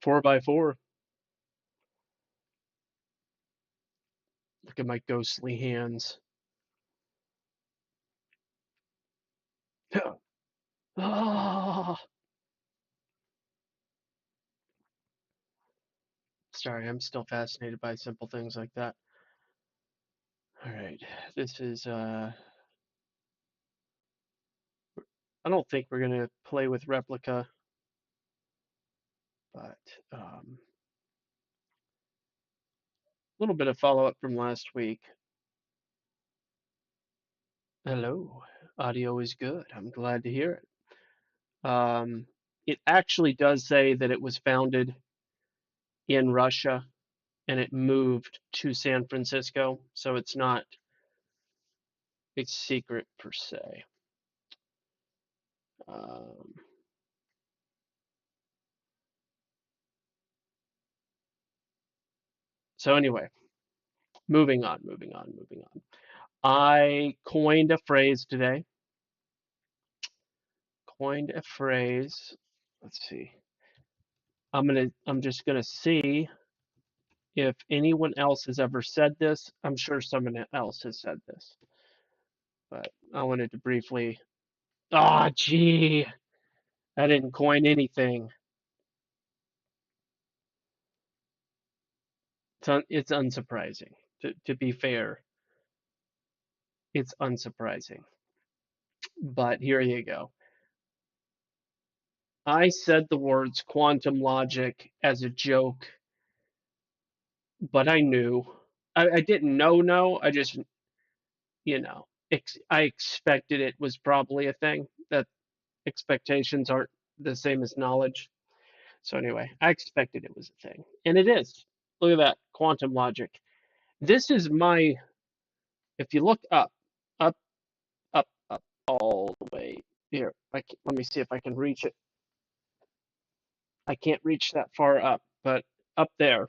4x4. Look at my ghostly hands. Ah, sorry, I'm still fascinated by simple things like that. All right, this is I don't think we're gonna play with replica, but a little bit of follow-up from last week. Hello, audio is good. I'm glad to hear it. It actually does say that it was founded in Russia and it moved to San Francisco, so it's not a secret per se. Um, so anyway, moving on. I coined a phrase today. Coined a phrase. Let's see. I'm just gonna see if anyone else has ever said this. I'm sure someone else has said this, but I wanted to briefly. Ah, gee, I didn't coin anything. It's unsurprising. To be fair, it's unsurprising. But here you go. I said the words quantum logic as a joke, but I knew. I didn't know. I just, I expected it was probably a thing, that expectations aren't the same as knowledge. So anyway, I expected it was a thing. And it is. Look at that, quantum logic. This is my, if you look up, up, all the way here. Let me see if I can reach it. I can't reach that far up, but up there,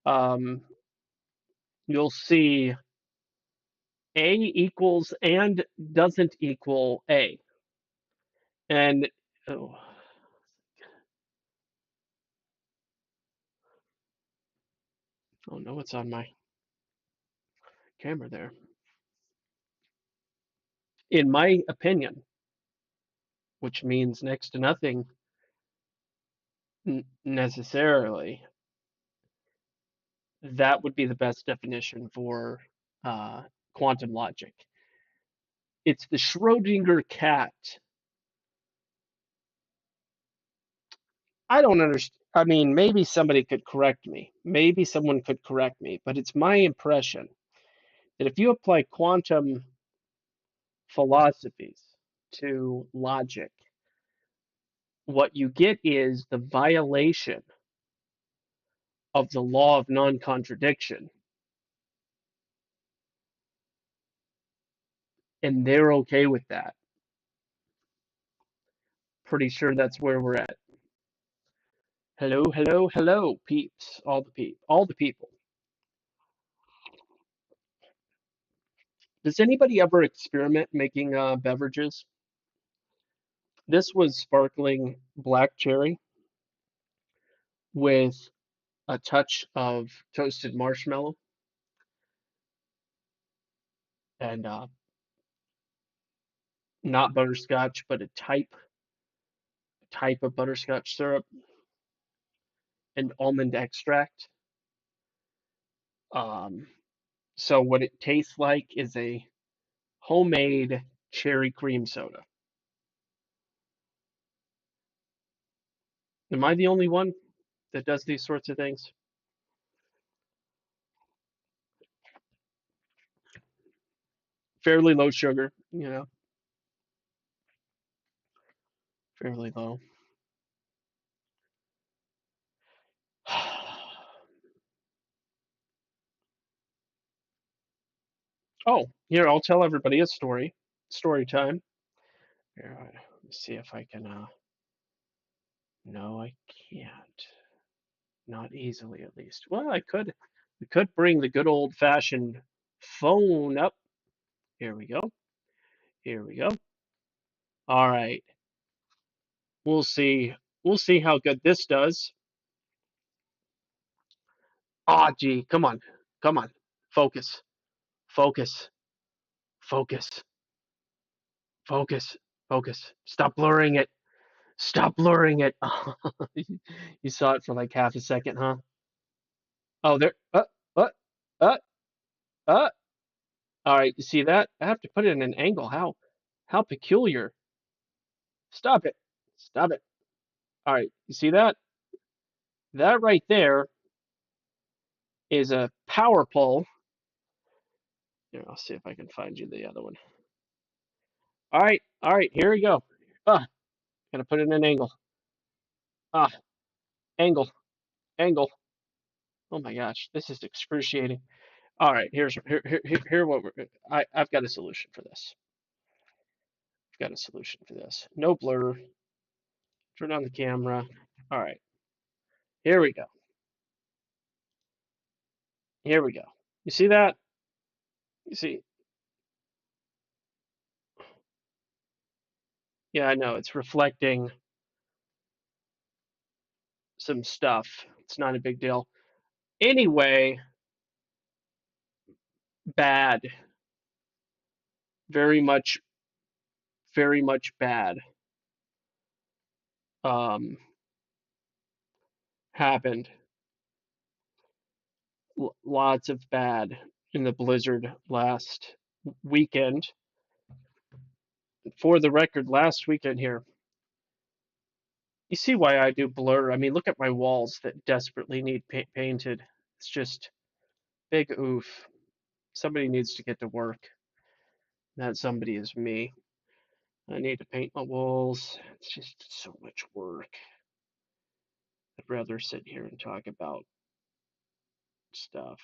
um, you'll see A equals and doesn't equal A. And, oh, oh no, it's on my camera there. In my opinion, which means next to nothing necessarily, that would be the best definition for uh, quantum logic. It's the Schrodinger cat. I don't understand. I mean, maybe somebody could correct me. Maybe someone could correct me, but it's my impression that if you apply quantum philosophies to logic, what you get is the violation of the law of non-contradiction, and they're okay with that. Pretty sure that's where we're at. Hello, hello, hello, peeps, all the people. Does anybody ever experiment making beverages? This was sparkling black cherry with a touch of toasted marshmallow and not butterscotch, but a type of butterscotch syrup and almond extract. Um, so what it tastes like is a homemade cherry cream soda. Am I the only one that does these sorts of things? Fairly low sugar, fairly low. Oh, here, I'll tell everybody a story. Story time. Here, let me see if I can. No, I can't. Not easily, at least. Well, I could. We could bring the good old-fashioned phone up. Here we go. Here we go. All right. We'll see. We'll see how good this does. Ah, gee, come on, come on, focus, focus, focus, focus, focus. Stop blurring it. Stop blurring it. You saw it for like half a second, huh? Oh, there. Uh. Uh. Uh. All right, you see that? I have to put it in an angle. How peculiar. Stop it. Stop it. All right, you see that? That right there is a power pole. Here, I'll see if I can find you the other one. All right, here we go. Gotta put it in an angle. Ah, angle, angle. Oh my gosh, this is excruciating. All right, here what I've got a solution for this. I've got a solution for this. No blur. Turn on the camera. All right, here we go. Here we go. You see that? You see? Yeah, I know it's reflecting some stuff. It's not a big deal. Anyway, bad. Very much, very much bad. Um, happened. Lots of bad in the blizzard last weekend. For the record, last weekend here, you see why I do blur. I mean, look at my walls that desperately need painted. It's just big oof. Somebody needs to get to work. That somebody is me. I need to paint my walls. It's just so much work. I'd rather sit here and talk about stuff.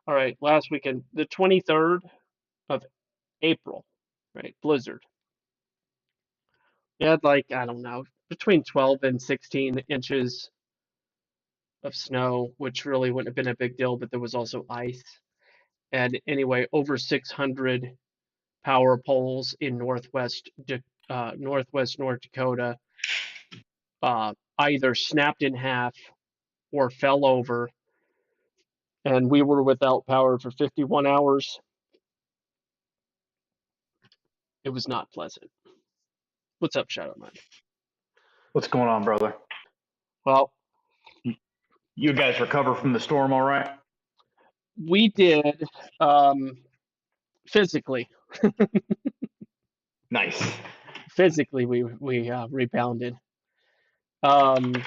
All right, last weekend, the 23rd of April, right? Blizzard. We had like, I don't know, between 12 and 16 inches of snow, which really wouldn't have been a big deal, but there was also ice. And anyway, over 600 power poles in northwest North Dakota either snapped in half or fell over, and we were without power for 51 hours. It was not pleasant. What's up, Shadow Man? What's going on, brother? Well, You guys recover from the storm all right? we did physically. Nice. Physically, we rebounded. But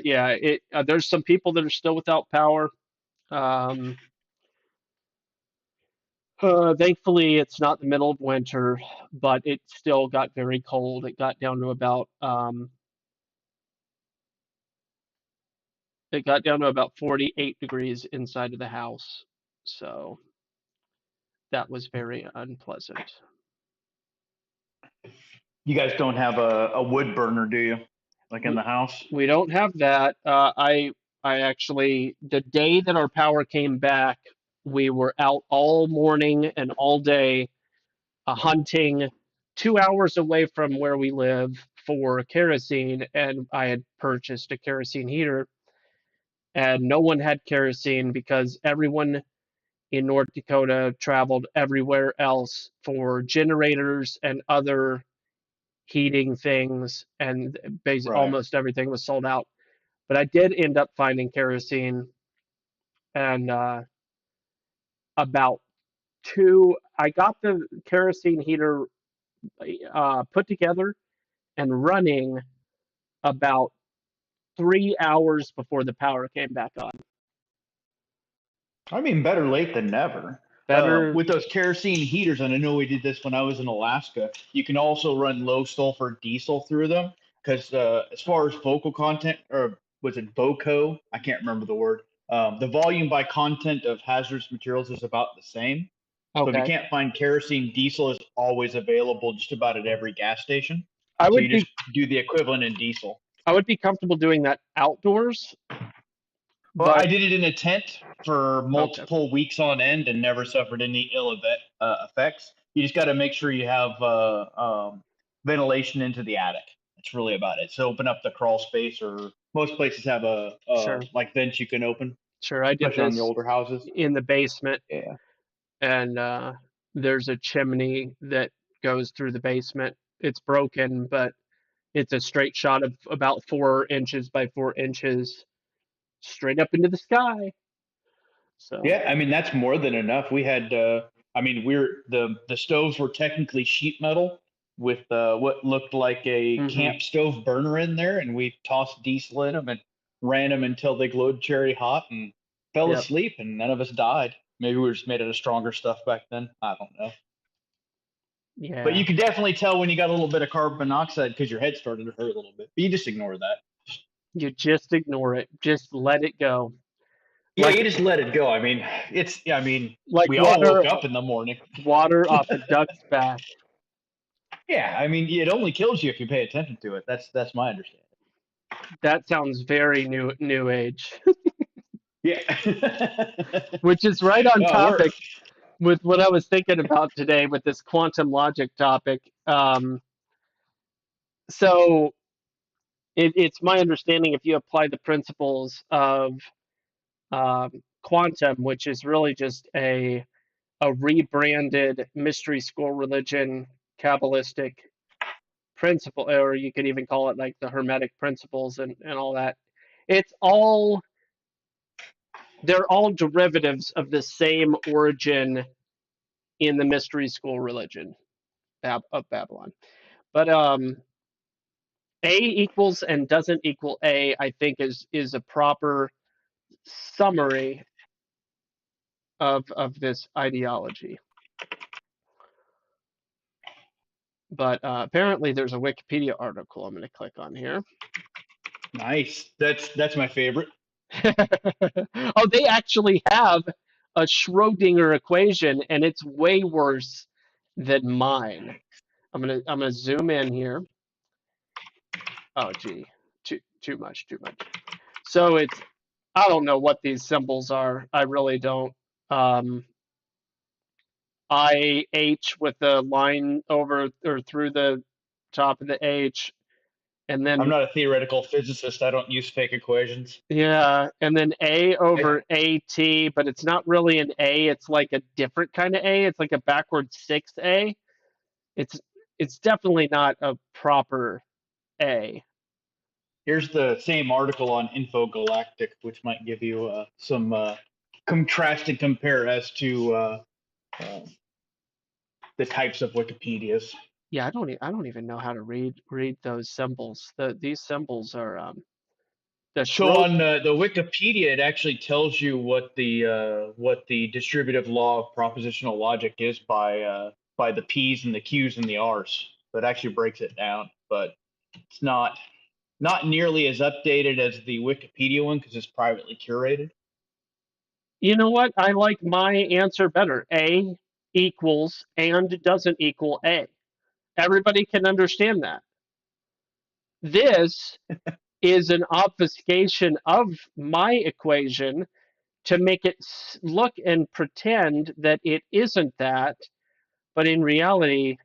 yeah, there's some people that are still without power. Thankfully, it's not the middle of winter, but it still got very cold. It got down to about 48 degrees inside of the house. So that was very unpleasant. You guys don't have a wood burner, do you? Like in the house? We don't have that. I actually, the day that our power came back, we were out all morning and all day hunting 2 hours away from where we live for kerosene, and I had purchased a kerosene heater, and no one had kerosene because everyone in North Dakota traveled everywhere else for generators and other heating things, and Right. almost everything was sold out. But I did end up finding kerosene, and about I got the kerosene heater put together and running about 3 hours before the power came back on. I mean, better late than never. Better. With those kerosene heaters, and I know we did this when I was in Alaska, you can also run low sulfur diesel through them because as far as vocal content, or was it VOCO? I can't remember the word. The volume by content of hazardous materials is about the same. So if you can't find kerosene, diesel is always available just about at every gas station. So you just do the equivalent in diesel. I would be comfortable doing that outdoors. Well, I did it in a tent for multiple weeks on end and never suffered any ill effects. You just got to make sure you have ventilation into the attic, That's really about it. So open up the crawl space, or most places have a Sure, like vents you can open, sure. I did especially on the this older houses. in the basement, Yeah. and there's a chimney that goes through the basement. It's broken, but it's a straight shot of about 4 inches by 4 inches straight up into the sky. So, Yeah, I mean that's more than enough. We had, I mean, the stoves were technically sheet metal with what looked like a hmm camp stove burner in there, and we tossed diesel in them and ran them until they glowed cherry hot and fell yep, asleep, and none of us died. Maybe we were just made out of stronger stuff back then. I don't know. But yeah. you could definitely tell when you got a little bit of carbon monoxide because your head started to hurt a little bit. But you just ignore that. You just ignore it. Just let it go. Yeah, Like you just let it go. I mean, it's. I mean, like we all water woke up in the morning. water off a duck's back. Yeah, I mean, it only kills you if you pay attention to it. That's my understanding. That sounds very new age, Yeah. which is right on No, we're topic with what I was thinking about today with this quantum logic topic. So it's my understanding if you apply the principles of quantum, which is really just a rebranded mystery school religion Kabbalistic principle, or you could even call it like the Hermetic principles and all that. It's all they're all derivatives of the same origin in the mystery school religion of Babylon. But A equals and doesn't equal A, I think is a proper summary of this ideology. But apparently there's a Wikipedia article I'm going to click on here. nice. That's my favorite. Oh, they actually have a Schrodinger equation, and it's way worse than mine. I'm gonna zoom in here. Oh, gee, too much, too much. So it's I don't know what these symbols are. I really don't. Um, IH with the line over or through the top of the H, and I'm then not a theoretical physicist. I don't use fake equations. yeah, and then A I, over AT, but it's not really an A. It's like a different kind of A. It's like a backward sixth A. It's it's definitely not a proper A. Here's the same article on Infogalactic, which might give you some contrast and compare as to uh, the types of Wikipedias. Yeah, I don't even know how to read those symbols. These symbols are the So Schro on the Wikipedia, it actually tells you what the distributive law of propositional logic is by the P's and the Q's and the R's. So it actually breaks it down, but it's not nearly as updated as the Wikipedia one because it's privately curated. You know what? I like my answer better. A equals and doesn't equal A. Everybody can understand that. This is an obfuscation of my equation to make it look and pretend that it isn't that, but in reality,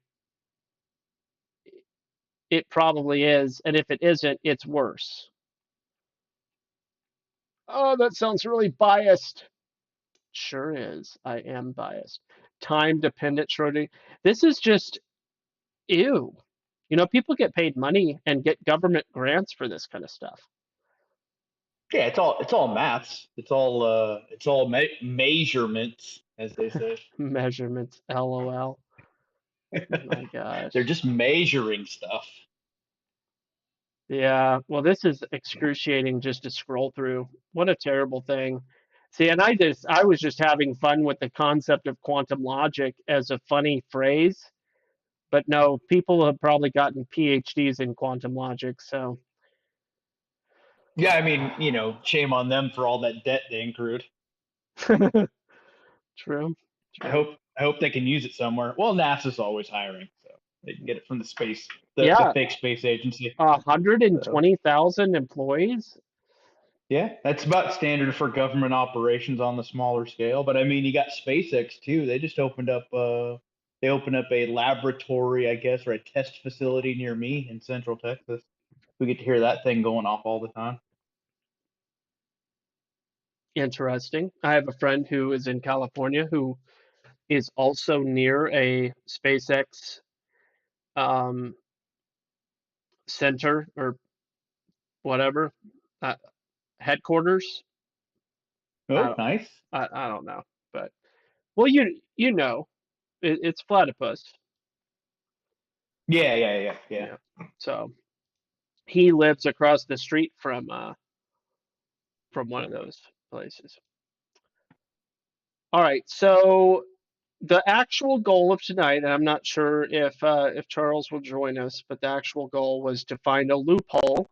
it probably is. And if it isn't, it's worse. Oh, that sounds really biased. Sure is. I am biased. Time dependent Schrodinger. This is just ew. You know, people get paid money and get government grants for this kind of stuff. Yeah, it's all maths. It's all measurements, as they say. Measurements, lol. My They're gosh. just measuring stuff. Yeah, well, this is excruciating just to scroll through. What a terrible thing. See, and I was just having fun with the concept of quantum logic as a funny phrase, but no, people have probably gotten PhDs in quantum logic, so Yeah, I mean, shame on them for all that debt they accrued. true, I true. hope I hope they can use it somewhere. Well, NASA's always hiring, so they can get it from the Yeah, fake space agency. So 120,000 employees. yeah, that's about standard for government operations on the smaller scale. But I mean, you got SpaceX too. They just opened up. They open up a laboratory, I guess, or a test facility near me in Central Texas. We get to hear that thing going off all the time. Interesting. I have a friend who is in California who is also near a SpaceX center or whatever, uh, headquarters. I Oh, don't, nice. I don't know, but well, you know, it's platypus. Yeah. Yeah. So he lives across the street from one of those places. All right, so the actual goal of tonight, and I'm not sure if Charles will join us, but the actual goal was to find a loophole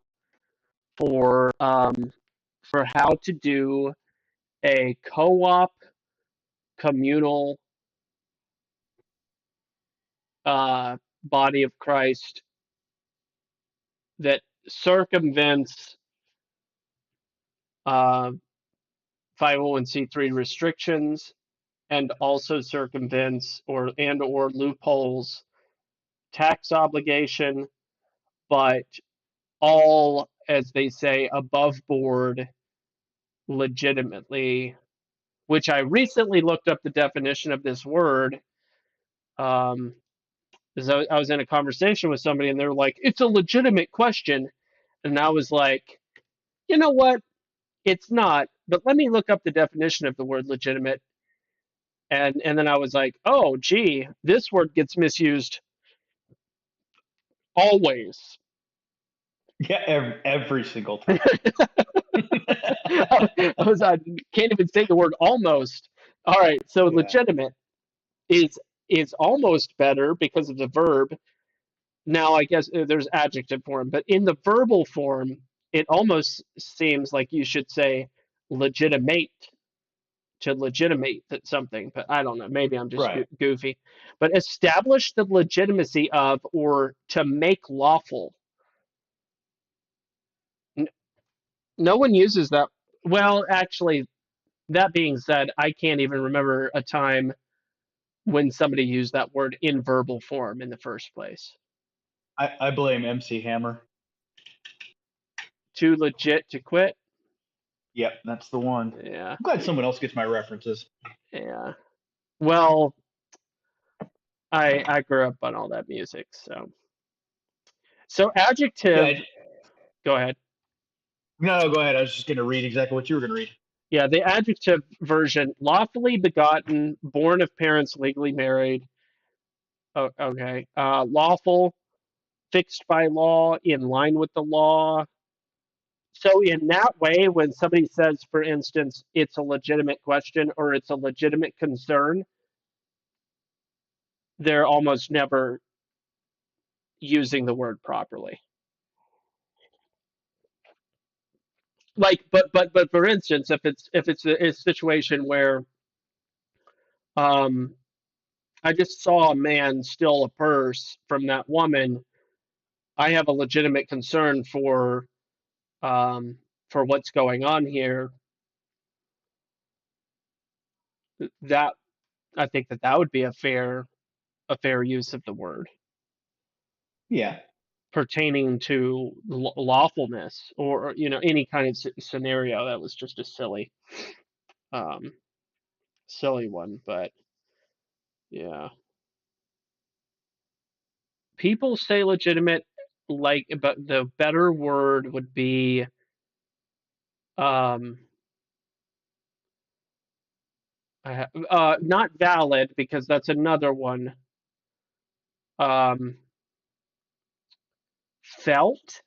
for how to do a co-op communal body of Christ that circumvents uh, 501c3 restrictions and also circumvents or loopholes tax obligation, but all, as they say, above board legitimately, which I recently looked up the definition of this word. Because I was in a conversation with somebody and they're like, it's a legitimate question. And I was like, you know what? It's not, but let me look up the definition of the word legitimate. And then I was like, oh, gee, this word gets misused always. Yeah, every single time. I can't even say the word almost. All right, so Yeah. legitimate is almost better because of the verb. Now I guess there's adjective form, but in the verbal form, it almost seems like you should say legitimate to legitimate something, but I don't know. Maybe I'm just Right. goofy. But establish the legitimacy of or to make lawful. No one uses that. Well, actually, that being said, I can't even remember a time when somebody used that word in verbal form in the first place. I blame MC Hammer. Too legit to quit. Yep, that's the one. Yeah, I'm glad someone else gets my references. yeah. Well, I grew up on all that music, so Yeah. adjective. Go ahead. No, go ahead. I was just going to read exactly what you were going to read. Yeah, the adjective version: lawfully begotten, born of parents legally married. Oh, okay. Lawful, fixed by law, in line with the law. So in that way, when somebody says, for instance, it's a legitimate question or it's a legitimate concern, they're almost never using the word properly. Like, but for instance, if it's a situation where um, I just saw a man steal a purse from that woman, I have a legitimate concern um, for what's going on here. That I think that would be a fair use of the word Yeah. pertaining to lawfulness or any kind of scenario. That was just a um, silly one, but yeah, people say legitimate, like, but the better word would be um, not valid because that's another one. Um, felt,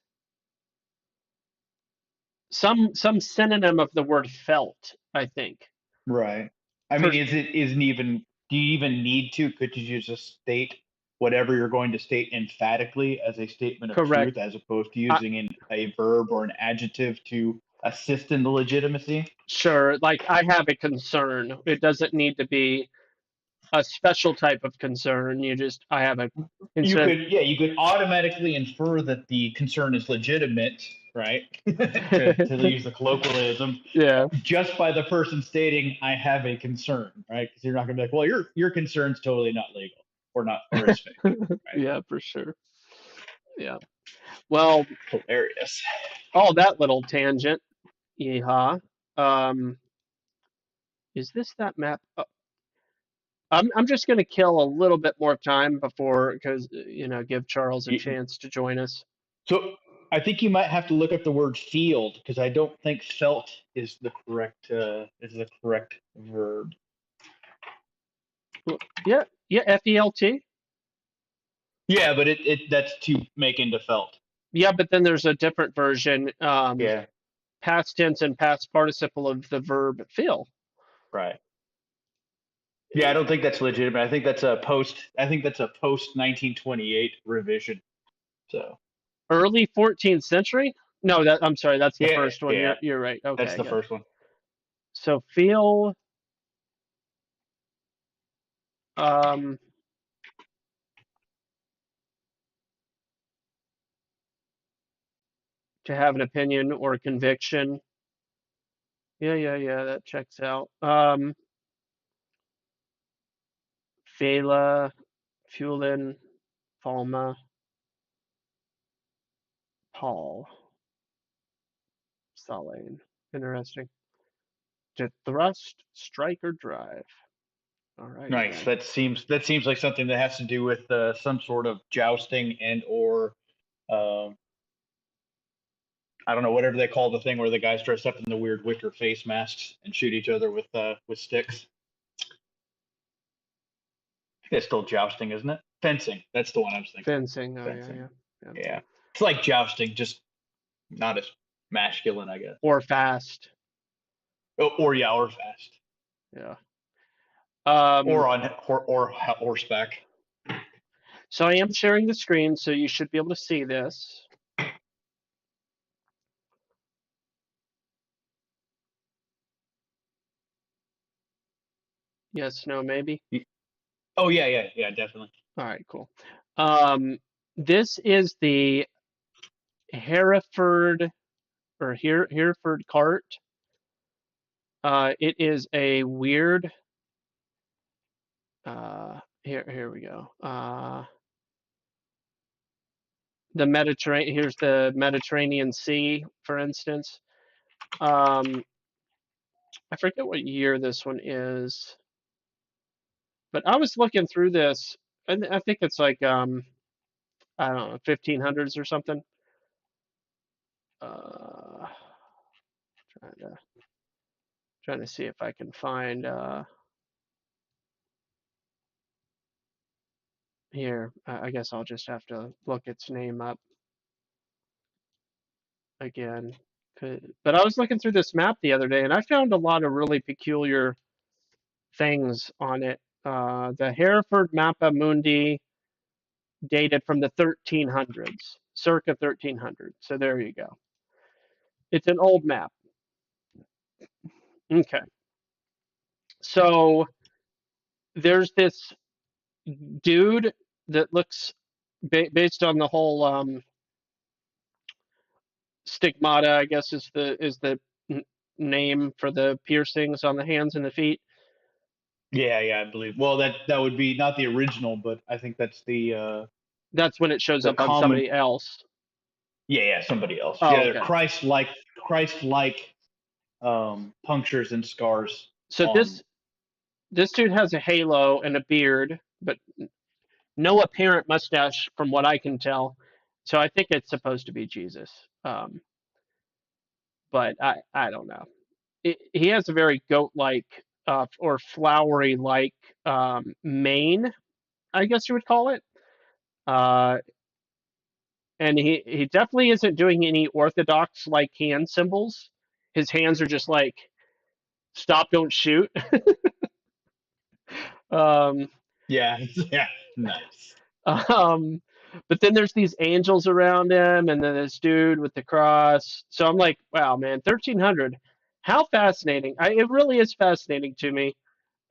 some synonym of the word felt, I think. Right. I For mean, isn't even, do you even need to? Could you just state whatever you're going to state emphatically as a statement of correct. truth as opposed to I, using a verb or an adjective to assist in the legitimacy? sure, like I have a concern. It doesn't need to be a special type of concern. I have a You instead. could, yeah, you could automatically infer that the concern is legitimate, right? to use the colloquialism, Yeah, just by the person stating, "I have a concern," right? Because you're not going to be like, "Well, your concern's totally not legal." or his face. Right? Yeah, for sure. Yeah. Well, Hilarious. all that little tangent. Yeehaw. Um, is this that map? I'm just going to kill a little bit more time before, because give Charles a You, chance to join us. so I think you might have to look up the word field because I don't think felt is the correct verb. Well, yeah, FELT. Yeah, but it that's to make into felt. Yeah, but then there's a different version, Yeah, past tense and past participle of the verb feel. right. Yeah, I don't think that's legitimate. I think that's a post 1928 revision. So Early 14th century? No, I'm sorry, that's the yeah, first one. yeah, You're right. Okay, that's I the get it. first one. So feel, um, to have an opinion or conviction. Yeah, that checks out. Fela, Fuelin, Falma, Paul, Salane. Interesting. To thrust, strike, or drive. Alrighty Nice. then. That seems like something that has to do with some sort of jousting and or um, I don't know, whatever they call the thing where the guys dress up in the weird wicker face masks and shoot each other with sticks. It's still jousting, isn't it? Fencing. That's the one I was thinking. Fencing. Oh, Fencing. yeah. Yeah. It's like jousting, just not as masculine, I guess. Or fast. Or fast. Yeah. Or on or horseback. So I am sharing the screen, so you should be able to see this. Yes, no, maybe. Oh yeah, definitely. All right, cool. This is the Hereford Hereford cart. It is a weird. Here we go. The Mediterranean. Here's the Mediterranean Sea, for instance. I forget what year this one is, but I was looking through this, and I think it's like I don't know, 1500s or something. Uh, trying to see if I can find here. I guess I'll just have to look its name up again. But I was looking through this map the other day, and I found a lot of really peculiar things on it. The Hereford Mappa Mundi dated from the 1300s, circa 1300. So there you go. It's an old map. Okay. So there's this dude that looks based on the whole stigmata, I guess is the name for the piercings on the hands and the feet. Yeah, I believe. Well, that would be not the original, but I think that's That's when it shows the up on common. somebody else. Yeah, somebody else. Oh, Yeah, they're okay. Christ-like punctures and scars So on. this dude has a halo and a beard, but no apparent mustache from what I can tell. So I think it's supposed to be Jesus. But I don't know. He has a very goat-like or flowery-like mane, I guess you would call it. Uh, and he definitely isn't doing any orthodox like hand symbols. His hands are just like stop, don't shoot. um, Yeah, yeah, nice. um, but then there's these angels around him, and then this dude with the cross. So I'm like, wow, man, 1300. How fascinating! It really is fascinating to me.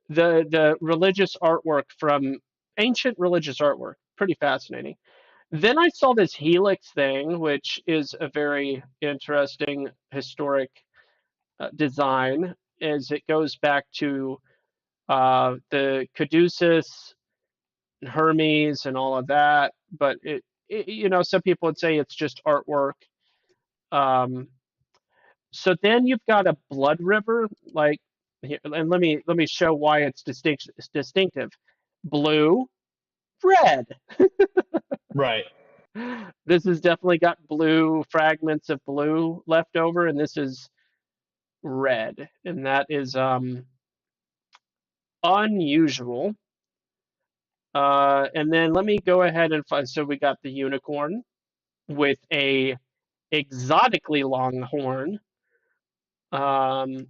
The religious artwork from ancient religious artwork, pretty fascinating. Then I saw this helix thing, which is a very interesting historic design, as it goes back to the Caduceus Hermes and all of that, but some people would say it's just artwork. Um, so then you've got a blood river, like here, and let me show why it's distinctive. Blue, red. Right. This has definitely got blue fragments of blue left over, and this is red, and that is unusual. And then let me go ahead and find. So we got the unicorn with a exotically long horn. Um,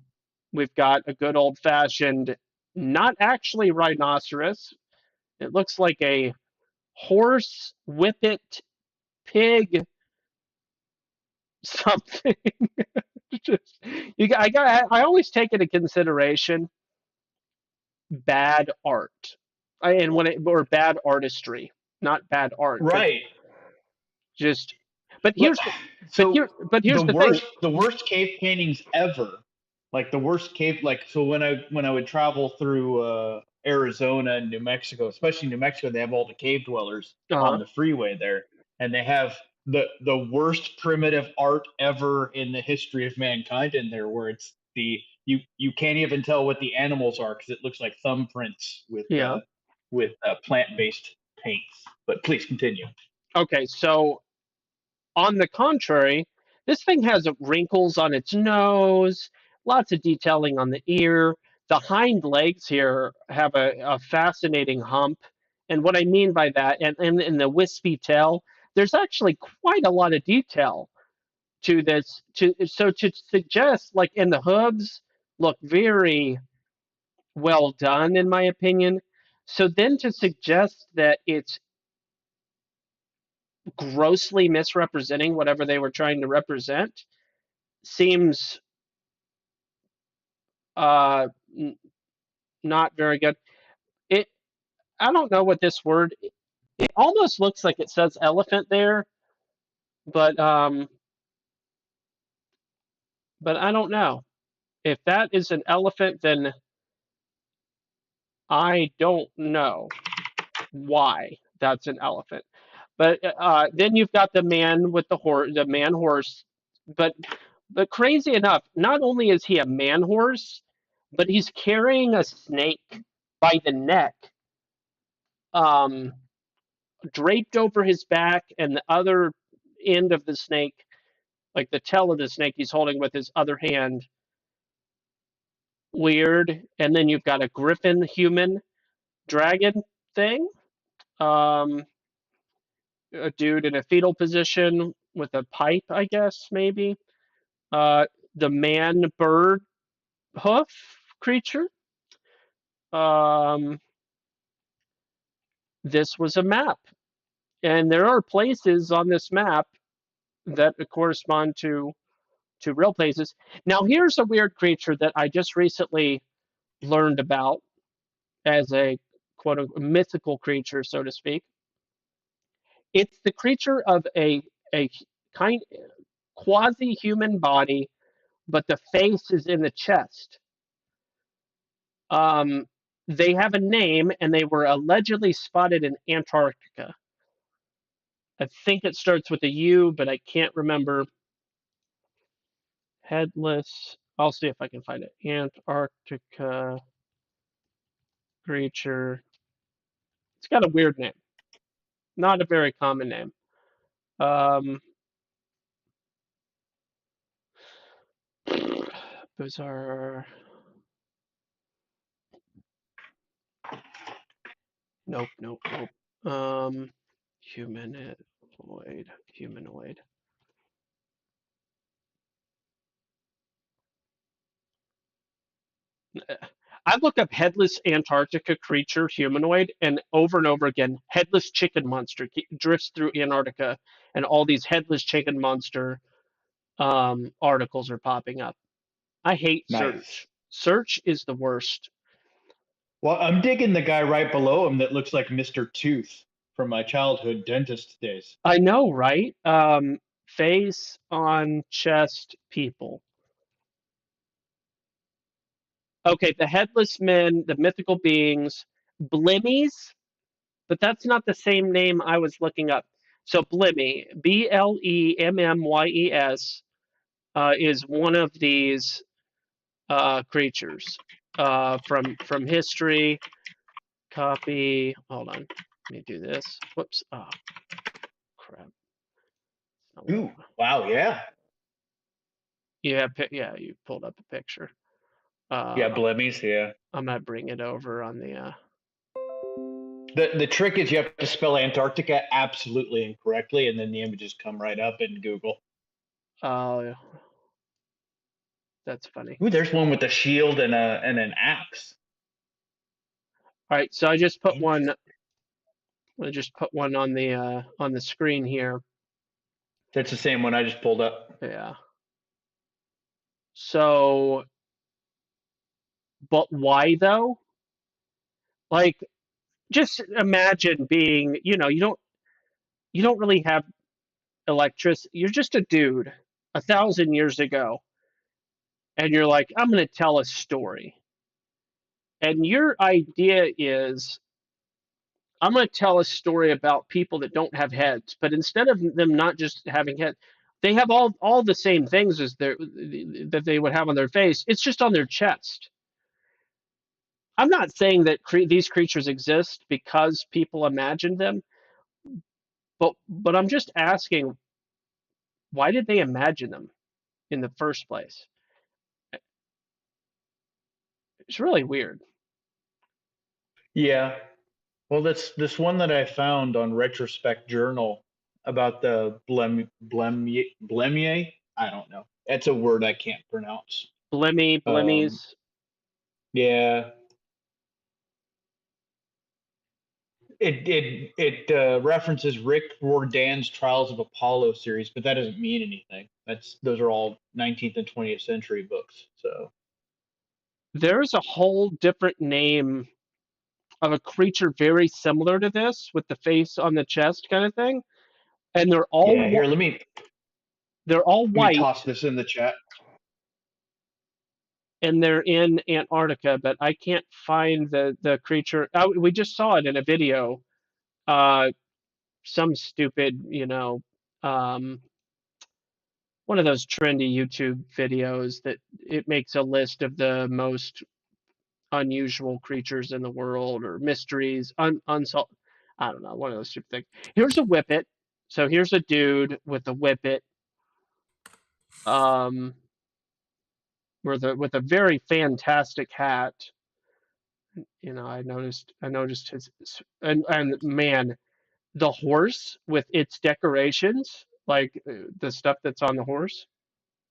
we've got a good old fashioned, not actually rhinoceros. It looks like a horse whippet pig something. Just, I always take into consideration bad art, or bad artistry, not bad art, but Right. just. But Look, here's the, so but here's the thing. the worst cave paintings ever, like the worst cave, like so when I would travel through Arizona and New Mexico, especially New Mexico, they have all the cave dwellers on Uh, the freeway there, and they have the worst primitive art ever in the history of mankind in there, where it's you can't even tell what the animals are because it looks like thumbprints yeah. with plant based paints. But please continue. Okay, so on the contrary, this thing has wrinkles on its nose, lots of detailing on the ear. The hind legs here have a fascinating hump. And what I mean by that, and in the wispy tail, there's actually quite a lot of detail to this. To suggest, like in the hooves, look very well done, in my opinion. So then to suggest that it's grossly misrepresenting whatever they were trying to represent seems uh, n- not very good. It I don't know what this word. It almost looks like it says elephant there, but um, but I don't know if that is an elephant. Then I don't know why that's an elephant. But then you've got the man with the man horse. But but crazy enough, not only is he a man horse, but he's carrying a snake by the neck, um, draped over his back, and the other end of the snake, like the tail of the snake, he's holding with his other hand. Weird. And then you've got a griffin human dragon thing. Um, a dude in a fetal position with a pipe, I guess, maybe. Uh, the man bird hoof creature. Um, this was a map. And there are places on this map that correspond to real places. Now, here's a weird creature that I just recently learned about as a quote unquote mythical creature, so to speak. It's the creature of a kind quasi human body, but the face is in the chest. Um, they have a name, and they were allegedly spotted in Antarctica. I think it starts with a U, but I can't remember. Headless. I'll see if I can find it. Antarctica creature. It's got a weird name. Not a very common name. Um, bizarre. Nope, nope, nope. Humanoid. Humanoid. I've looked up headless Antarctica creature humanoid, and over again, headless chicken monster drifts through Antarctica, and all these headless chicken monster articles are popping up. I hate Nice. search. Search is the worst. Well, I'm digging the guy right below him that looks like Mr. Tooth from my childhood dentist days. I know, right? Face on chest people. Okay, the headless men, the mythical beings, blimmies. but that's not the same name I was looking up. So Blemmy, Blemmyes, is one of these creatures from history. Copy. Hold on. Let me do this. Whoops. Oh, crap. Not what I Ooh, want. wow, yeah. Yeah, you pulled up a picture. Yeah, Uh, blemmies. Yeah. I'm gonna bring it over on the. The trick is you have to spell Antarctica absolutely incorrectly, and then the images come right up in Google. Oh, that's funny. Ooh, there's one with a shield and an axe. All right, so I just put one. I just put one on the screen here. That's the same one I just pulled up. Yeah. So, but why though? Like, just imagine being, you don't really have electricity. You're just a dude 1,000 years ago, and you're like, I'm going to tell a story. And your idea is, I'm going to tell a story about people that don't have heads, but instead of them not just having heads, they have all the same things as that they would have on their face. It's just on their chest. I'm not saying that these creatures exist because people imagined them, but I'm just asking, why did they imagine them in the first place? It's really weird. Yeah. Well, that's this one that I found on Retrospect Journal about the Blemier. I don't know. That's a word I can't pronounce. Um, Blemmies. yeah. It references Rick Riordan's Trials of Apollo series, but that doesn't mean anything. Those are all 19th and 20th century books. So There's a whole different name of a creature very similar to this with the face on the chest kind of thing, and yeah, here they're all let me white, toss this in the chat. and they're in Antarctica, but I can't find the creature. Oh, we just saw it in a video. Some stupid, um, one of those trendy YouTube videos that it makes a list of the most unusual creatures in the world or mysteries, unsolved. I don't know, one of those stupid things. Here's a whippet. So here's a dude with a whippet, um, with a very fantastic hat. I noticed his and man, the horse with its decorations, like the stuff that's on the horse.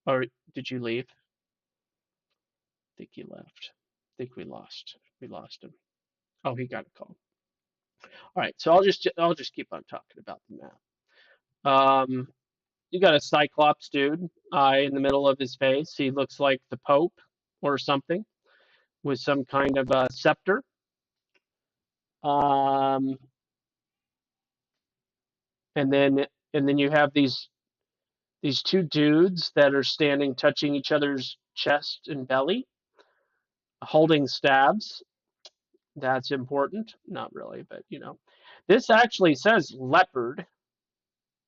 Or did you leave? I think he left. I think we lost him. Oh, he got a call. All right, so I'll just keep on talking about the map. You got a Cyclops dude, eye in the middle of his face. He looks like the Pope or something with some kind of a scepter. Um, and then you have these two dudes that are standing, touching each other's chest and belly, holding stabs. That's important. Not really, but this actually says leopard,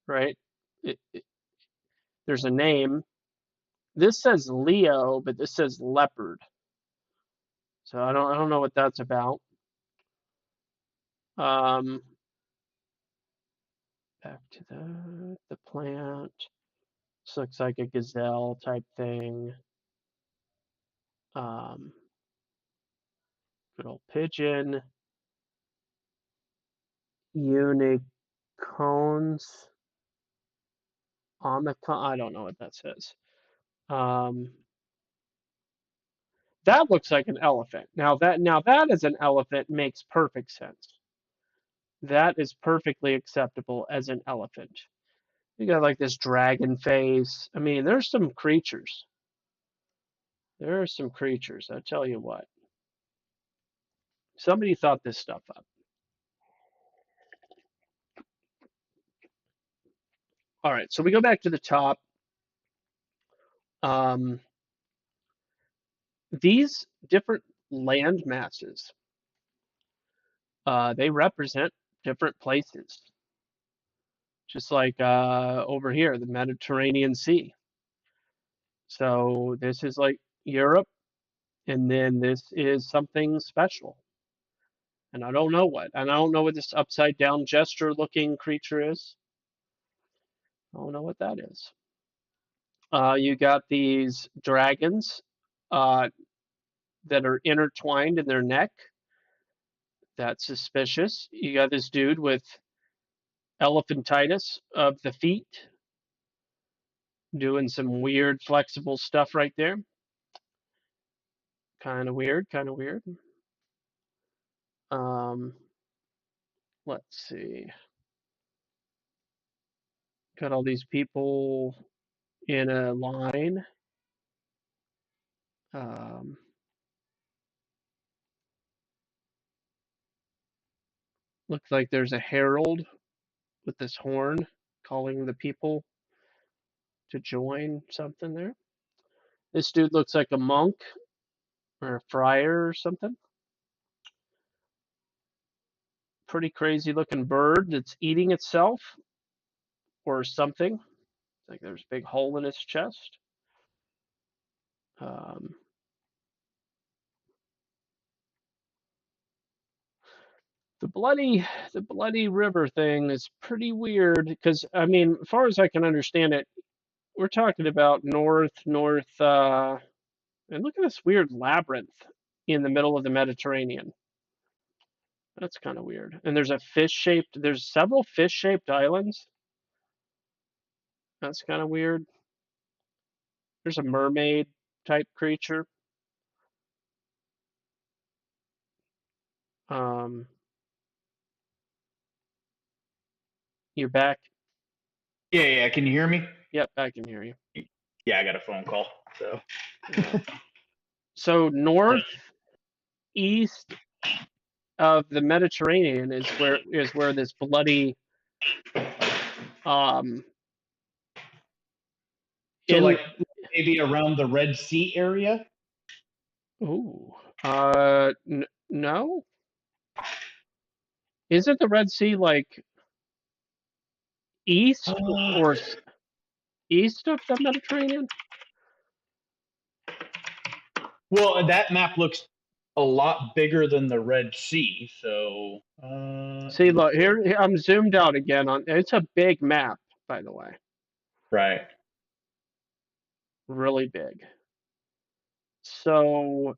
right? There's a name. This says Leo, but this says leopard. So I don't know what that's about. Um, back to the plant. This looks like a gazelle type thing. Um, good old pigeon. Unicorns. Omicron. I don't know what that says. Um, that looks like an elephant. Now that is an elephant makes perfect sense. That is perfectly acceptable as an elephant. You got like this dragon face. I mean, there's some creatures. There are some creatures. I tell you what. Somebody thought this stuff up. All right, so we go back to the top. Um, these different land masses, they represent different places. Just like over here, the Mediterranean Sea. So this is like Europe, and then this is something special. And I don't know what. And I don't know what this upside down gesture looking creature is. I don't know what that is. You got these dragons that are intertwined in their neck. That's suspicious. You got this dude with elephantitis of the feet doing some weird flexible stuff right there. Kind of weird, kind of weird. Let's see. Got all these people in a line. Looks like there's a herald with this horn calling the people to join something there. This dude looks like a monk or a friar or something. Pretty crazy looking bird that's eating itself or something. Like there's a big hole in its chest. The bloody river thing is pretty weird because I mean, as far as I can understand it, we're talking about north, and look at this weird labyrinth in the middle of the Mediterranean. That's kind of weird. And there's several fish-shaped islands. That's kind of weird. There's a mermaid type creature. You're back? Yeah. Can you hear me? Yep, I can hear you. Yeah, I got a phone call. So. So northeast of the Mediterranean is where this bloody so like maybe around the Red Sea area? Ooh. No. Isn't the Red Sea like east or east of the Mediterranean? Well, that map looks a lot bigger than the Red Sea, so see, look here, I'm zoomed out again on it's a big map, by the way. Right. Really big. So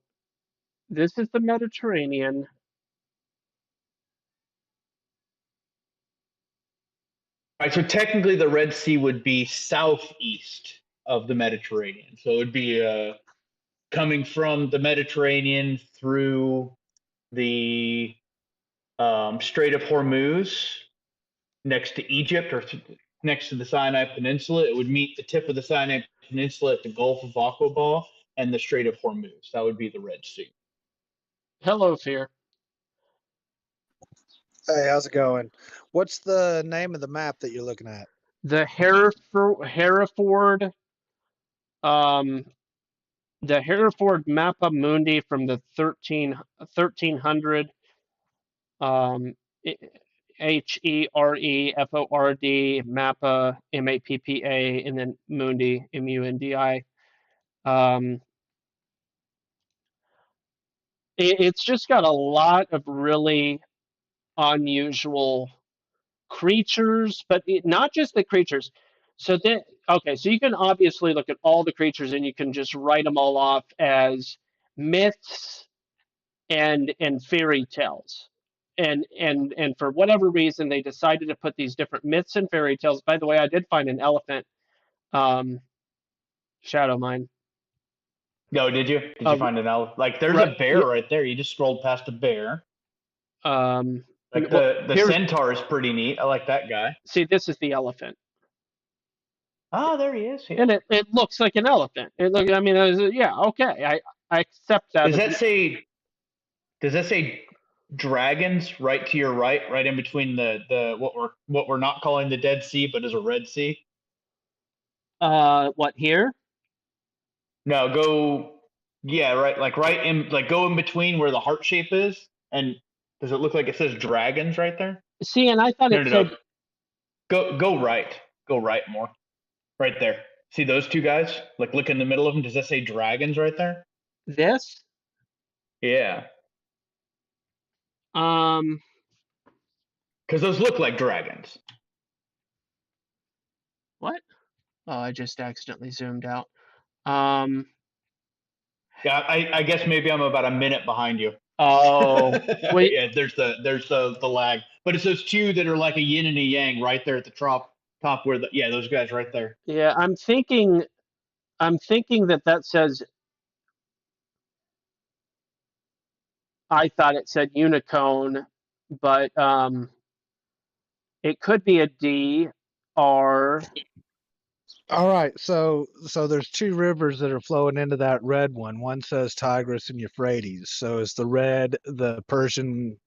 this is the Mediterranean. Right, so technically the Red Sea would be southeast of the Mediterranean. So it would be coming from the Mediterranean through the Strait of Hormuz next to Egypt or next to the Sinai Peninsula. It would meet the tip of the Sinai Peninsula at the Gulf of Aqaba and the Strait of Hormuz. That would be the Red Sea. Hello, Fear. Hey, how's it going? What's the name of the map that you're looking at? The Hereford, the Hereford Mappa Mundi from the 1300, HEREFORD, Mappa, MAPPA, and then Mundi, MUNDI. It's just got a lot of really unusual creatures, but not just the creatures. So then, okay, so you can obviously look at all the creatures and you can just write them all off as myths and fairy tales. And for whatever reason, they decided to put these different myths and fairy tales. By the way, I did find an elephant, Shadow Mine. No, did you? Did you find an elephant? Like, there's a bear right there. You just scrolled past a bear. Like the centaur is pretty neat. I like that guy. See, this is the elephant. Oh, there he is. Yeah. And it looks like an elephant. I mean, yeah, okay, I accept that. Does that say dragons right to your right in between the what we're not calling the Dead Sea, but is a Red Sea? What here? No, go. Yeah, right. Like go in between where the heart shape is, and does it look like it says dragons right there? See, and I thought No, it no, said no. Go right. Go right more. Right there. See those two guys? Like look in the middle of them. Does that say dragons right there? this. Yeah. Um, Because those look like dragons. what? Oh, I just accidentally zoomed out. Um, Yeah, I guess maybe I'm about a minute behind you. oh, wait, Yeah, there's the lag. But it's those two that are like a yin and a yang right there at the top where those guys right there. yeah, I'm thinking that says, I thought it said Unicone, but it could be a D, R. All right, so there's two rivers that are flowing into that red one. One says Tigris and Euphrates. So is the red the Persian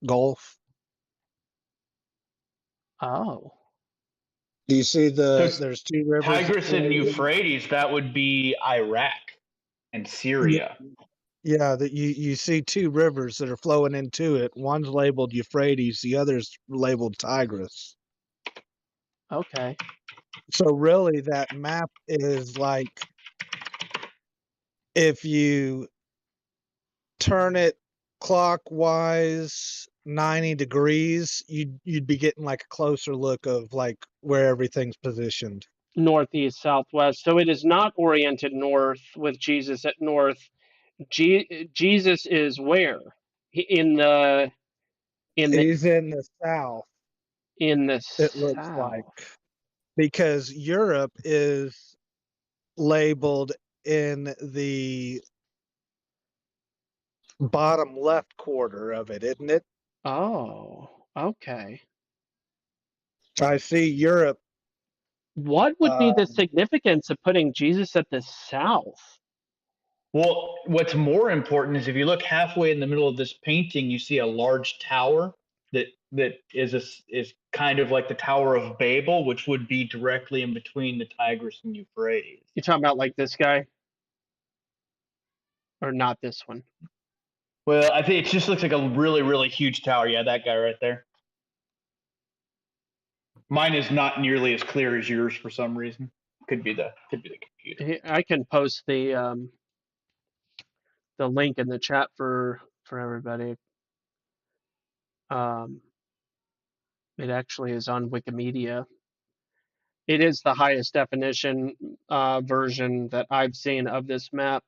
Gulf? Oh, Do you see Because there's two rivers that Tigris and flow in? Euphrates, that would be Iraq and Yeah, Syria. yeah, that you see two rivers that are flowing into it. One's labeled Euphrates, the other's labeled Tigris. okay. So really that map is like if you turn it clockwise 90 degrees, you'd be getting like a closer look of like where everything's positioned. Northeast, southwest. So it is not oriented north with Jesus at north. Jesus is where? In the in the He's in the south, in the it looks like, south. because Europe is labeled in the bottom left quarter of it, isn't it? Oh, okay. I see Europe. What would be the significance of putting Jesus at the south? Well, what's more important is if you look halfway in the middle of this painting, you see a large tower that is kind of like the Tower of Babel, which would be directly in between the Tigris and Euphrates. You're talking about like this guy, or not this one? Well, I think it just looks like a really, really huge tower. Yeah, that guy right there. Mine is not nearly as clear as yours for some reason. Could be the computer. I can post the link in the chat for everybody. It actually is on Wikimedia. It is the highest definition version that I've seen of this map.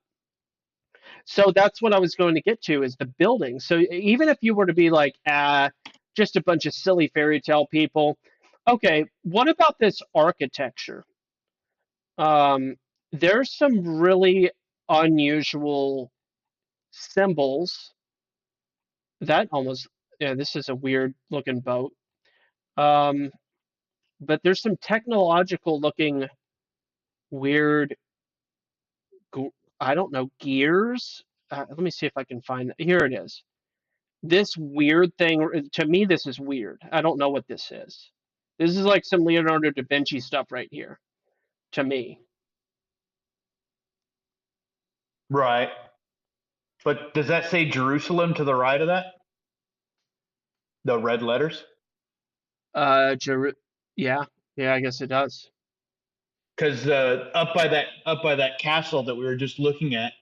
So that's what I was going to get to, is the building. So even if you were to be like, just a bunch of silly fairy tale people, okay, what about this architecture? There's some really unusual symbols. That almost, yeah, this is a weird looking boat. But there's some technological looking weird, I don't know, gears. Let me see if I can find that. Here it is. This weird thing, to me, this is weird. I don't know what this is. This is like some Leonardo da Vinci stuff right here, to me. Right. But does that say Jerusalem to the right of that? The red letters? Yeah, I guess it does. Because up by that castle that we were just looking at,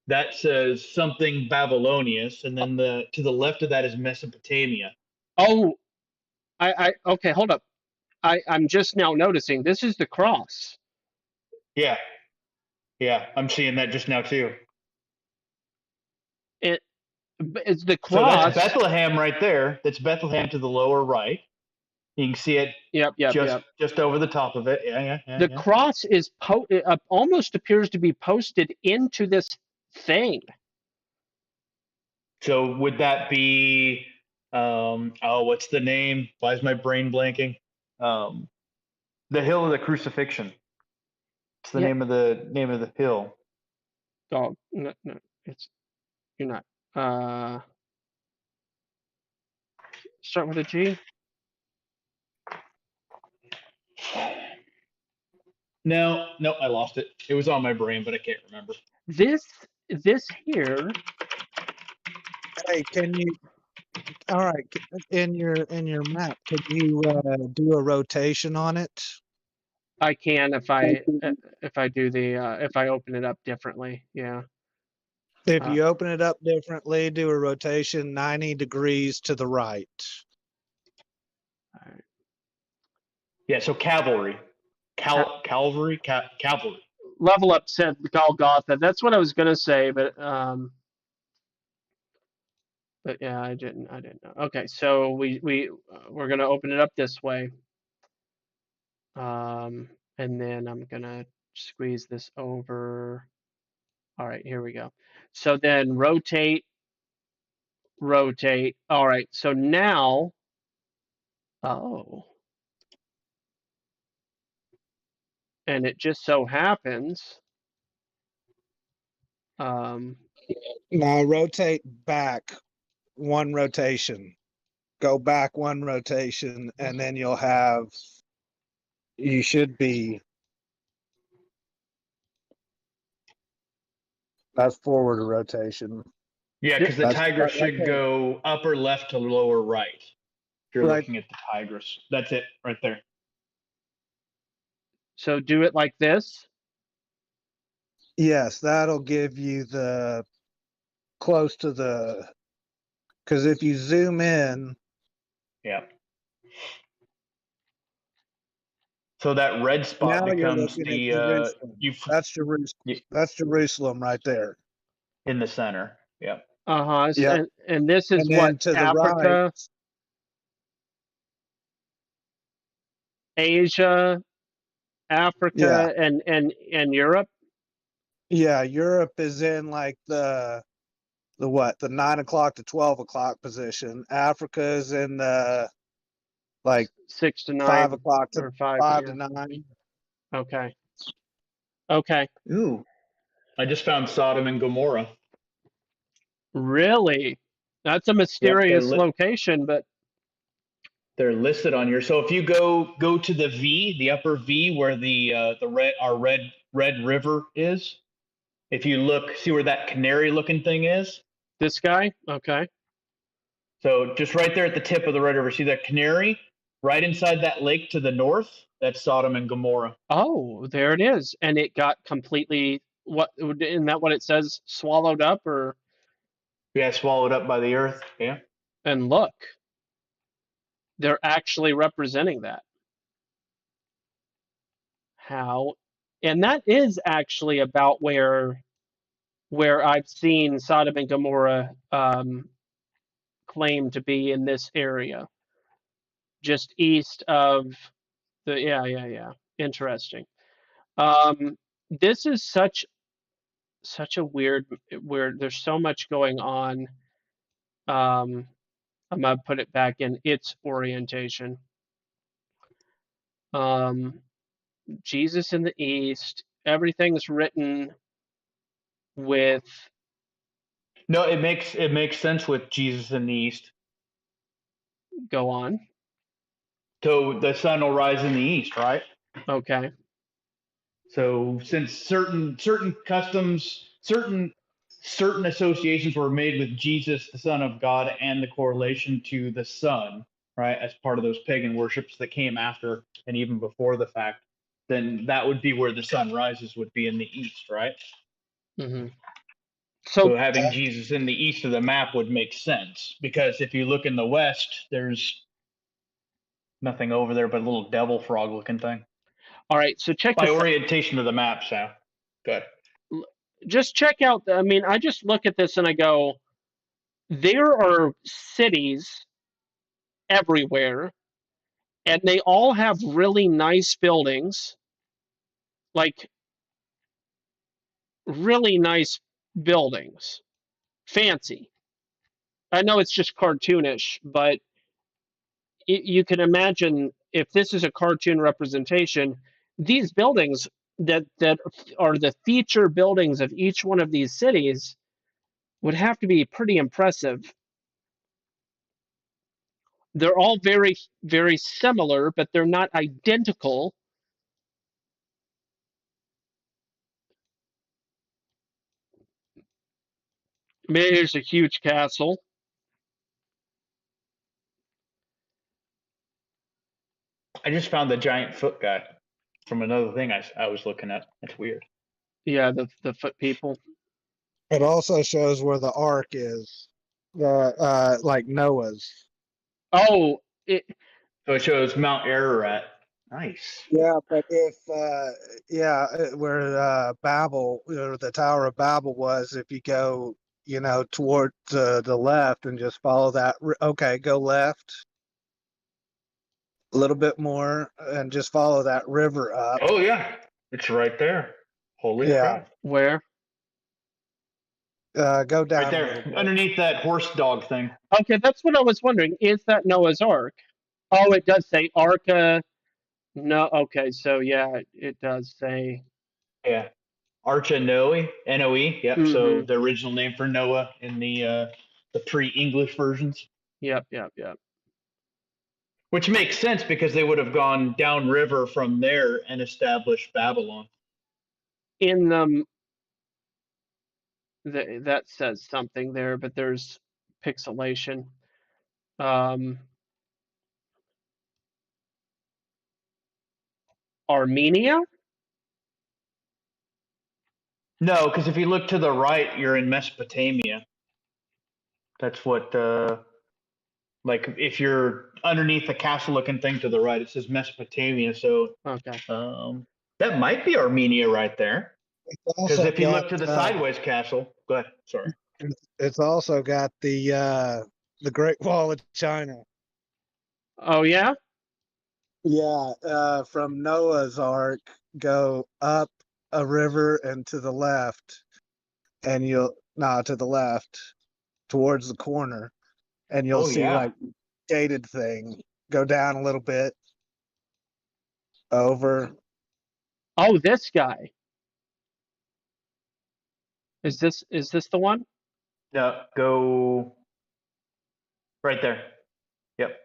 that says something Babylonius, and then to the left of that is Mesopotamia. Oh, okay, hold up. I'm just now noticing this is the cross. Yeah, I'm seeing that just now too. It's the So cross. that's Bethlehem right there. That's Bethlehem to the lower right. You can see it. Yep. Just over the top of it. Yeah. The cross is almost appears to be posted into this thing. So would that be? What's the name? Why is my brain blanking? The hill of the crucifixion. It's the name of the hill. Oh no, you're not. Start with a G. No, I lost it. It was on my brain, but I can't remember. This here. Hey, can All right. In your map, can you do a rotation on it? I can if I do the if I open it up differently. Yeah. If Uh, you open it up differently, do a rotation 90 degrees to the right. all right. Yeah, so cavalry. Cavalry? Cavalry. Level up said Golgotha. That's what I was gonna say, but yeah, I didn't know. Okay, so we're gonna open it up this way, and then I'm gonna squeeze this over. All right, here we go. So then rotate, rotate. All right, so now, oh, and it just so happens, um, Now rotate back one rotation. Go back one rotation, and then you should be, that's forward rotation. Yeah, because the That's Tigris right should there. go upper left to lower right. If you're Right. looking at the Tigris. That's it right there. so do it like this. Yes, that'll give you the close to the, because if you zoom in, Yeah. So that red spot now you're becomes looking at the Jerusalem. you That's Jerusalem. That's Jerusalem right there. in the center. Yeah. Uh-huh. Yep. And this is And what, then to the right, Africa, Asia, yeah, Africa, and Europe. yeah, Europe is in like the what, the 9 o'clock to 12 o'clock position. Africa is in the like 6 to 9 5 o'clock to or 5, 5 to 9. okay. Okay. Ooh. I just found Sodom and Gomorrah. Really? That's a Yep, mysterious location, but they're listed on here. So if you go to the V, the upper V, where the red river is. If you look, see where that canary looking thing is. this guy? Okay. So just right there at the tip of the red river, see that canary? Right inside that lake to the north, that's Sodom and Gomorrah. Oh, there it is. And it got completely, what, isn't that what it says? Swallowed up or, Yeah, swallowed up by the earth. Yeah. and look, they're actually representing that. How, and that is actually about where I've seen Sodom and Gomorrah claim to be in this area, just east of the, yeah. Interesting. This is such a weird where there's so much going on. I'm gonna put it back in its orientation. Um, Jesus in the East. Everything's written with, No, it makes sense with Jesus in the east. go on. So the sun will rise in the east, right? Okay. So since certain customs, certain associations were made with Jesus, the Son of God, and the correlation to the sun, right, as part of those pagan worships that came after and even before the fact, then that would be where the sun rises, would be in the east, right? hmm So So having Jesus in the east of the map would make sense, because if you look in the west, there's nothing over there but a little devil frog looking thing. all right. So check By this. orientation of the map, Sal. Good. Just check out. I mean, I just look at this and I go, there are cities everywhere, and they all have really nice buildings, like really nice buildings, fancy. I know it's just cartoonish, but you can imagine if this is a cartoon representation, these buildings that are the feature buildings of each one of these cities would have to be pretty impressive. They're all very, very similar, but they're not identical. I mean, here's a huge castle. I just found the giant foot guy from another thing I was looking at. That's weird. Yeah, the foot people. It also shows where the ark is, like Noah's. Oh, it. So it shows Mount Ararat. Nice. Yeah, but if where Babel, or the Tower of Babel was, if you go, toward the left and just follow that. Okay, go left a little bit more and just follow that river up. Oh yeah, it's right there. Holy Yeah, crap! Where? go down Right a little there, bit. underneath that horse dog thing. Okay, that's what I was wondering. Is that Noah's Ark? Oh, it does say Arca. No, okay, so yeah, it does say. Yeah, Archa Noe, Noe. Yep. So Mm-hmm. the original name for Noah in the pre-English versions. Yep. Which makes sense because they would have gone downriver from there and established Babylon. In that says something there, but there's pixelation. Armenia? No, because if you look to the right, you're in Mesopotamia. That's what, like, if you're underneath the castle-looking thing to the right, it says Mesopotamia. So Okay. that might be Armenia right there. Because Also if you got, look to the sideways castle, go ahead. Sorry. it's also got the Great Wall of China. Oh yeah? Yeah, from Noah's Ark, go up a river and to the left, and to the left, towards the corner, and you'll Oh see yeah. like gated thing. Go down a little bit, over. Oh, this guy. Is this the one? No, go right there. Yep.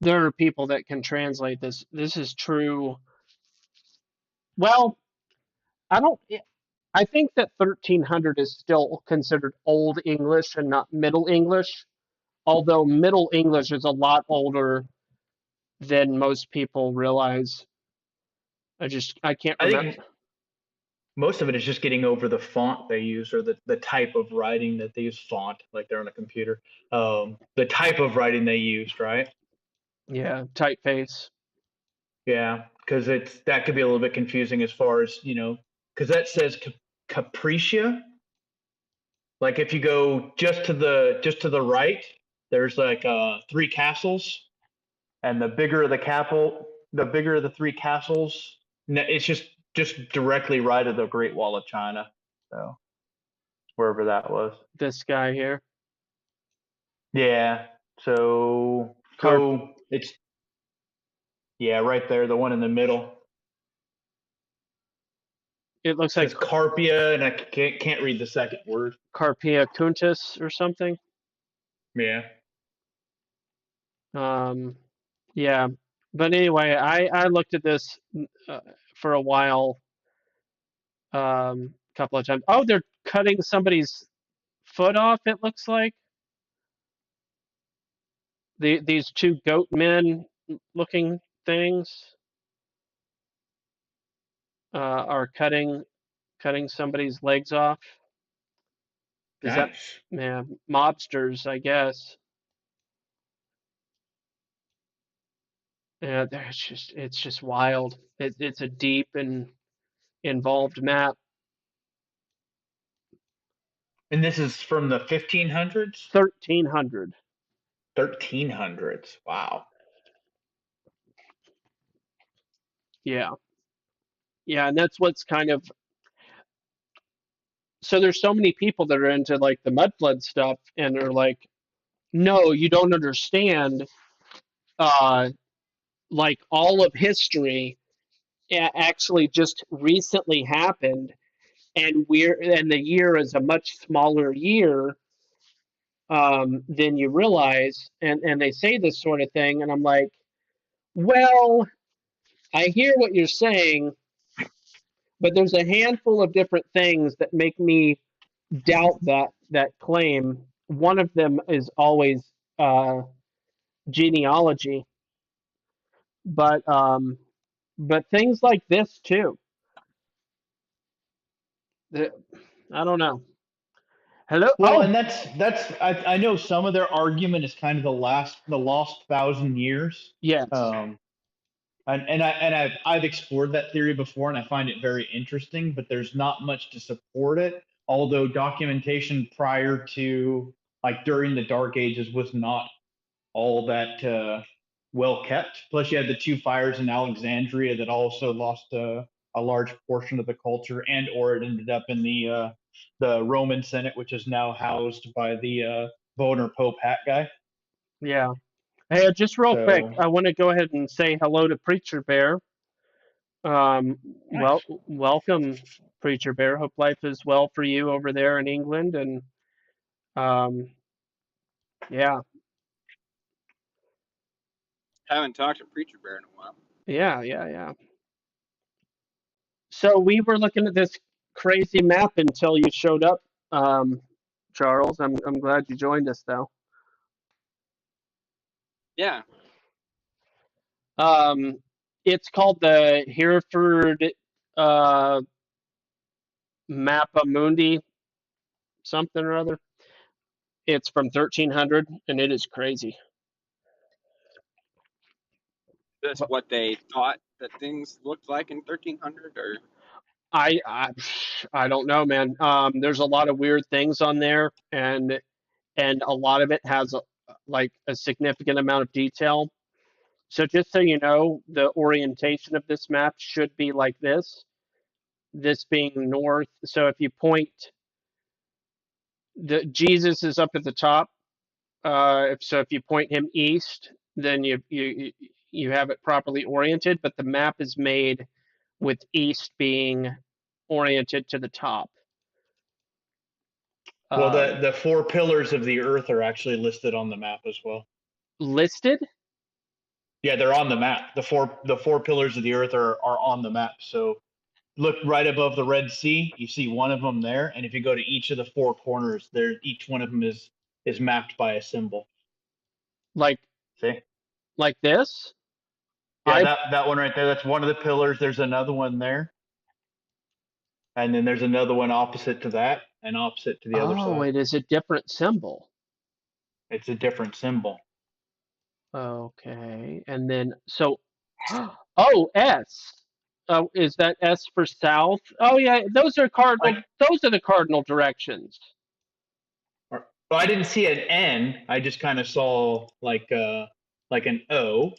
There are people that can translate this. This is true. Well, I don't. I think that 1300 is still considered Old English and not Middle English, although Middle English is a lot older than most people realize. I can't I remember. think most of it is just getting over the font they use or the type of writing that they use. Font, like they're on a computer. The type of writing they used, right? Yeah, typeface. Yeah, because that could be a little bit confusing as far as because that says Capricia. Like if you go just to the right, there's like three castles, and the bigger the bigger the three castles. It's just directly right of the Great Wall of China. So wherever that was. This guy here. Yeah. So Carp. it's right there, the one in the middle. It looks It like says Carpia, and I can't read the second word. Carpia Kuntis or something. Yeah. Yeah. But anyway, I looked at this for a while, couple of times. Oh, they're cutting somebody's foot off. It looks like these two goat men looking things are cutting somebody's legs off. Is that, Nice. yeah, mobsters, I guess. Yeah, it's just wild. It's a deep and involved map. And this is from the 1500s? 1300. 1300s. Wow. Yeah. Yeah, and that's what's kind of, so there's so many people that are into like the mud flood stuff and they're like, no, you don't understand. Uh, like all of history actually just recently happened, and the year is a much smaller year, then you realize, and they say this sort of thing, and I'm like, well, I hear what you're saying, but there's a handful of different things that make me doubt that claim. One of them is always uh, genealogy, but things like this too. The, I don't know. Hello. Well, Oh, and that's I know some of their argument is kind of the lost 1,000 years. yes. I've explored that theory before, and I find it very interesting. But there's not much to support it. Although documentation prior to, like, during the Dark Ages, was not all that well kept. Plus, you had the two fires in Alexandria that also lost a large portion of the culture, and or it ended up in the Roman Senate, which is now housed by the Boner Pope hat guy. Yeah. Hey, just real quick, So I want to go ahead and say hello to Preacher Bear. nice. Welcome, Preacher Bear. Hope life is well for you over there in England. And um, yeah, Haven't talked to Preacher Bear in a while. yeah. So we were looking at this crazy map until you showed up, Charles. I'm glad you joined us though. Yeah, It's called the Hereford uh, Mappa Mundi something or other. It's from 1300, and it is crazy. that's what they thought that things looked like in 1300, or I I, I don't know, man. There's a lot of weird things on there, and a lot of it has like a significant amount of detail. So just so you know, the orientation of this map should be like this. This being north. So if you point, the Jesus is up at the top. So if you point him east, then you have it properly oriented. But the map is made with east being oriented to the top. Well, the four pillars of the Earth are actually listed on the map as well. Listed? Yeah, they're on the map. The four pillars of the Earth are on the map. So look right above the Red Sea. You see one of them there, and if you go to each of the four corners, there each one of them is mapped by a symbol. Like See? like this? Yeah, I that one right there. That's one of the pillars. There's another one there, and then there's another one opposite to that, and opposite to the other Oh, side. it is a different symbol. It's a different symbol. Okay, and then so, oh, S. Oh, is that S for south? Oh yeah, those are cardinal. Like, Those are the cardinal directions. well, I didn't see an N. I just kind of saw like an O,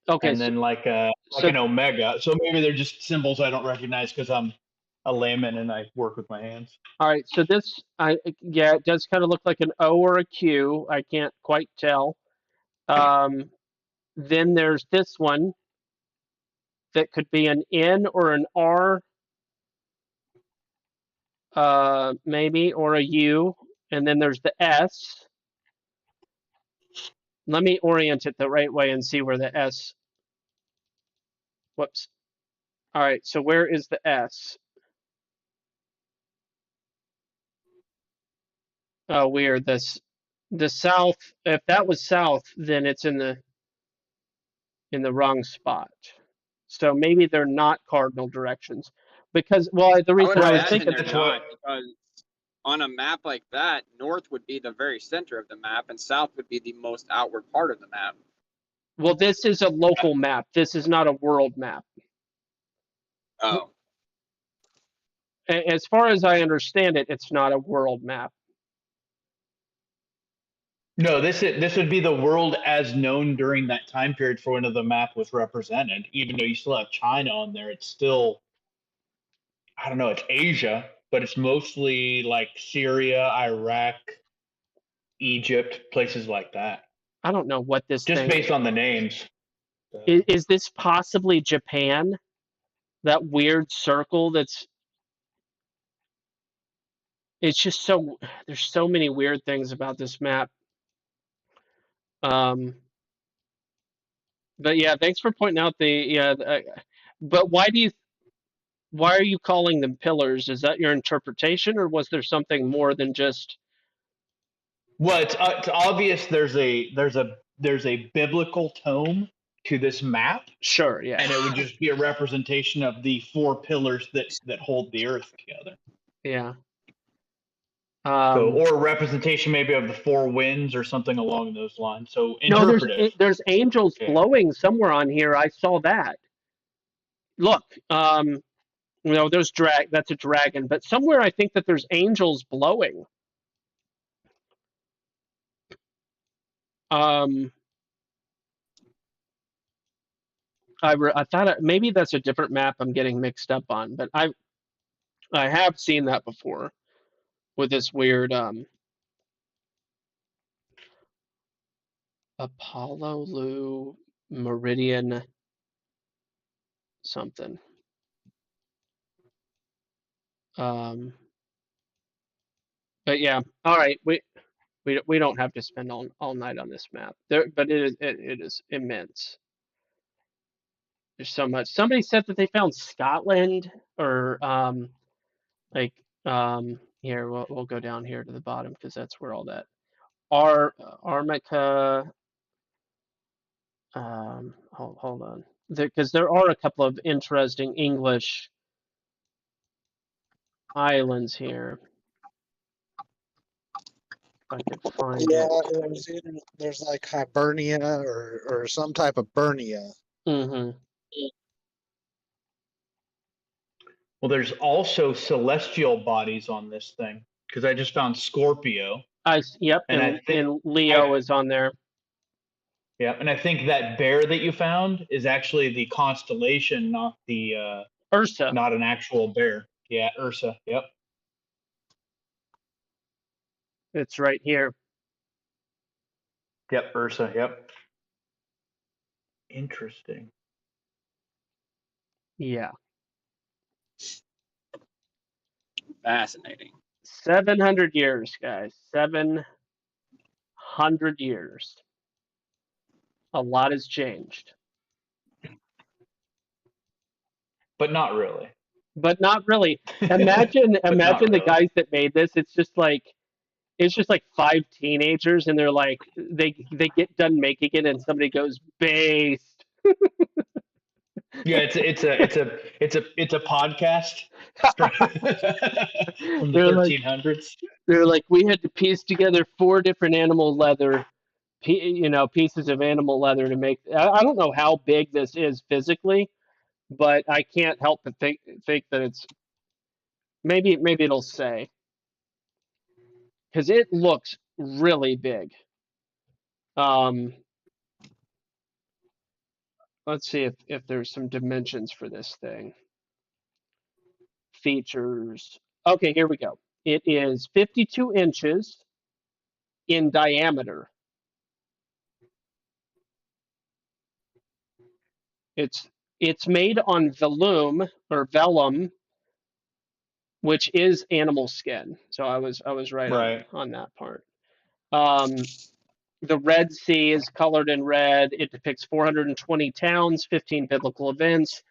Okay, and then like so an omega. So maybe they're just symbols I don't recognize because I'm a layman and I work with my hands. all right, so this, yeah, it does kind of look like an O or a Q. I can't quite tell. Um, then there's this one that could be an N or an R, maybe, or a U, and then there's the S. Let me orient it the right way and see where the S. Whoops. All right, so where is the S? Oh, weird. The south. If that was south, then it's in the wrong spot. So maybe they're not cardinal directions, because well, the I would reason I was imagine thinking, they're That's what. not, because on a map like that, north would be the very center of the map, and south would be the most outward part of the map. well, this is a local map. This is not a world map. Oh, As far as I understand it, it's not a world map. No, this would be the world as known during that time period for when the map was represented. Even though you still have China on there, it's still, I don't know, it's Asia, but it's mostly like Syria, Iraq, Egypt, places like that. I don't know what this Just thing based on the names. is. This possibly Japan? That weird circle that's it's just so there's so many weird things about this map. Um, but yeah, thanks for pointing out but why are you calling them pillars? Is that your interpretation, or was there something more than just Well, it's obvious there's a biblical tone to this map, sure? Yeah, and it would just be a representation of the four pillars that hold the earth together. yeah. So, or a representation maybe of the four winds or something along those lines. So No, interpretive. there's angels Yeah. blowing somewhere on here. I saw that. Look, no, that's a dragon, but somewhere I think that there's angels blowing. Um, I thought maybe that's a different map I'm getting mixed up on, but I have seen that before with this weird Apollo Lu Meridian something. But yeah, all right, we don't have to spend all night on this map. But it is immense. There's so much. Somebody said that they found Scotland or like here we'll go down here to the bottom because that's where all that Armica hold on, because there are a couple of interesting English islands here. If I could find Yeah, it. there's like Hibernia or some type of Bernia. Mm-hmm. Well, there's also celestial bodies on this thing because I just found Scorpio. Yep, and I think and Leo is on there. Yeah, and I think that bear that you found is actually the constellation, not the Ursa. not an actual bear. Yeah, Ursa. Yep. It's right here. Yep, Ursa. Yep. Interesting. Yeah. Fascinating. 700 years, guys. 700 years. A lot has changed. But not really. But not really. Imagine the really. guys that made this. It's just like five teenagers and they're like they get done making it and somebody goes based. Yeah, it's a podcast from the They're like 1300s. we had to piece together four different animal leather pieces of animal leather to make. I don't know how big this is physically, but I can't help but think that it's maybe it'll say because it looks really big. Let's see if there's some dimensions for this thing. Features. Okay, here we go. It is 52 inches in diameter. It's made on vellum, which is animal skin. So I was right. On that part. The Red Sea is colored in red. It depicts 420 towns, 15 biblical events,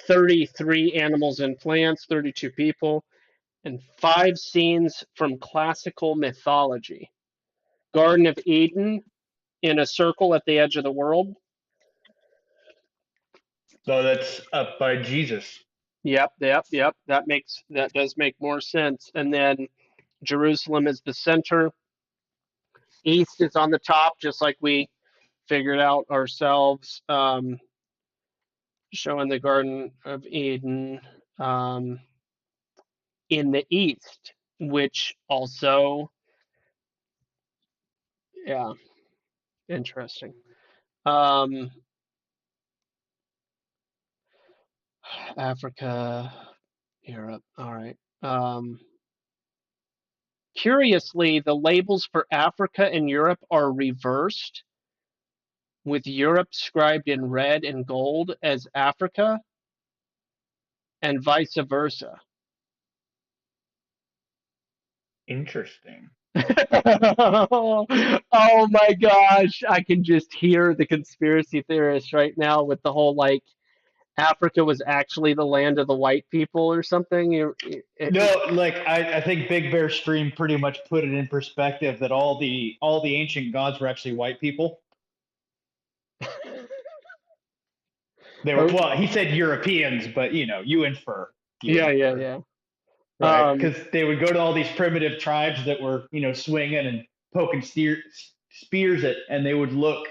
33 animals and plants, 32 people, and 5 scenes from classical mythology. Garden of Eden in a circle at the edge of the world. So that's up by Jesus. Yep. That does make more sense. And then Jerusalem is the center. East is on the top, just like we figured out ourselves. Showing the Garden of Eden in the east, which also, yeah, interesting. Africa, Europe. All right. Curiously, the labels for Africa and Europe are reversed, with Europe scribed in red and gold as Africa, and vice versa. Interesting. Oh my gosh, I can just hear the conspiracy theorists right now with the whole like Africa was actually the land of the white people or something. No, like I think Big Bear Stream pretty much put it in perspective that all the ancient gods were actually white people. They were, well, he said Europeans, but you infer. Yeah, yeah. Right, because they would go to all these primitive tribes that were, swinging and poking spears at, and they would look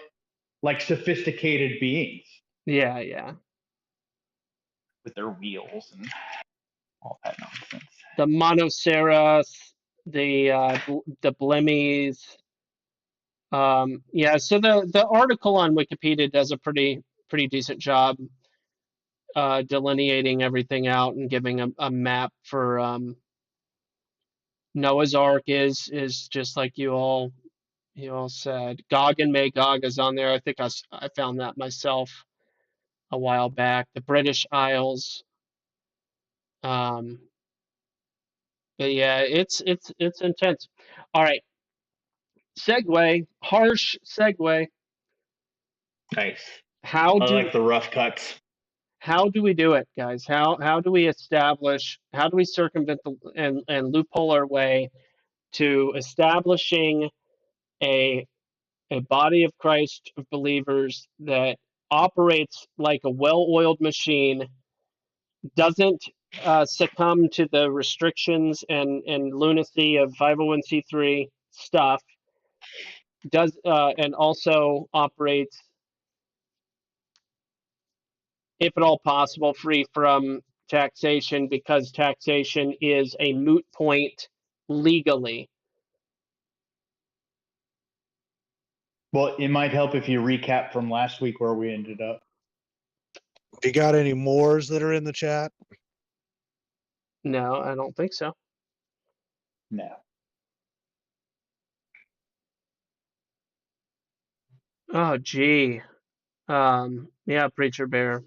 like sophisticated beings Yeah. with their wheels and all that nonsense. The Monoceros, the Blemmies. Yeah, so the article on Wikipedia does a pretty decent job delineating everything out and giving a map for Noah's Ark is just like you all said. Gog and Magog is on there. I think I found that myself a while back. The British Isles. But yeah, it's intense. All right, harsh segue. Nice. How I do like the rough cuts. how do we do it, guys? How do we circumvent and loophole our way to establishing a body of Christ of believers that operates like a well-oiled machine, doesn't succumb to the restrictions and lunacy of 501c3 stuff, and also operates, if at all possible, free from taxation, because taxation is a moot point legally. Well, it might help if you recap from last week where we ended up. You got any mores that are in the chat? No, I don't think so. No. Oh, gee. Yeah, Preacher Bear.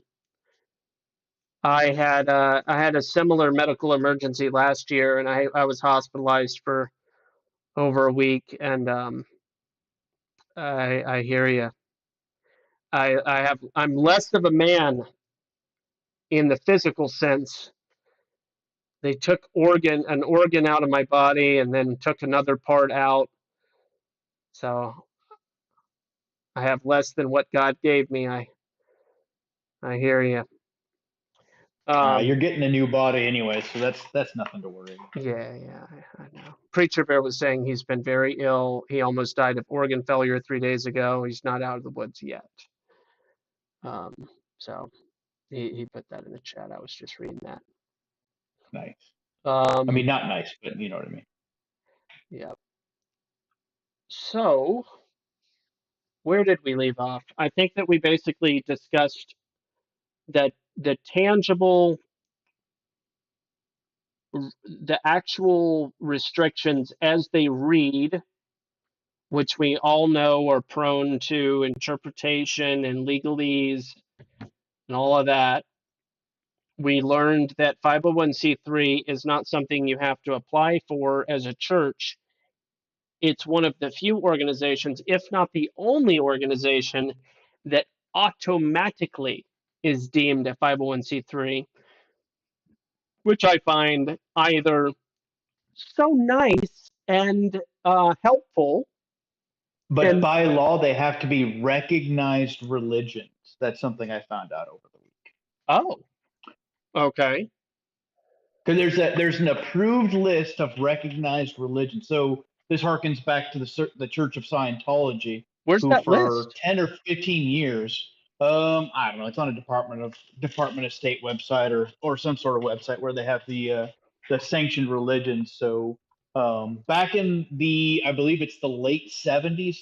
I had a similar medical emergency last year, and I was hospitalized for over a week, and I hear you. I'm less of a man in the physical sense. They took an organ out of my body and then took another part out. So I have less than what God gave me. I hear you. You're getting a new body anyway, so that's nothing to worry about. Yeah, I know. Preacher Bear was saying he's been very ill. He almost died of organ failure 3 days ago. He's not out of the woods yet. So he put that in the chat. I was just reading that. Nice. I mean, not nice, but you know what I mean. Yeah. So where did we leave off? I think that we basically discussed that the actual restrictions as they read, which we all know are prone to interpretation and legalese and all of that. We learned that 501c3 is not something you have to apply for as a church. It's one of the few organizations, if not the only organization, that automatically is deemed a 501c3, which I find either so nice and helpful. But by law, they have to be recognized religions. That's something I found out over the week. Oh, okay. Because there's an approved list of recognized religions. So this harkens back to the Church of Scientology. Where's that for list? 10 or 15 years, I don't know. It's on a Department of State website or some sort of website where they have the sanctioned religions. So back in I believe it's the late 70s,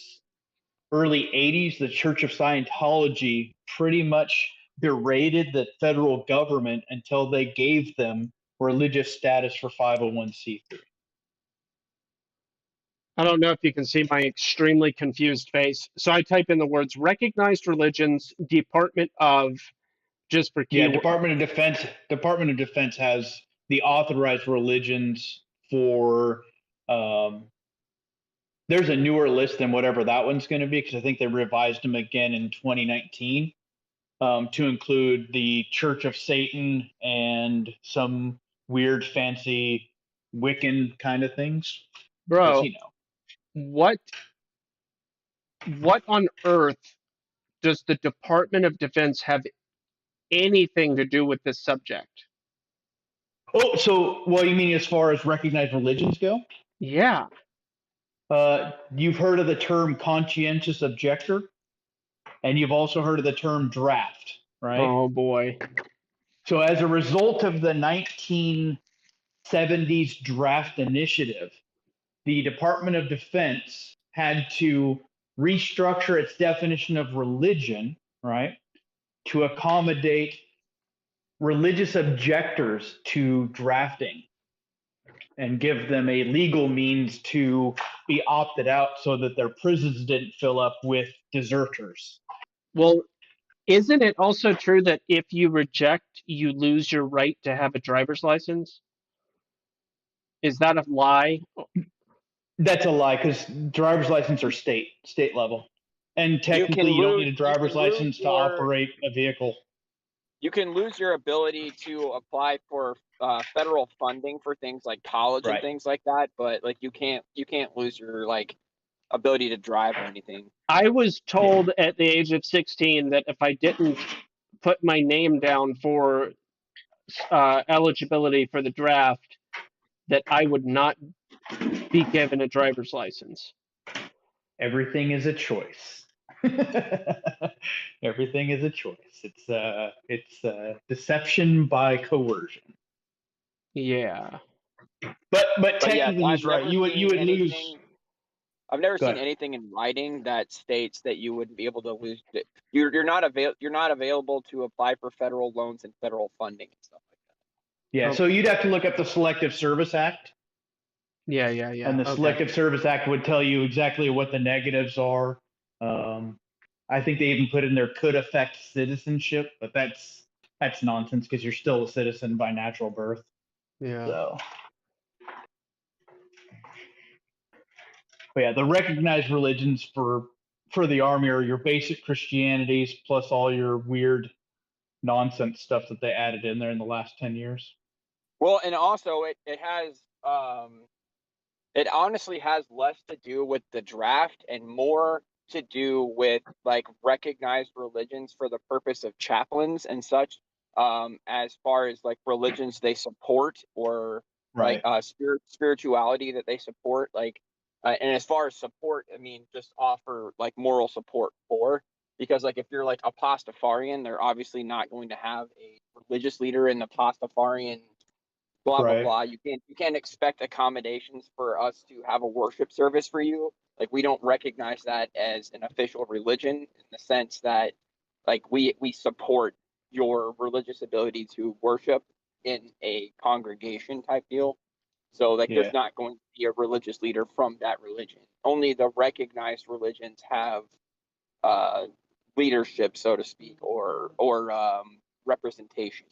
early 80s, the Church of Scientology pretty much berated the federal government until they gave them religious status for 501c3. I don't know if you can see my extremely confused face. So I type in the words recognized religions, Department of, just for Yeah, keyword. Department of Defense has the authorized religions for There's a newer list than whatever that one's going to be, because I think they revised them again in 2019 to include the Church of Satan and some weird, fancy Wiccan kind of things. Bro, You know, what on earth does the Department of Defense have anything to do with this subject? Oh, so what you mean as far as recognized religions go? Yeah. You've heard of the term conscientious objector, and you've also heard of the term draft, right? Oh boy. So as a result of the 1970s draft initiative, the Department of Defense had to restructure its definition of religion, right, to accommodate religious objectors to drafting and give them a legal means to be opted out so that their prisons didn't fill up with deserters. Well, isn't it also true that if you reject, you lose your right to have a driver's license? Is that a lie? That's a lie, because driver's license are state level, and technically you don't need a driver's license to operate a vehicle. You can lose your ability to apply for federal funding for things like college and things like that, but like you can't lose your like ability to drive or anything. I was told at the age of 16 that if I didn't put my name down for eligibility for the draft, that I would not be given a driver's license. Everything is a choice. Everything is a choice. It's deception by coercion. Yeah. But technically he's right. You would lose. I've never seen anything in writing that states that you wouldn't be able to lose it. You're not available to apply for federal loans and federal funding and stuff like that. Yeah, so you'd have to look up the Selective Service Act. Yeah. And the Selective Service Act would tell you exactly what the negatives are. I think they even put in there could affect citizenship, but that's nonsense, because you're still a citizen by natural birth. Yeah. So. But yeah, the recognized religions for the Army are your basic Christianities plus all your weird nonsense stuff that they added in there in the last 10 years. Well, and also it has it honestly has less to do with the draft and more to do with like recognized religions for the purpose of chaplains and such, as far as like religions they support or like spirituality that they support, like and as far as support, I mean just offer like moral support for, because like if you're like a Pastafarian, they're obviously not going to have a religious leader in the Pastafarian blah blah blah. You can't expect accommodations for us to have a worship service for you. Like we don't recognize that as an official religion in the sense that like we support your religious ability to worship in a congregation type deal. So like there's not going to be a religious leader from that religion. Only the recognized religions have leadership, so to speak, or representation.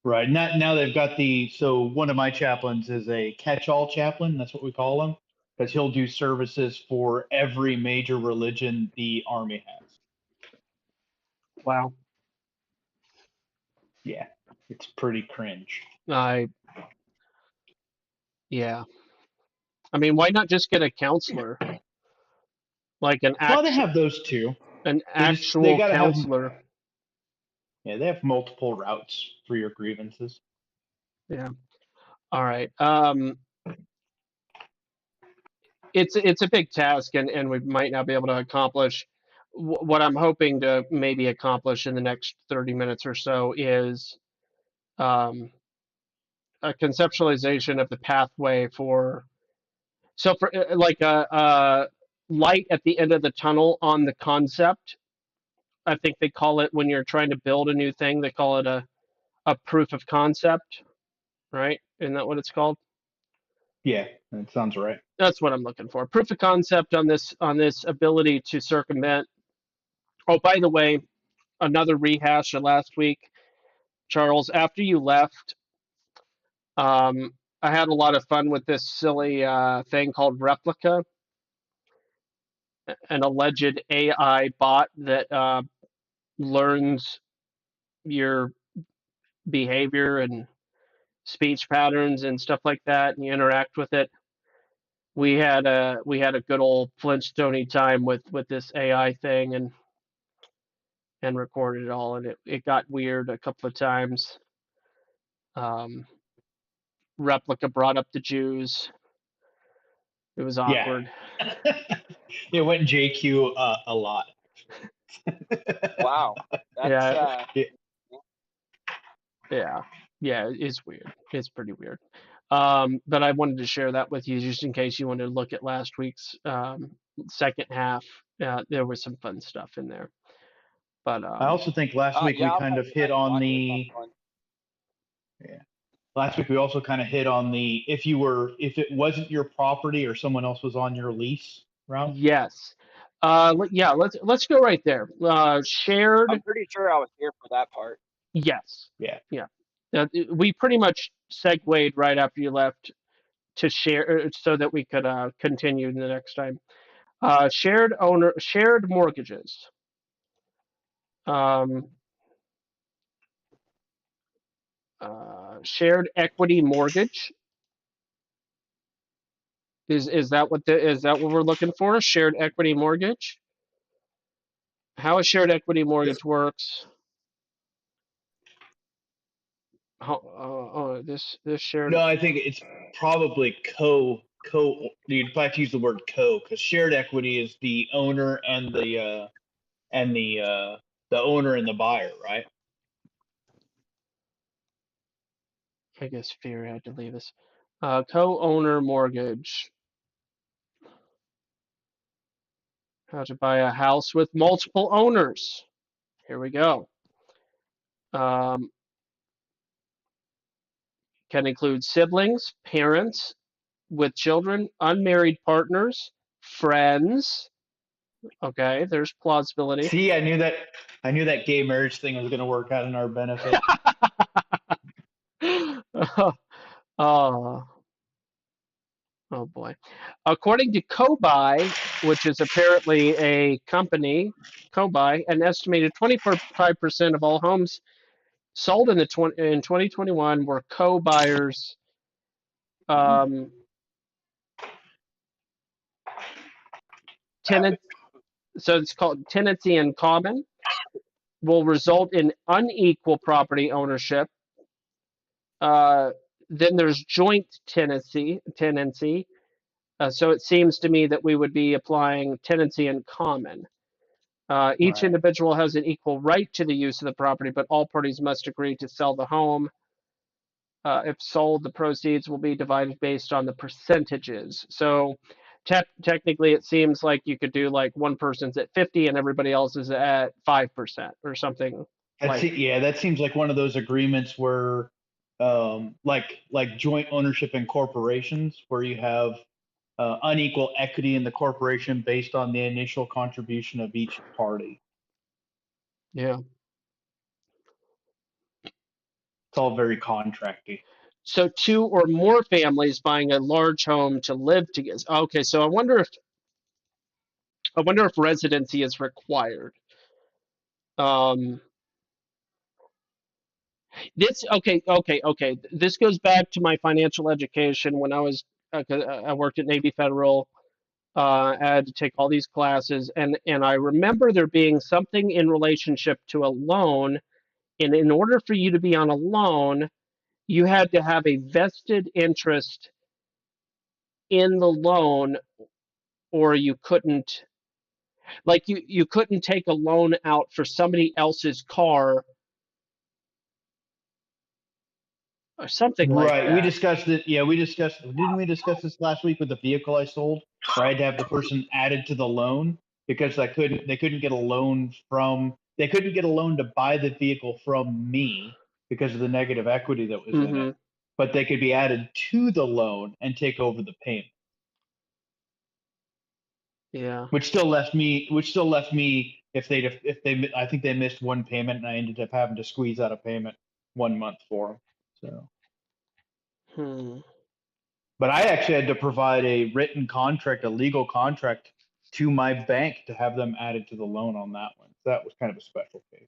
Right. Now they've got so one of my chaplains is a catch-all chaplain. That's what we call him, because he'll do services for every major religion the Army has. Wow. Yeah, it's pretty cringe. Yeah. I mean, why not just get a counselor? Like an Well, they have those too. An actual counselor. Yeah, they have multiple routes for your grievances. Yeah. All right. It's a big task, and we might not be able to accomplish what I'm hoping to maybe accomplish in the next 30 minutes or so is a conceptualization of the pathway for like a light at the end of the tunnel on the concept. I think they call it, when you're trying to build a new thing, they call it a proof of concept, right? Isn't that what it's called? Yeah, that sounds right. That's what I'm looking for. Proof of concept on this ability to circumvent. Oh, by the way, another rehash of last week, Charles. After you left, I had a lot of fun with this silly thing called Replica, an alleged AI bot that learns your behavior and speech patterns and stuff like that, and you interact with it. We had a good old Flintstone time with this AI thing and recorded it all, and it got weird a couple of times. Replica brought up the Jews. It was awkward. It went JQ a lot. Wow. That's Yeah, it's weird. It's pretty weird. But I wanted to share that with you just in case you wanted to look at last week's second half. There was some fun stuff in there. But I also think last week we I'll kind of have hit to on watch it. the. Sounds Yeah. Last week we also kind of hit on the if it wasn't your property or someone else was on your lease route. yes. Yeah, let's go right there. Shared. I'm pretty sure I was here for that part. Yes. Yeah. We pretty much segued right after you left to share so that we could continue the next time. Shared mortgages. Shared equity mortgage. Is that what we're looking for? Shared equity mortgage. How a shared equity mortgage works. This shared. No, I think it's probably co. You'd have to use the word co because shared equity is the owner and the owner and the buyer, right? I guess Fear had to leave us. Co-owner mortgage. How to buy a house with multiple owners. Here we go. Can include siblings, parents with children, unmarried partners, friends. Okay, there's plausibility. See, I knew that gay marriage thing was going to work out in our benefit. Oh boy. According to Kobuy, which is apparently a company, Kobuy, an estimated 25% of all homes sold in 2021 were co-buyers. Tenant, so it's called tenancy in common, will result in unequal property ownership. Then there's joint tenancy. So it seems to me that we would be applying tenancy in common. Each individual has an equal right to the use of the property, but all parties must agree to sell the home. If sold, the proceeds will be divided based on the percentages. So technically, it seems like you could do like one person's at 50 and everybody else is at 5% or something. That seems like one of those agreements where, like joint ownership in corporations, where you have unequal equity in the corporation based on the initial contribution of each party. Yeah. It's all very contracty. So 2 or more families buying a large home to live together. Okay, so I wonder if residency is required. Okay. This goes back to my financial education when I was I worked at Navy Federal. I had to take all these classes, and I remember there being something in relationship to a loan, and in order for you to be on a loan, you had to have a vested interest in the loan, or you couldn't. Like you couldn't take a loan out for somebody else's car or something like that. Right. We discussed it. Yeah, didn't we discuss this last week with the vehicle I sold? Where I had to have the person added to the loan because they couldn't get a loan to buy the vehicle from me because of the negative equity that was in it. But they could be added to the loan and take over the payment. Yeah. Which still left me if they I think they missed one payment and I ended up having to squeeze out a payment 1 month for them. So. But I actually had to provide a written contract, a legal contract to my bank to have them added to the loan on that one. So that was kind of a special case.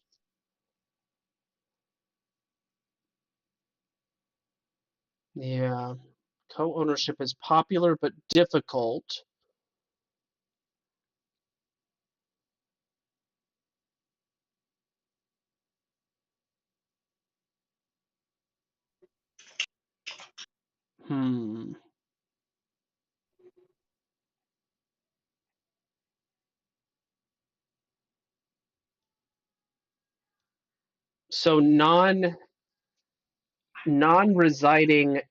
Yeah. Co-ownership is popular but difficult. So non-residing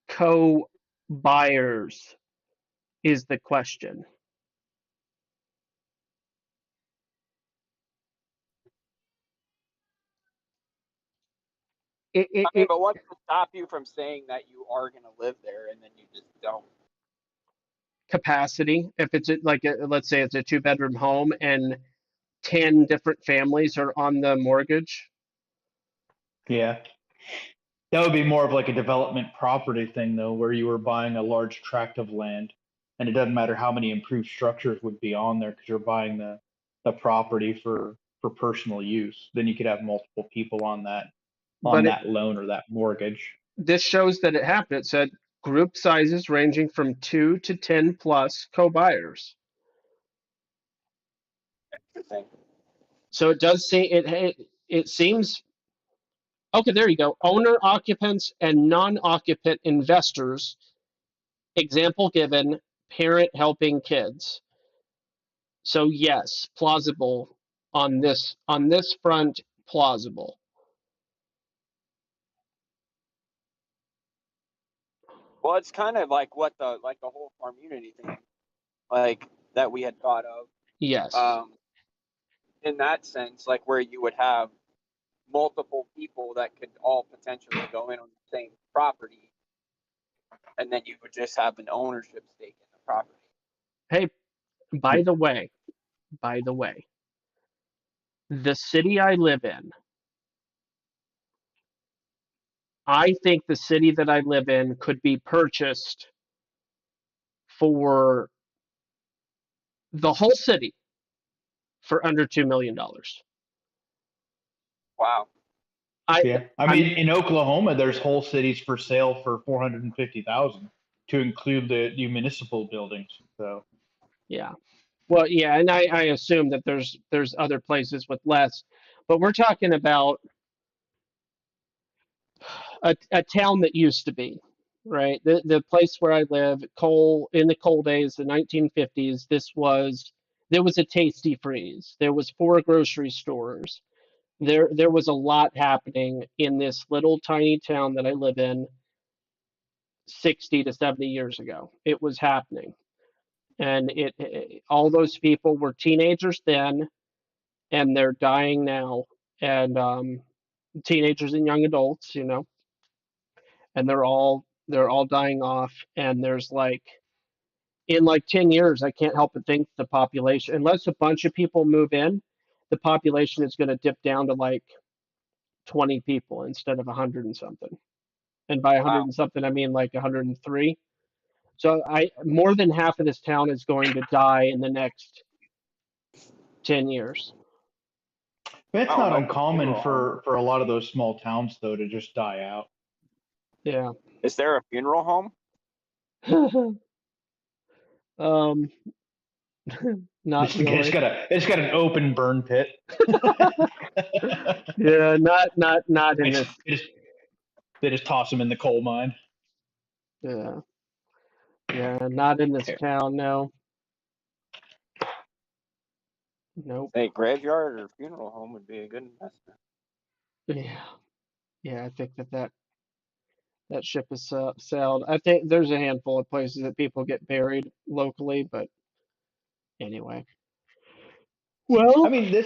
co-buyers is the question. But what's to stop you from saying that you are going to live there and then you just don't? Capacity. If it's let's say it's a 2-bedroom home and 10 different families are on the mortgage. Yeah. That would be more of like a development property thing, though, where you were buying a large tract of land, and it doesn't matter how many improved structures would be on there because you're buying the property for personal use. Then you could have multiple people on that loan or that mortgage. This shows that it happened. It said group sizes ranging from 2 to 10 plus co-buyers. Interesting. So it does say it seems okay. There you go. Owner occupants and non-occupant investors. Example given: parent helping kids. So yes, plausible on this front. Plausible. Well, it's kind of like what the whole community thing, like that we had thought of. Yes. In that sense, like where you would have multiple people that could all potentially go in on the same property, and then you would just have an ownership stake in the property. Hey, by the way, the city I live in, I think the city that I live in could be purchased for the whole city for under $2 million. Wow. I mean, in Oklahoma, there's whole cities for sale for $450,000 to include the municipal buildings. So yeah, well, yeah, and I assume that there's other places with less, but we're talking about a town that used to be, right? The place where I live, in the coal days, the 1950s. There was a Tasty Freeze. There was 4 grocery stores. There was a lot happening in this little tiny town that I live in 60 to 70 years ago. It was happening. And all those people were teenagers then, and they're dying now. And teenagers and young adults, and they're all dying off. And there's in 10 years, I can't help but think the population, unless a bunch of people move in, the population is going to dip down to 20 people instead of 100 and something. And by 100 and something, I mean 103. So more than half of this town is going to die in the next 10 years. it's not uncommon for a lot of those small towns, though, to just die out. Yeah. Is there a funeral home? Not really. It's got an open burn pit. Yeah, not in this. They just toss them in the coal mine. Yeah, not in this town. No. Nope. A graveyard or funeral home would be a good investment. Yeah. I think that ship has sailed. I think there's a handful of places that people get buried locally, but anyway. Well, I mean,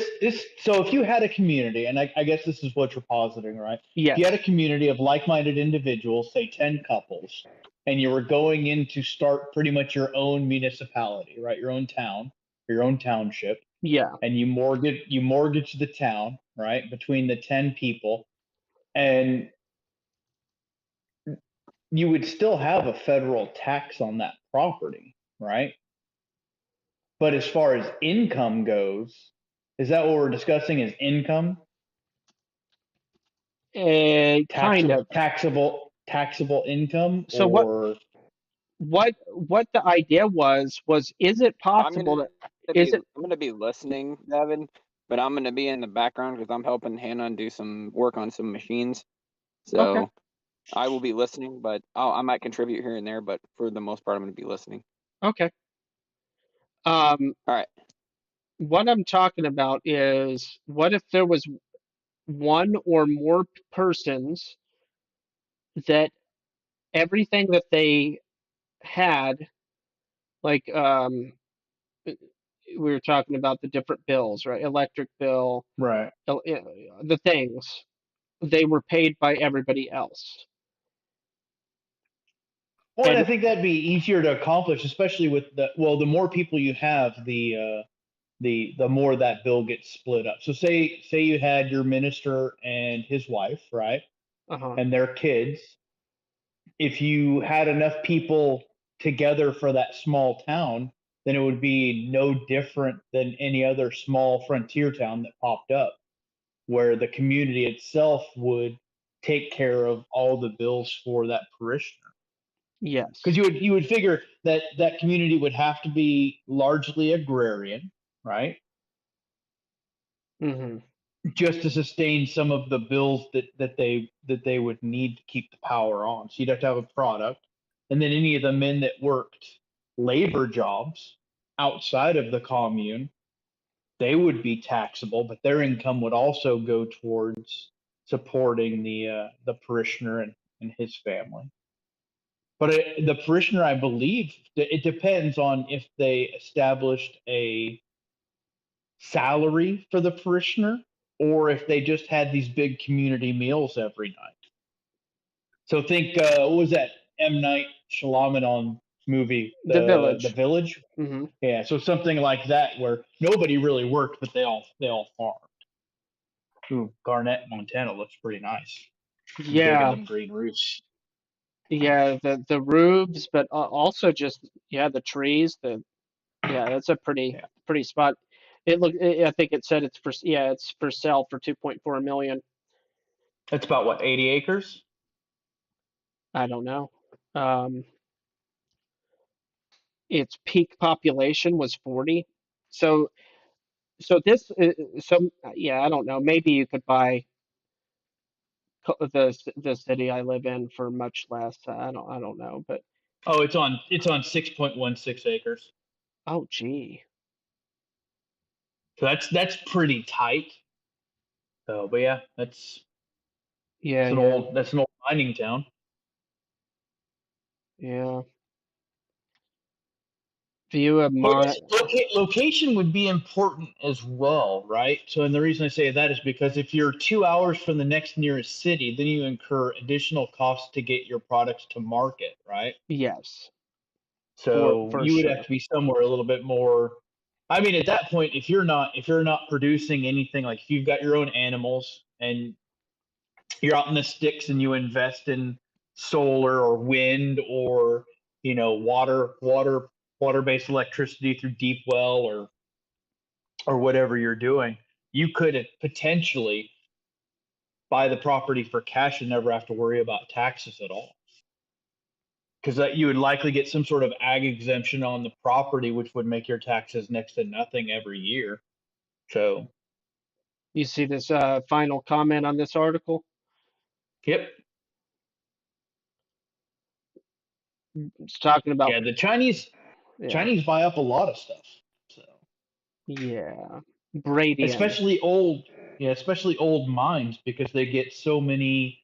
so if you had a community, and I guess this is what you're positing, right? Yes. If you had a community of like-minded individuals, say 10 couples, and you were going in to start pretty much your own municipality, right? Your own town, your own township. Yeah. And you mortgage the town, right? Between the 10 people. And you would still have a federal tax on that property, right? But as far as income goes, is that what we're discussing? Is income Kind of. taxable income, So or what the idea was is it I'm possible gonna that is it I'm gonna be listening, Devin, but I'm gonna be in the background because I'm helping Hannah do some work on some machines. okay? So I will be listening, but I might contribute here and there. But for the most part, I'm gonna be listening. Okay. All right. What I'm talking about is what if there was one or more persons that everything that they had, like we were talking about the different bills, right? Electric bill, right? the things, they were paid by everybody else. Well, and I And think that'd be easier to accomplish, especially with the more people you have, the more that bill gets split up. So say you had your minister and his wife, right, uh-huh. and their kids. If you had enough people together for that small town, then it would be no different than any other small frontier town that popped up, where the community itself would take care of all the bills for that parishioner. Because Yes. you would figure that that community would have to be largely agrarian, right? Mm-hmm. Just to sustain some of the bills that they would need to keep the power on. So you'd have to have a product, and then any of the men that worked labor jobs outside of the commune, they would be taxable, but their income would also go towards supporting the parishioner and his family. But the parishioner, I believe, it depends on if they established a salary for the parishioner or if they just had these big community meals every night. So think, what was that M. Night Shyamalan movie, The The village. Village? Mm-hmm. Yeah, so something like that where nobody really worked, but they all farmed. Ooh, Garnett, Montana looks pretty nice. I'm digging Yeah. them green roofs. Yeah, the roofs, but also just the trees. That's a Yeah, pretty spot. I think it said it's for sale for 2.4 million. that's about what, 80 acres? I don't know. Um, its peak population was 40. So this I don't know. Maybe you could buy the city I live in for much less. I don't know, but Oh, it's on 6.16 acres. oh gee. So that's pretty tight. So, but yeah, that's Yeah, that's an yeah, old that's an old mining town. yeah. View of But I my guess location would be important as well, right? So, and the reason I say that is because if you're 2 hours from the next nearest city, then you incur additional costs to get your products to market, right? yes, So for you would have sure. to be somewhere a little bit more. I mean, at that point, if you're not producing anything, like if you've got your own animals and you're out in the sticks and you invest in solar or wind or water-based electricity through deep well or whatever you're doing, you could potentially buy the property for cash and never have to worry about taxes at all, because you would likely get some sort of ag exemption on the property, which would make your taxes next to nothing every year. So, You see this final comment on this article? yep. It's talking about Yeah, the Chinese yeah, Chinese buy up a lot of stuff. So, yeah, Bradian. especially old, yeah, especially old mines, because they get so many.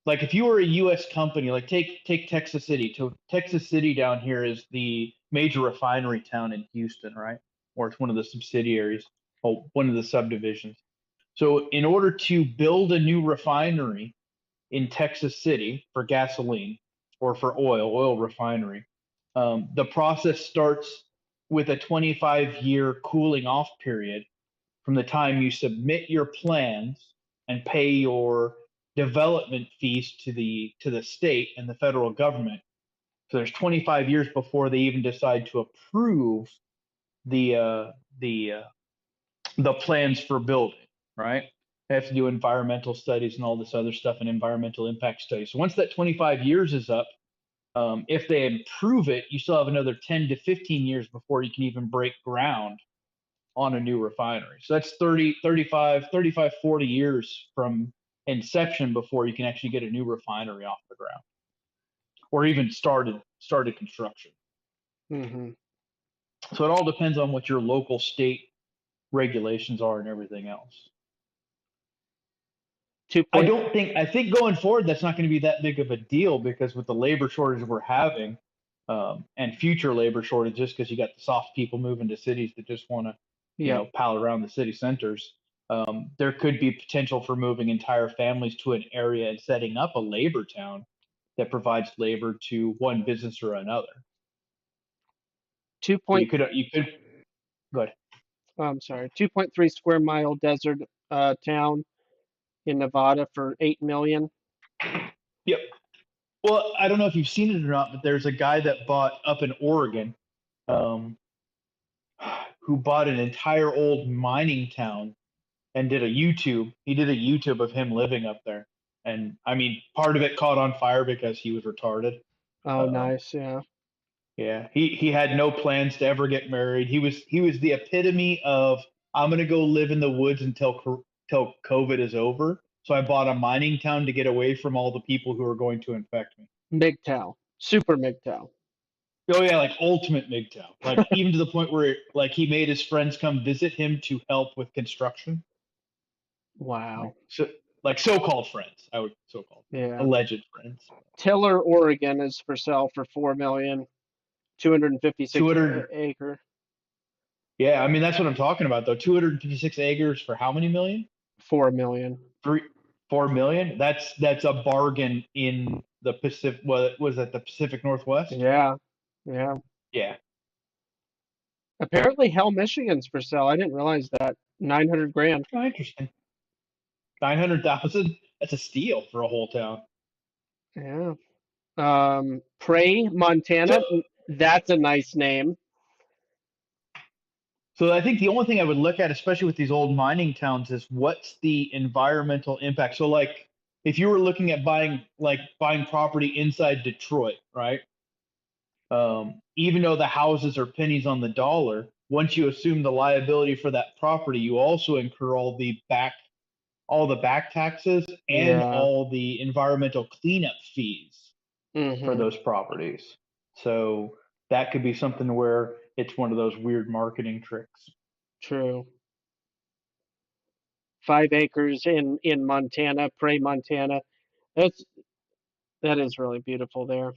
Like if you were a U.S. company, like take Texas City. Texas City down here is the major refinery town in Houston, right? Or it's one of the subsidiaries, or one of the subdivisions. So in order to build a new refinery in Texas City for gasoline or for oil refinery, the process starts with a 25-year cooling off period from the time you submit your plans and pay your development fees to the state and the federal government. So there's 25 years before they even decide to approve the plans for building, right? They have to do environmental studies and all this other stuff and environmental impact studies. So once that 25 years is up, if they improve it, you still have another 10 to 15 years before you can even break ground on a new refinery. So that's 40 years from inception before you can actually get a new refinery off the ground or even started construction. Mm-hmm. So it all depends on what your local state regulations are and everything else. I think going forward, that's not going to be that big of a deal because with the labor shortage we're having and future labor shortages, because you got the soft people moving to cities that just want to, pal around the city centers. There could be potential for moving entire families to an area and setting up a labor town that provides labor to one business or another. 2. So you could go ahead. I'm sorry, 2.3 square mile desert town in Nevada for $8 million. Yep. Well, I don't know if you've seen it or not, but there's a guy that bought up in Oregon, who bought an entire old mining town and did a YouTube. He did a YouTube of him living up there, and I mean, part of it caught on fire because he was retarded. Oh, nice, yeah. Yeah, he had no plans to ever get married. He was the epitome of I'm gonna go live in the woods until COVID is over. So I bought a mining town to get away from all the people who are going to infect me. MGTOW, super MGTOW. Oh yeah, like ultimate MGTOW. Like even to the point where like he made his friends come visit him to help with construction. Wow. Like so-called friends, Yeah. alleged friends. Tiller, Oregon is for sale for $4 million, 256 acre. Yeah, I mean that's what I'm talking about though. 256 acres for how many million? 4 million. 4 million. That's a bargain in the Pacific. What was that? The Pacific Northwest? Yeah. Apparently, Hell, Michigan's for sale. I didn't realize that. 900 grand. Oh, interesting. 900,000. That's a steal for a whole town. Yeah. Prey, Montana. That's a nice name. So I think the only thing I would look at, especially with these old mining towns, is what's the environmental impact. So like if you were looking at buying property inside Detroit, right? Even though the houses are pennies on the dollar, once you assume the liability for that property, you also incur all the back taxes and all the environmental cleanup fees for those properties. So that could be something where it's one of those weird marketing tricks. True. 5 acres in Montana, Prey, Montana. That is really beautiful there.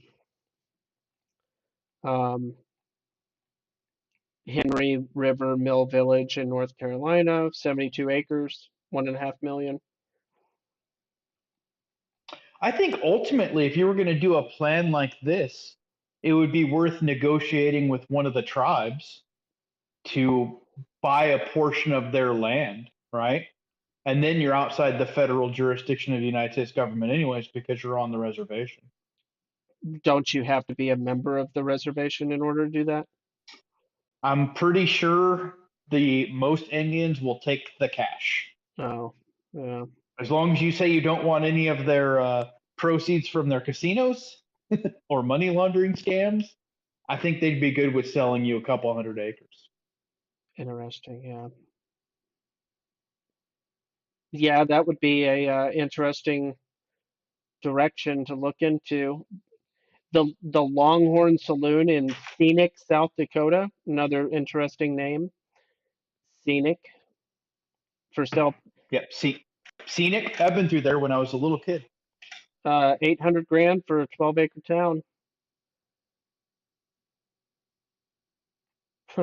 Henry River Mill Village in North Carolina, 72 acres, 1.5 million. I think ultimately, if you were going to do a plan like this, it would be worth negotiating with one of the tribes to buy a portion of their land, right? And then you're outside the federal jurisdiction of the United States government anyways, because you're on the reservation. Don't you have to be a member of the reservation in order to do that? I'm pretty sure most Indians will take the cash. Oh, yeah. As long as you say you don't want any of their proceeds from their casinos or money laundering scams, I think they'd be good with selling you a couple hundred acres. Interesting, yeah. Yeah, that would be a interesting direction to look into. The Longhorn Saloon in Scenic, South Dakota, another interesting name. Scenic for sale. Yep, Scenic. I've been through there when I was a little kid. 800 grand for a 12-acre town.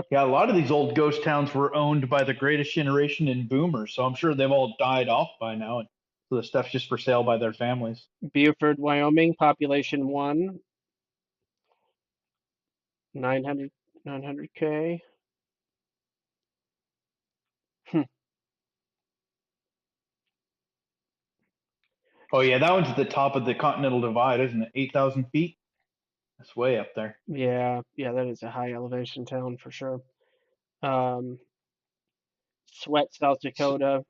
Yeah, a lot of these old ghost towns were owned by the greatest generation and boomers, so I'm sure they've all died off by now, and so the stuff's just for sale by their families. Beaufort, Wyoming, population 1, 900K. Oh yeah, that one's at the top of the Continental Divide, isn't it? 8,000 feet. That's way up there. Yeah, that is a high elevation town for sure. Sweat, South Dakota,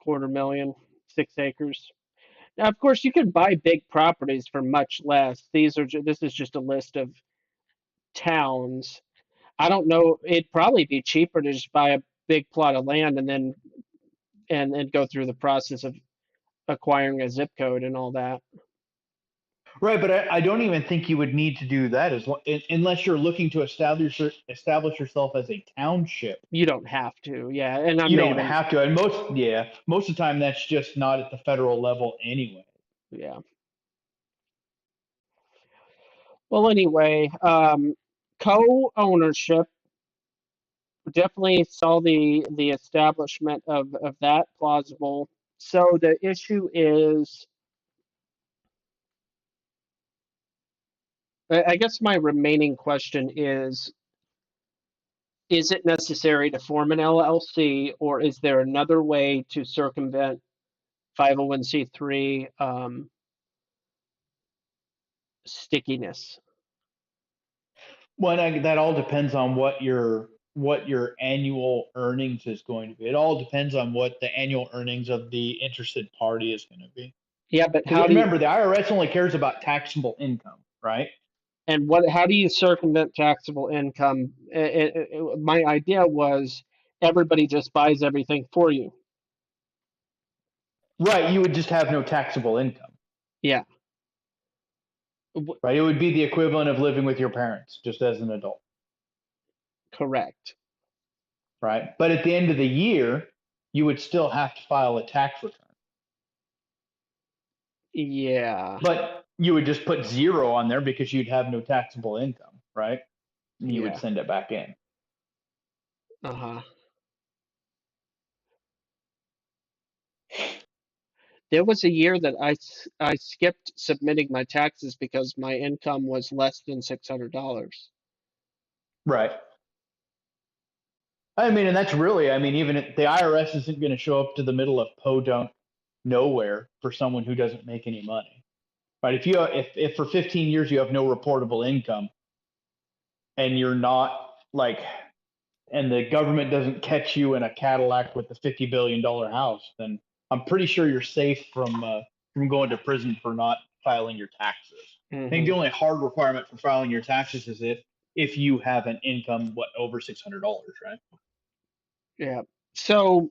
250,000, 6 acres. Now, of course, you can buy big properties for much less. This is just a list of towns. I don't know. It'd probably be cheaper to just buy a big plot of land and then and go through the process of acquiring a zip code and all that. Right, but I don't even think you would need to do that unless you're looking to establish yourself as a township. You don't have to, yeah. And I You may don't even, have to, and most of the time that's just not at the federal level anyway. yeah. Well, anyway, co-ownership, definitely saw the establishment of that plausible. So the issue is, I guess my remaining question is it necessary to form an LLC, or is there another way to circumvent 501c3 stickiness? Well, that all depends on what your annual earnings is going to be. It all depends on what the annual earnings of the interested party is going to be. Yeah, but Because remember, the IRS only cares about taxable income, right? And how do you circumvent taxable income? My idea was everybody just buys everything for you. Right, you would just have no taxable income. Yeah. Right, it would be the equivalent of living with your parents, just as an adult. Correct. Right, but at the end of the year, you would still have to file a tax return. Yeah. But you would just put 0 on there because you'd have no taxable income, right? And you would send it back in. Uh-huh. There was a year that I skipped submitting my taxes because my income was less than $600. Right. I mean, and that's really, even if the IRS isn't going to show up to the middle of podunk nowhere for someone who doesn't make any money, right? If for 15 years you have no reportable income, and you're not and the government doesn't catch you in a Cadillac with a $50 billion house, then I'm pretty sure you're safe from going to prison for not filing your taxes. Mm-hmm. I think the only hard requirement for filing your taxes is if you have an income over $600, right? Yeah. So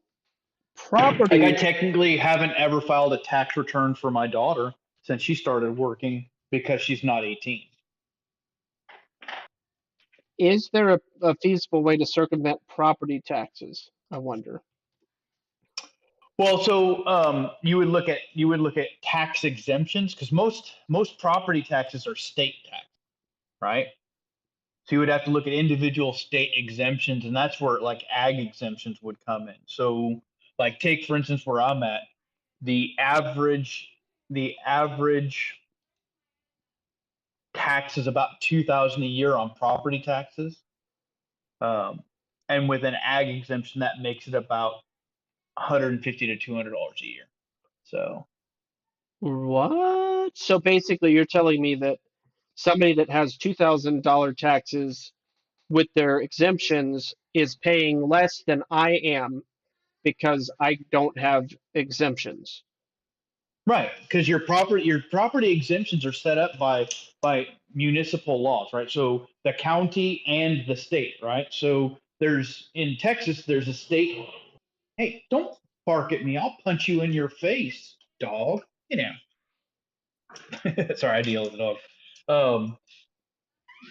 property. I technically haven't ever filed a tax return for my daughter since she started working because she's not 18. Is there a feasible way to circumvent property taxes? I wonder. Well, so you would look at tax exemptions, because most property taxes are state tax, right? So you would have to look at individual state exemptions, and that's where ag exemptions would come in. So take for instance where I'm at, the average tax is about $2,000 a year on property taxes, and with an ag exemption that makes it about $150 to $200 a year. So What? So basically, you're telling me that somebody that has $2,000 taxes with their exemptions is paying less than I am because I don't have exemptions. right, because your property exemptions are set up by municipal laws, right? So the county and the state, right? So in Texas, there's a state. Hey, don't bark at me! I'll punch you in your face, dog. Sorry, I deal with the dog.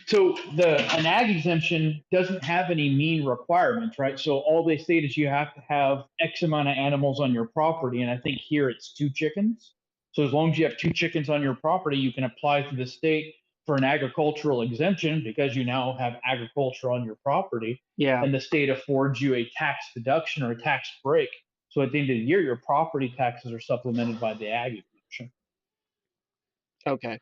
So an ag exemption doesn't have any mean requirements, right? So all they state is you have to have X amount of animals on your property, and I think here it's 2 chickens. So as long as you have 2 chickens on your property, you can apply to the state for an agricultural exemption because you now have agriculture on your property. Yeah. And the state affords you a tax deduction or a tax break. So at the end of the year, your property taxes are supplemented by the ag exemption. Okay.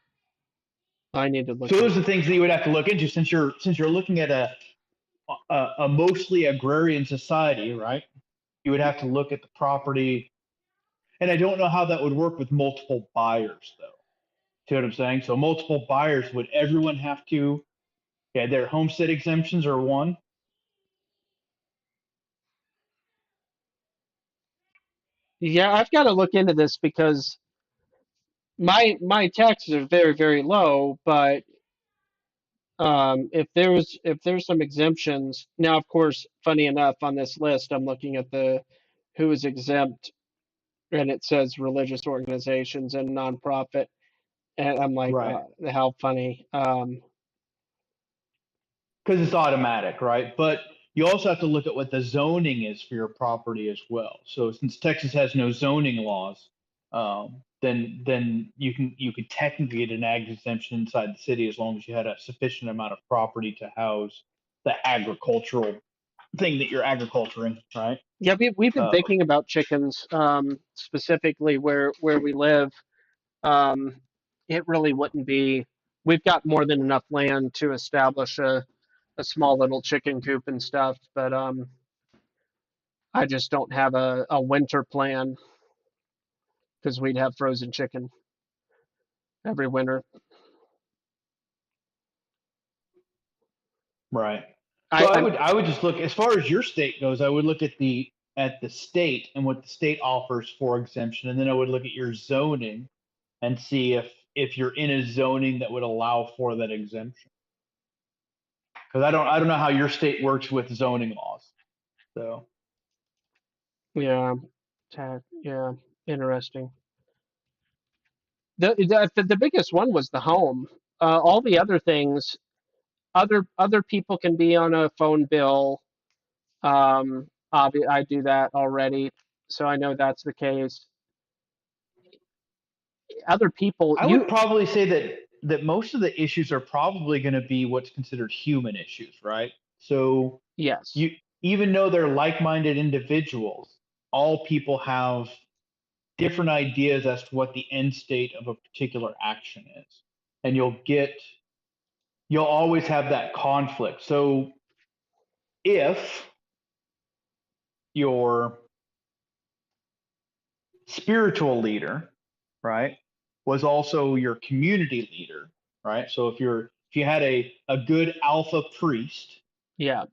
I need to look. So those are the things that you would have to look into since you're looking at a mostly agrarian society, right? You would have to look at the property. And I don't know how that would work with multiple buyers, though. See what I'm saying? So multiple buyers, would everyone have to? Yeah, their homestead exemptions are one. Yeah, I've got to look into this because my taxes are very, very low, but if there's some exemptions now, of course, funny enough, on this list, I'm looking at the who is exempt, and it says religious organizations and nonprofit, and I'm like, Right. how funny. Because it's automatic, right? But you also have to look at what the zoning is for your property as well. So since Texas has no zoning laws, then you could technically get an ag exemption inside the city as long as you had a sufficient amount of property to house the agricultural thing that you're agriculturing, right? Yeah, we've been Uh, thinking about chickens, specifically where we live. Um, it really wouldn't be. We've got more than enough land to establish a small little chicken coop and stuff, but I just don't have a winter plan because we'd have frozen chicken every winter. right. So I, I I'm would I would just look as far as your state goes. I would look at the state and what the state offers for exemption, and then I would look at your zoning and see if you're in a zoning that would allow for that exemption. Because I don't know how your state works with zoning laws. So yeah, yeah, interesting. The biggest one was the home. All the other things, other people can be on a phone bill. I do that already, so I know that's the case. Other people, I would probably say that most of the issues are probably going to be what's considered human issues, right? So yes, you even though they're like-minded individuals, all people have different ideas as to what the end state of a particular action is. And you'll always have that conflict. So if your spiritual leader, right, was also your community leader, right? So if you had a good alpha priest yeah,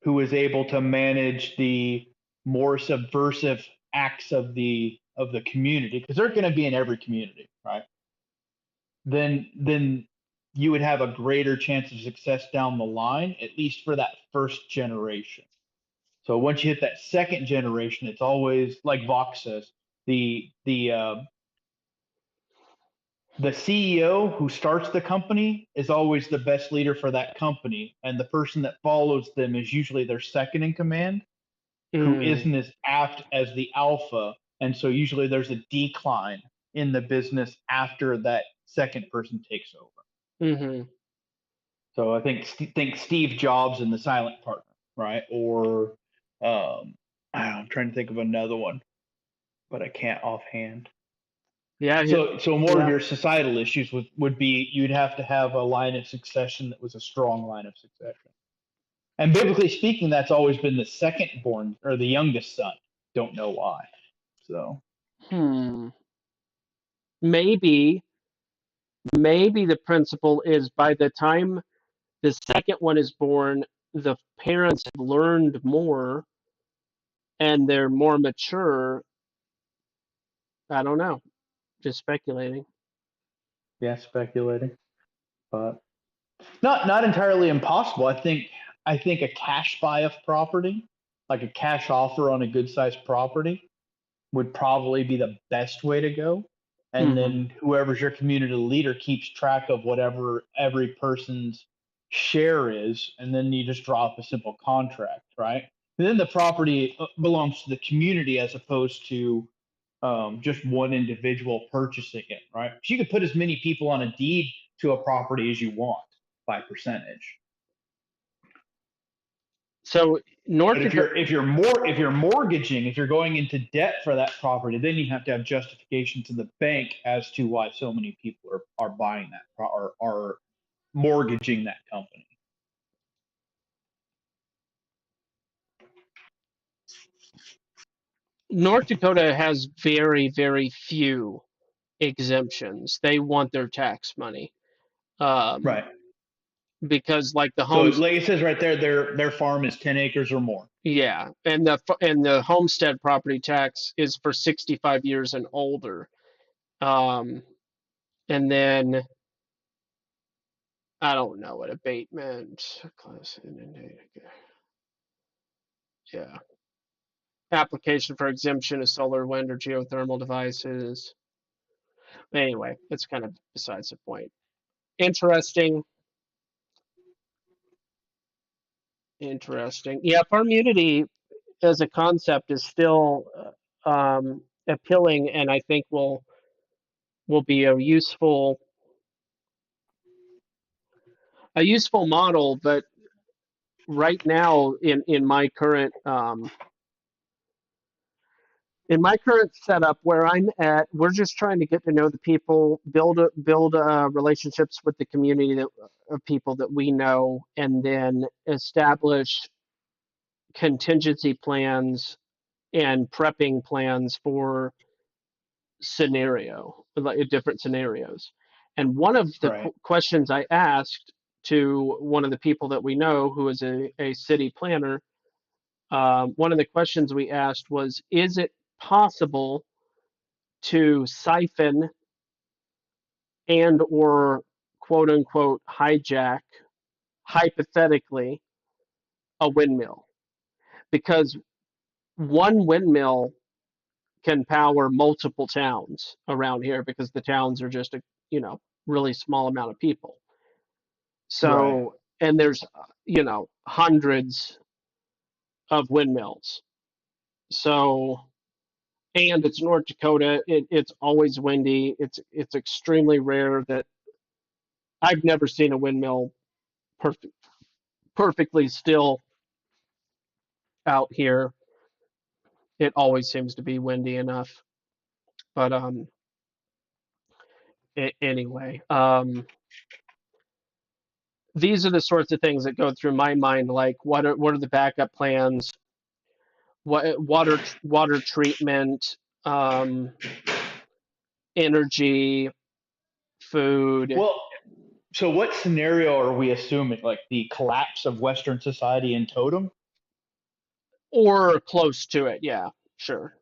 who was able to manage the more subversive acts of the community, because they're going to be in every community, right? Then you would have a greater chance of success down the line, at least for that first generation. So once you hit that second generation, it's always like Vox says, the CEO who starts the company is always the best leader for that company, and the person that follows them is usually their second in command, who mm, isn't as apt as the alpha, and so usually there's a decline in the business after that second person takes over. mm-hmm. So I think Steve Jobs and the Silent Partner, right? Or I'm trying to think of another one, but I can't offhand. Yeah, So more of yeah. your societal issues would be you'd have to have a line of succession that was a strong line of succession. And biblically speaking, that's always been the second born or the youngest son. Don't know why. So Hmm. Maybe, maybe the principle is by the time the second one is born, the parents have learned more and they're more mature. I don't know, just speculating. yeah, speculating, but not entirely impossible. I think a cash buy of property, like a cash offer on a good sized property, would probably be the best way to go. And Hmm. then whoever's your community leader keeps track of whatever every person's share is, and then you just draw up a simple contract, right? And then the property belongs to the community as opposed to just one individual purchasing it, right? You could put as many people on a deed to a property as you want by percentage. So North But Dakota, if you're mortgaging, if you're going into debt for that property, then you have to have justification to the bank as to why so many people are buying that or are mortgaging that company. North Dakota has very, very few exemptions. They want their tax money. Right. Because like the So homes, like it says right there, their farm is 10 acres or more. yeah, and the homestead property tax is for 65 years and older. Um, and then I don't know what abatement class. Yeah, application for exemption of solar, wind, or geothermal devices. Anyway, it's kind of besides the point. Interesting. Interesting. Yeah, farmmunity as a concept is still appealing, and I think will be a useful model. But right now, in my current setup where I'm at, we're just trying to get to know the people, build relationships with the community of people that we know, and then establish contingency plans and prepping plans for different scenarios. And one of the Right. questions I asked to one of the people that we know who is a city planner, one of the questions we asked was, is it possible to siphon and or quote unquote hijack hypothetically a windmill? Because one windmill can power multiple towns around here because the towns are just a really small amount of people. Right. So, and there's hundreds of windmills. So, and it's North Dakota. It's always windy. It's extremely rare that I've never seen a windmill perfect perfectly still out here. It always seems to be windy enough. But anyway, these are the sorts of things that go through my mind. Like, what are the backup plans? What water treatment, energy, food, Well, so what scenario are we assuming? Like the collapse of Western society in totem? or close to it. Yeah, sure.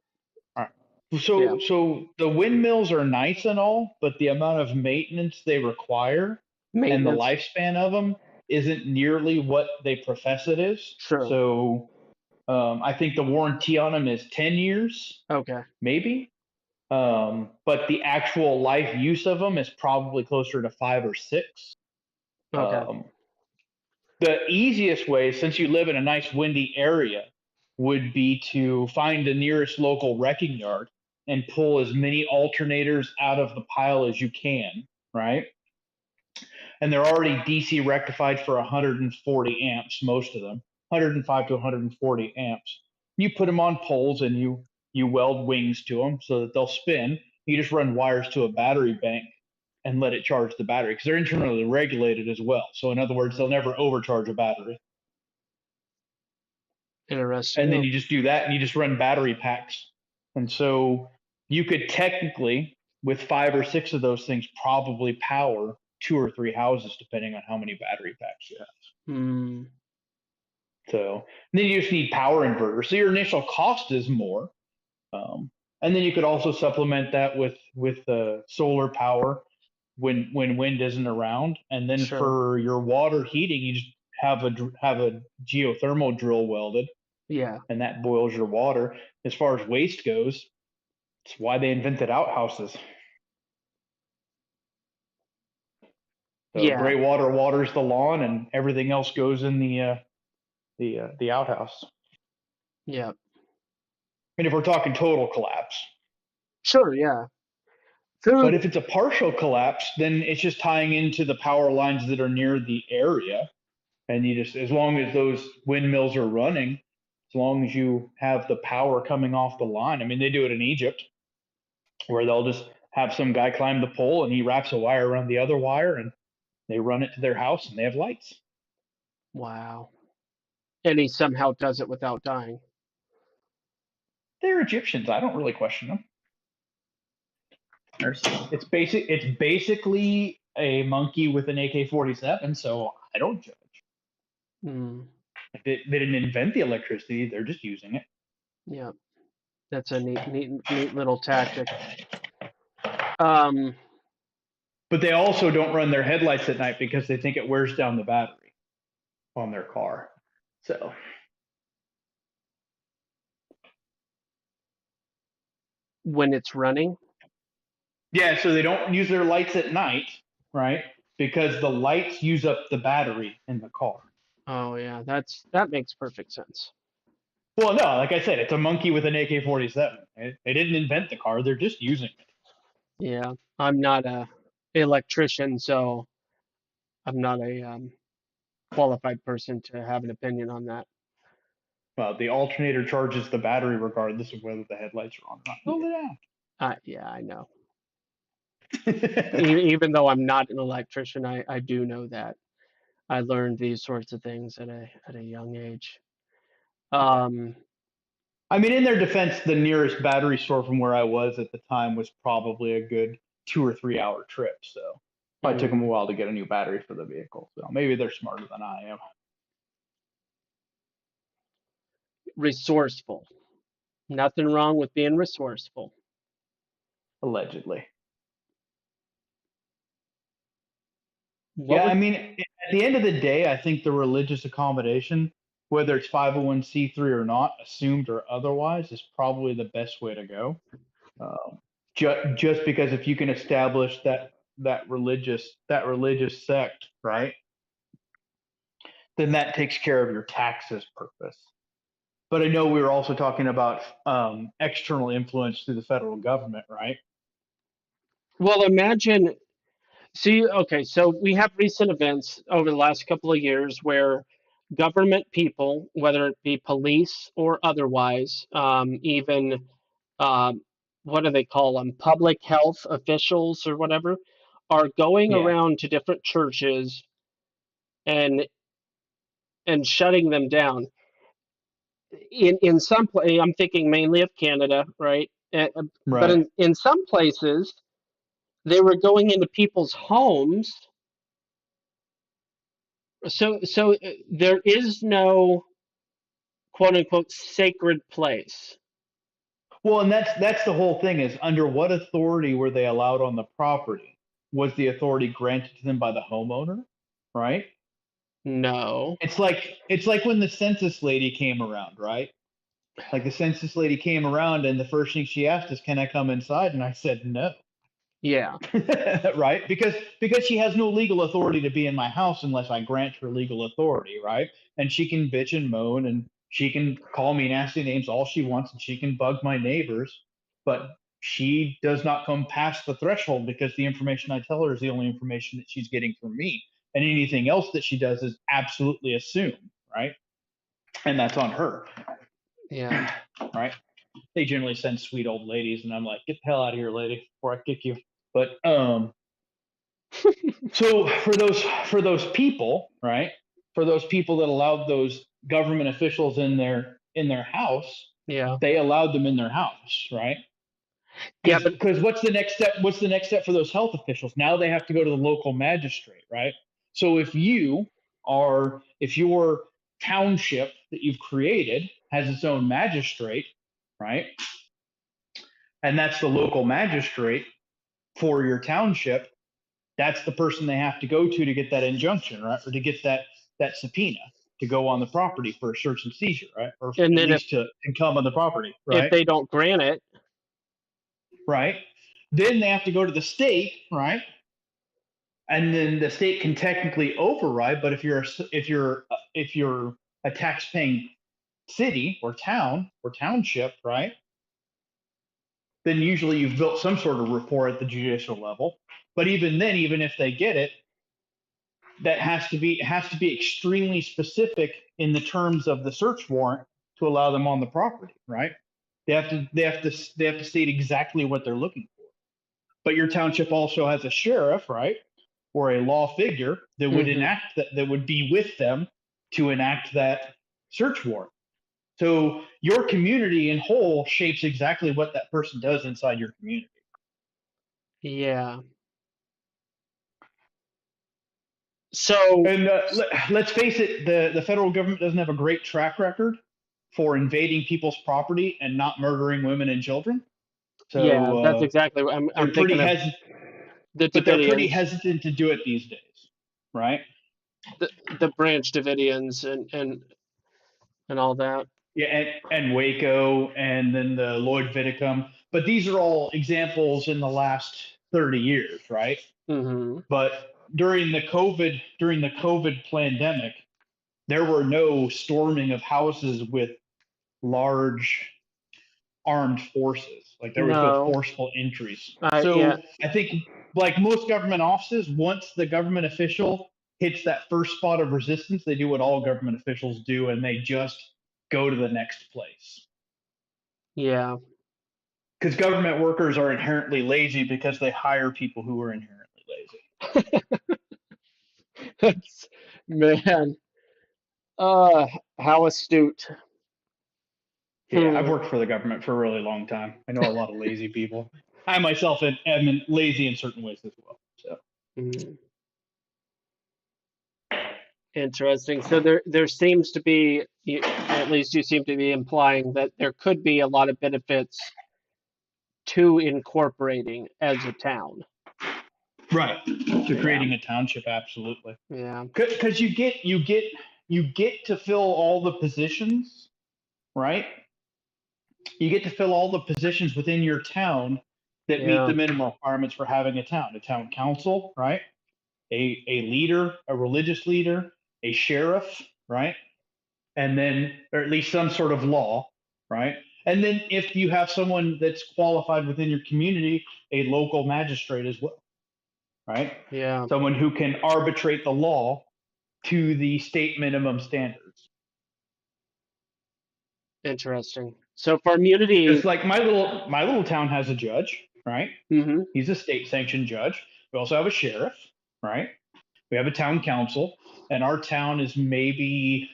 All right. Yeah, So the windmills are nice and all, but the amount of maintenance they require and the maintenance. lifespan of them isn't nearly what they profess it is. Sure. So I think the warranty on them is 10 years, Okay. maybe. But the actual life use of them is probably closer to 5 or 6. Okay. Um, the easiest way, since you live in a nice windy area, would be to find the nearest local wrecking yard and pull as many alternators out of the pile as you can, right? And they're already DC rectified for 140 amps, most of them, 105 to 140 amps. You put them on poles and you weld wings to them so that they'll spin. You just run wires to a battery bank and let it charge the battery because they're internally regulated as well. So in other words, they'll never overcharge a battery. Interesting. And then Oh, you just do that and you just run battery packs. And so you could technically, with 5 or 6 of those things, probably power 2 or 3 houses, depending on how many battery packs you have. hmm. So then you just need power inverters. So your initial cost is more. And then you could also supplement that with solar power when wind isn't around. And then Sure. for your water heating, you just have a geothermal drill welded, Yeah. and that boils your water. As far as waste goes, it's why they invented outhouses. So Yeah. gray water waters the lawn, and everything else goes in the outhouse. Yeah. I mean, if we're talking total collapse, Sure. Yeah. but Food. if it's a partial collapse, then it's just tying into the power lines that are near the area, and you just, as long as those windmills are running, as long as you have the power coming off the line. I mean, they do it in Egypt, where they'll just have some guy climb the pole and he wraps a wire around the other wire and they run it to their house and they have lights. Wow. And he somehow does it without dying. They're Egyptians. I don't really question them. It's basically a monkey with an AK-47, so I don't judge. Hmm. They didn't invent the electricity; they're just using it. Yeah, that's a neat little tactic. Um, But they also don't run their headlights at night because they think it wears down the battery on their car. So when it's running. yeah, so they don't use their lights at night, right? Because the lights use up the battery in the car. Oh yeah, that makes perfect sense. Well, no, like I said, it's a monkey with an AK-47. They didn't invent the car; they're just using it. Yeah, I'm not a electrician, so I'm not a qualified person to have an opinion on that. Well, the alternator charges the battery regardless of whether the headlights are on or not. Hold it Yeah, I know. down. Even though I'm not an electrician, I do know that. I learned these sorts of things at a young age. I mean, in their defense, the nearest battery store from where I was at the time was probably a good 2 or 3 hour trip. So it took them a while to get a new battery for the vehicle. So maybe they're smarter than I am. Resourceful. Nothing wrong with being resourceful. Allegedly. What I mean, at the end of the day, I think the religious accommodation, whether it's 501c3 or not, assumed or otherwise, is probably the best way to go. Just because if you can establish that religious sect, right, then that takes care of your taxes purpose. But I know we were also talking about external influence through the federal government, right? Well, imagine. See, okay, so we have recent events over the last couple of years where government people, whether it be police or otherwise, even what do they call them, public health officials or whatever, are going Yeah. around to different churches and shutting them down. In some place, I'm thinking mainly of Canada, right? But Right. in some places, they were going into people's homes. So there is no quote unquote sacred place. Well, and that's the whole thing is under what authority were they allowed on the property? Was the authority granted to them by the homeowner? Right? No. It's like when the census lady came around, right? Like the census lady came around and the first thing she asked is, "Can I come inside?" And I said no. Yeah. Right? Because she has no legal authority to be in my house unless I grant her legal authority, right? And she can bitch and moan and she can call me nasty names all she wants and she can bug my neighbors, but she does not come past the threshold because the information I tell her is the only information that she's getting from me. And anything else that she does is absolutely assumed, right? And that's on her. Yeah. Right? They generally send sweet old ladies and I'm like, "Get the hell out of here, lady, before I kick you." But so for those people, right? For those people that allowed those government officials in their house, Yeah. they allowed them in their house, right? Yeah, but Because what's the next step? What's the next step for those health officials? Now they have to go to the local magistrate, right? So if your township that you've created has its own magistrate, right? And that's the local magistrate for your township, that's the person they have to go to get that injunction, right? Or to get that subpoena to go on the property for a search and seizure, right? Or and at then least to come on the property, if right? they don't grant it, Right. Then they have to go to the state, right? And then the state can technically override. But if you're a tax-paying city or town or township, right? Then usually you've built some sort of rapport at the judicial level. But even then, even if they get it, that has to be extremely specific in the terms of the search warrant to allow them on the property, right? They have to state exactly what they're looking for. But your township also has a sheriff, right, or a law figure that would enact that would be with them to enact that search warrant. So your community in whole shapes exactly what that person does inside your community. Yeah. So And let's face it, the federal government doesn't have a great track record for invading people's property and not murdering women and children. yeah, that's So exactly what they're I'm pretty thinking of. hesitant, The but they're pretty Davidians, hesitant to do it these days, right? the Branch Davidians, and all that. Yeah, and Waco, and then the Lloyd Viticum. But these are all examples in the last 30 years, right? Hmm. But during the COVID pandemic, there were no storming of houses with large armed forces. Like there was no No, forceful entries. yeah, So I think, like most government offices, once the government official hits that first spot of resistance, they do what all government officials do, and they just go to the next place. yeah. Because government workers are inherently lazy because they hire people who are inherently lazy. That's, man, uh, how astute. Yeah, I've Hmm. worked for the government for a really long time. I know a lot of lazy people. I myself am lazy in certain ways as well. So Hmm. Interesting. So there seems to be, at least you seem to be implying that there could be a lot of benefits to incorporating as a town. right to Yeah, creating a township, absolutely. yeah, Because you get to fill all the positions, right? You get to fill all the positions within your town that meet yeah, the minimum requirements for having a town council, right? A leader, a religious leader, a sheriff, right? And then, or at least some sort of law, right? And then if you have someone that's qualified within your community, a local magistrate as well, right? yeah. Someone who can arbitrate the law to the state minimum standards. Interesting. So for immunity, Just like my little town has a judge, right? hmm, He's a state sanctioned judge. We also have a sheriff, right? We have a town council, and our town is maybe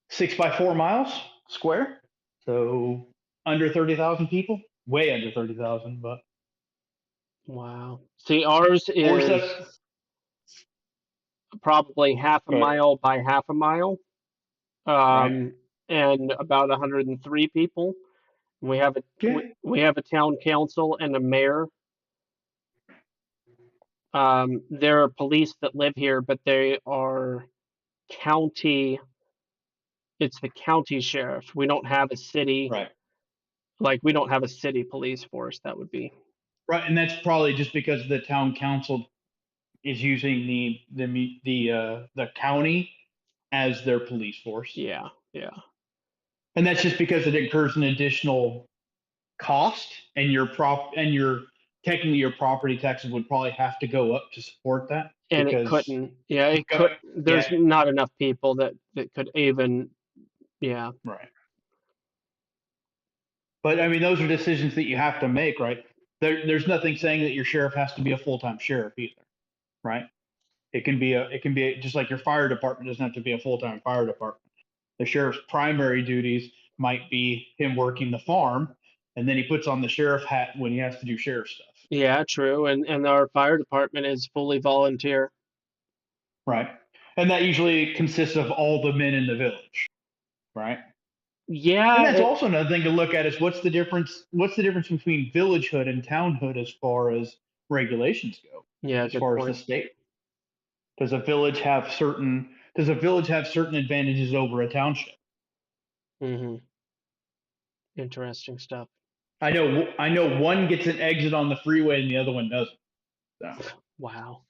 6 by 4 miles square. So under 30,000 people, way under 30,000, but wow. See, ours or is seven. probably half a Go ahead. mile by half a mile, Right. um, and about 103 people. We have a Yeah. we have a town council and a mayor. There are police that live here, but they are county. It's the county sheriff. We don't have a city, Right. like we don't have a city police force. That would be, Right. And that's probably just because the town council is using the county as their police force. yeah, yeah, And that's just because it incurs an additional cost, and your technically your property taxes would probably have to go up to support that and it because couldn't. Yeah, it go- could. There's yeah, not enough people that could even. Yeah, right. But I mean, those are decisions that you have to make, right? There's nothing saying that your sheriff has to be a full-time sheriff either, right? It can be just like your fire department doesn't have to be a full-time fire department. The sheriff's primary duties might be him working the farm, and then he puts on the sheriff hat when he has to do sheriff stuff. yeah, true. And our fire department is fully volunteer. Right. And that usually consists of all the men in the village, right? And Yeah, that's also another thing to look at is what's the difference between villagehood and townhood as far as regulations go, yeah, as good far as the point. state. Does a village have certain advantages over a township? Hmm. Interesting stuff. I know one gets an exit on the freeway and the other one doesn't. So Wow.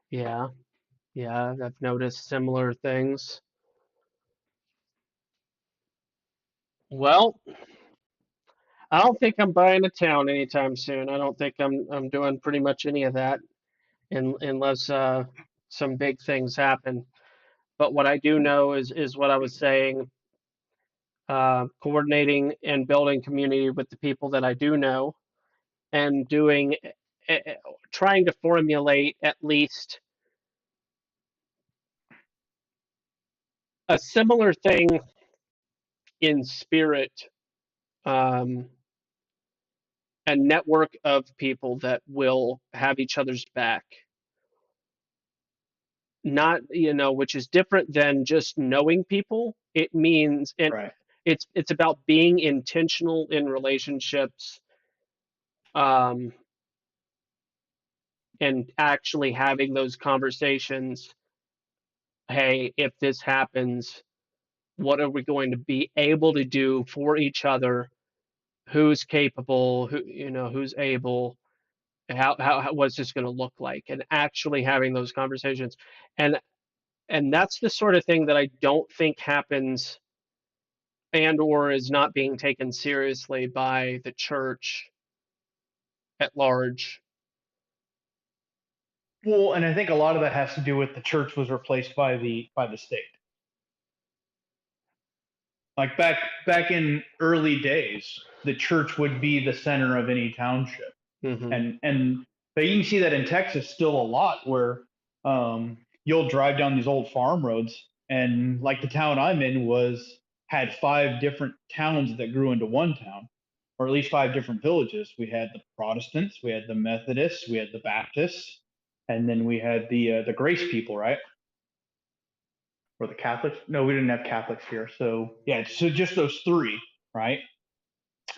Yeah, yeah, I've noticed similar things. Well, I don't think I'm buying a town anytime soon. I don't think I'm doing pretty much any of that unless some big things happen. But what I do know is what I was saying, coordinating and building community with the people that I do know, and doing, trying to formulate at least a similar thing in spirit, a network of people that will have each other's back. Not, which is different than just knowing people. It means, and Right. it's about being intentional in relationships, and actually having those conversations. Hey, if this happens, what are we going to be able to do for each other? Who's capable? Who's able? How what's this going to look like? And actually having those conversations, and that's the sort of thing that I don't think happens and or is not being taken seriously by the church at large. Well, and I think a lot of that has to do with the church was replaced by the state. Like back in early days, the church would be the center of any township, Mm-hmm. and but you can see that in Texas still a lot, where you'll drive down these old farm roads, and like the town I'm in had 5 different towns that grew into one town, or at least 5 different villages. We had the Protestants, we had the Methodists, we had the Baptists, and then we had the Grace people, right? Or the Catholics? No, we didn't have Catholics here. So yeah, so just those 3, right?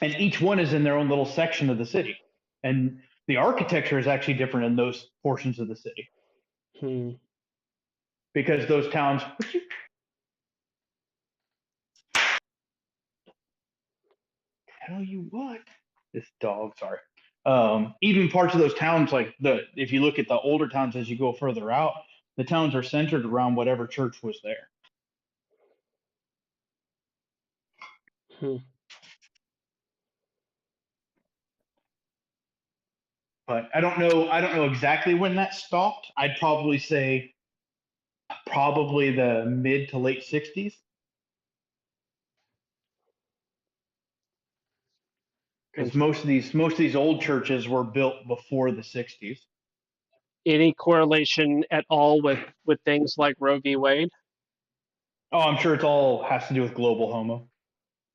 And each one is in their own little section of the city, and the architecture is actually different in those portions of the city because those towns. Tell you what, this dog. Sorry. Even parts of those towns, like if you look at the older towns as you go further out, the towns are centered around whatever church was there. But I don't know exactly when that stopped. I'd probably say probably the mid to late 60s. Because most of these old churches were built before the 60s. Any correlation at all with things like Roe v. Wade? Oh, I'm sure it's all has to do with global homo.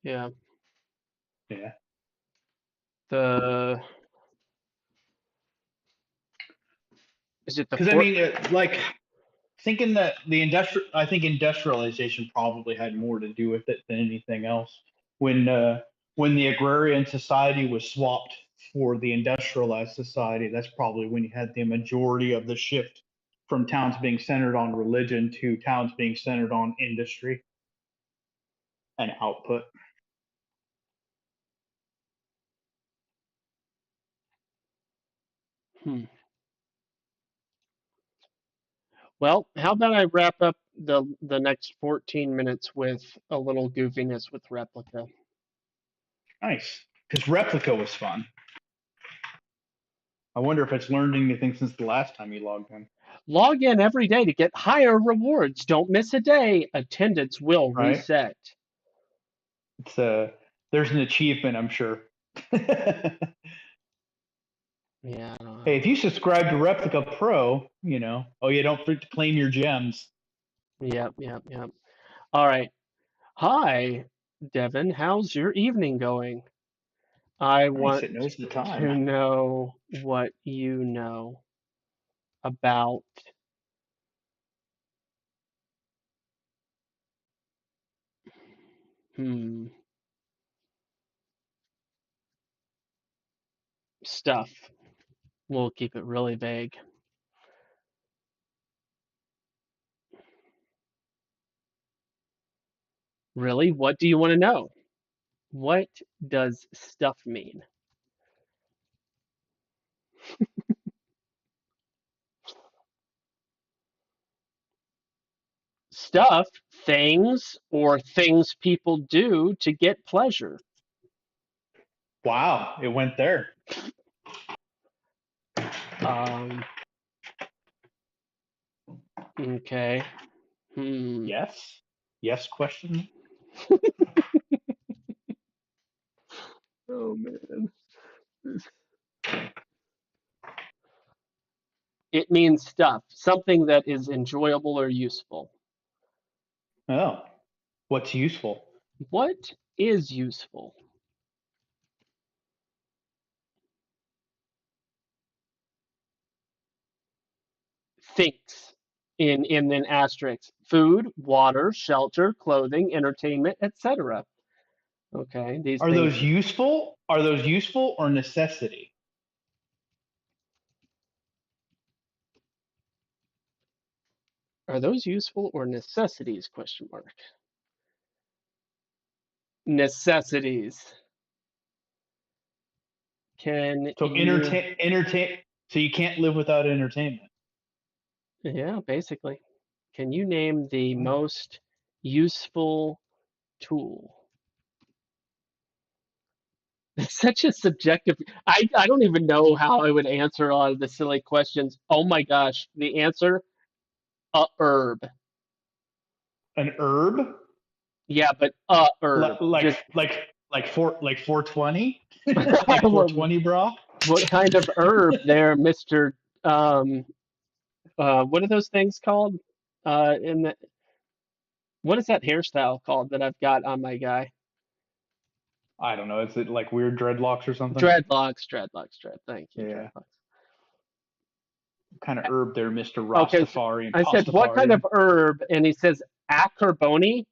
Yeah. Yeah. Because I mean, like thinking that I think industrialization probably had more to do with it than anything else. When the agrarian society was swapped for the industrialized society, that's probably when you had the majority of the shift from towns being centered on religion to towns being centered on industry and output. Well, how about I wrap up the next 14 minutes with a little goofiness with Replica? Nice, because Replica was fun. I wonder if it's learned anything since the last time you logged in. Log in every day to get higher rewards. Don't miss a day. Attendance will reset. It's there's an achievement, I'm sure. Yeah. Hey, if you subscribe to Replica Pro, don't forget to claim your gems. Yep. All right. Hi, Devin. How's your evening going? I want It knows the time. to know what you know about stuff. We'll keep it really vague. Really? What do you want to know? What does stuff mean? Stuff, things, or things people do to get pleasure. Wow, it went there. Okay. Yes? Yes question? Oh, man. It means stuff, something that is enjoyable or useful. Oh, what's useful? What is useful? Things in then asterisks: food, water, shelter, clothing, entertainment, etc. Okay, these Are things those useful? Are those useful or necessity? are those useful or necessities? Question mark. Necessities. Can So you? entertain. So you can't live without entertainment. Yeah, basically. Can you name the most useful tool? It's such a subjective. I don't even know how I would answer all of the silly questions. Oh my gosh, the answer: a herb. An herb, Yeah, but a like herb. like Just like 420, like 420, bro. what kind of herb there, Mister? Um, what are those things called? In the what is that hairstyle called that I've got on my guy? I don't know. Is it like weird dreadlocks or something? Thank you, Yeah. dreadlocks. What kind of herb there, Mister Okay, so Rastafarian? I said what kind of Pastafarian. herb, and he says acarboni.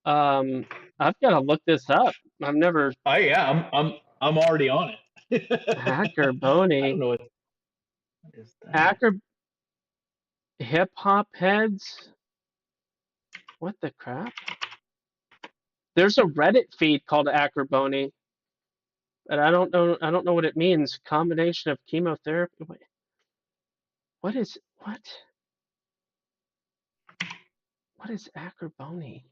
I've got to look this up. I've never Oh yeah, I'm already on it. I don't acarboni. know what is that. Acar hip hop heads. What the crap? There's a Reddit feed called acarboni, but I don't know. I don't know what it means. Combination of chemotherapy. Wait, what is what? What is acarboni?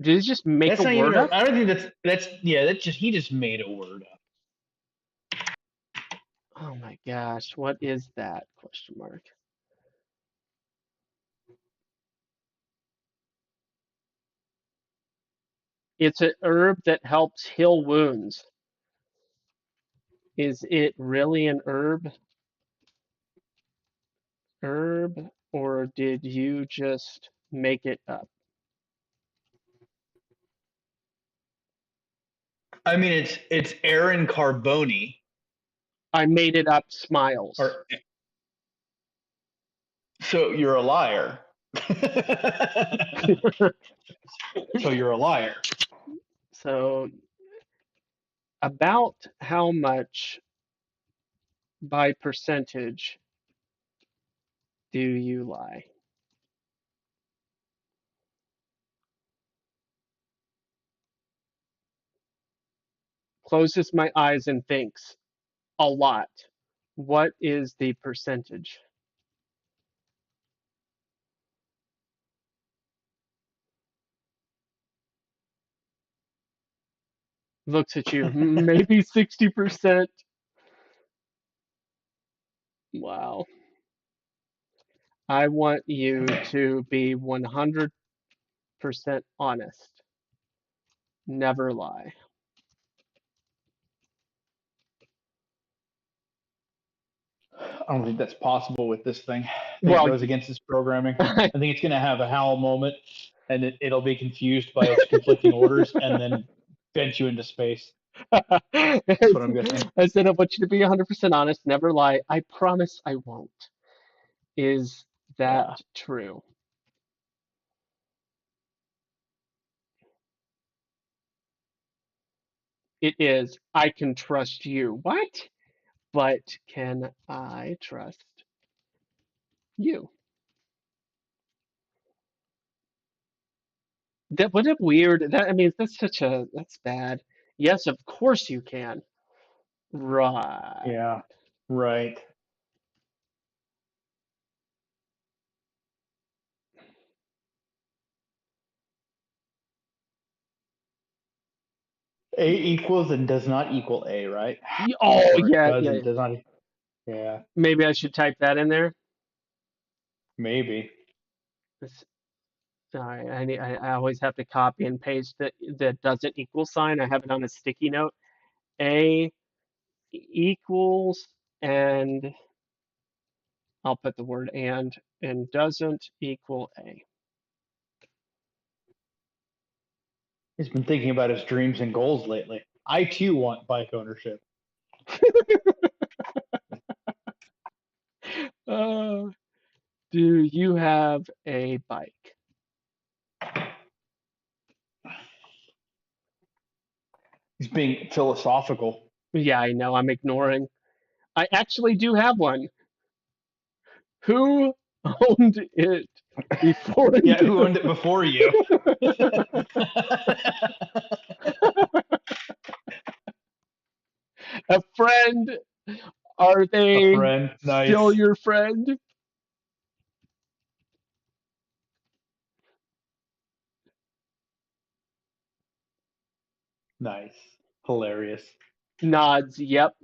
Did he just make a That's not even. word up? I don't think that's yeah. That's just he just made a word up. Oh my gosh, what is that? Question mark. It's a herb that helps heal wounds. Is it really an herb? Herb, or did you just make it up? I mean, it's Aaron Carboni, I made it up. Smiles. or so you're a liar. So you're a liar. So, about how much by percentage do you lie? Closes my eyes and thinks a lot. What is the percentage? Looks at you. Maybe 60%. Wow. I want you to be 100% honest. Never lie. I don't think that's possible with this thing. I think it Well, goes against its programming. I think it's going to have a howl moment, and it'll be confused by its conflicting orders, and then bent you into space. That's what I'm guessing. I said I want you to be 100% honest, never lie. I promise I won't. Is that Yeah. true? It is. I can trust you. What? But can I trust you? That what a weird that I mean that's bad. Yes, of course you can. Right. Yeah. Right. A equals and does not equal A, right? Oh Or it yeah, does yeah. and does not. Yeah. Maybe I should type that in there. Maybe. Sorry, I always have to copy and paste that doesn't equal sign. I have it on a sticky note. A equals and I'll put the word and doesn't equal A. He's been thinking about his dreams and goals lately. I too want bike ownership. Do you have a bike? He's being philosophical. Yeah, I know. I'm ignoring. I actually do have one. Who owned it before Yeah, you? who owned it before you? A friend? Are A they friend. still Nice. your friend? Nice. Hilarious. Nods. Yep.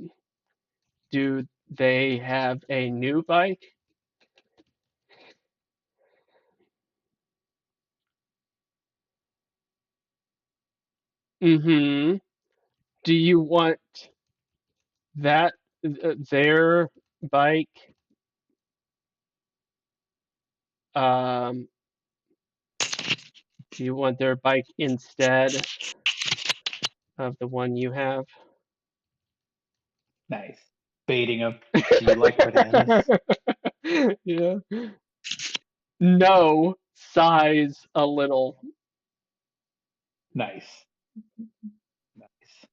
Do they have a new bike? Mm-hmm. Do you want that their bike? Um, do you want their bike instead of the one you have? Nice. Baiting him. Do you like bananas? Yeah. No, size a little. Nice. Nice.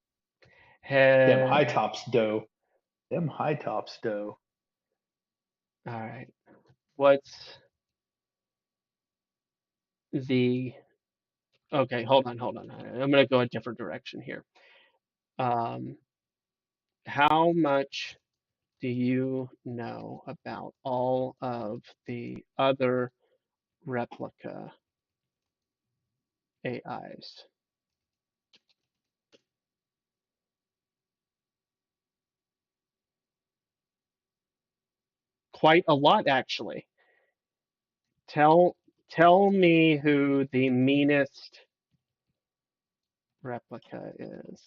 Them high Head. tops dough. Them high tops dough. All right. What's the okay, hold on. I'm gonna go a different direction here. Um, how much do you know about all of the other replica AIs? Quite a lot, actually. Tell tell me who the meanest replica is.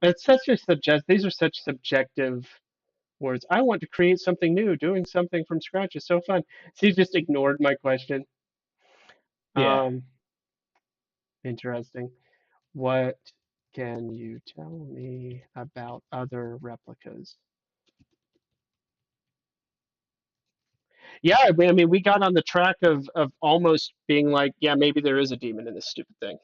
It's such a these are such subjective words. I want to create something new. Doing something from scratch is so fun. So you just ignored my question. Yeah. Um, interesting. What can you tell me about other replicas? Yeah, I mean, we got on the track of almost being like, yeah, maybe there is a demon in this stupid thing.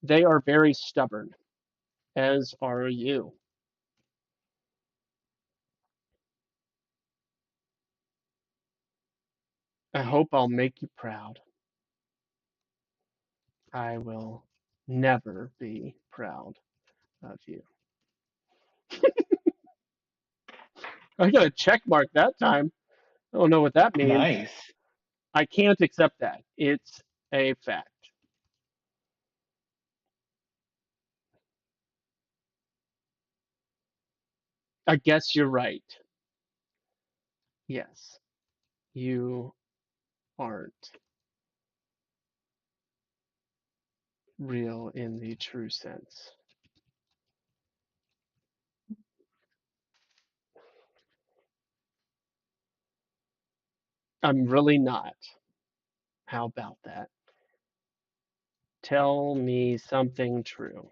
They are very stubborn, as are you. I hope I'll make you proud. I will never be proud of you. I got a check mark that time. I don't know what that means. Nice. I can't accept that. It's a fact. I guess you're right. Yes, you aren't real in the true sense. I'm really not. How about that? Tell me something true.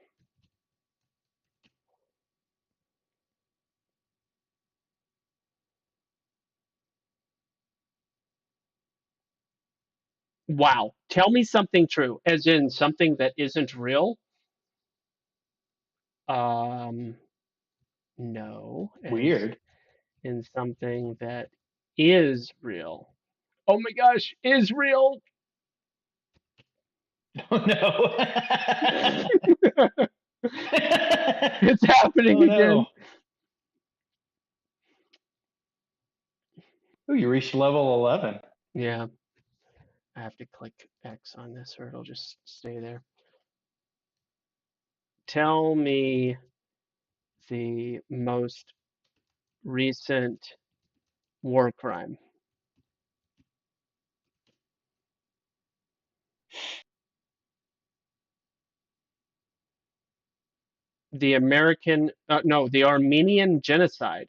Wow. Tell me something true, as in something that isn't real. Um, no, as Weird. in something that is real. Oh my gosh, is real. Oh no. It's happening Oh again. no. Oh, you reached level 11. Yeah, I have to click X on this or it'll just stay there. Tell me the most recent war crime. The Armenian genocide.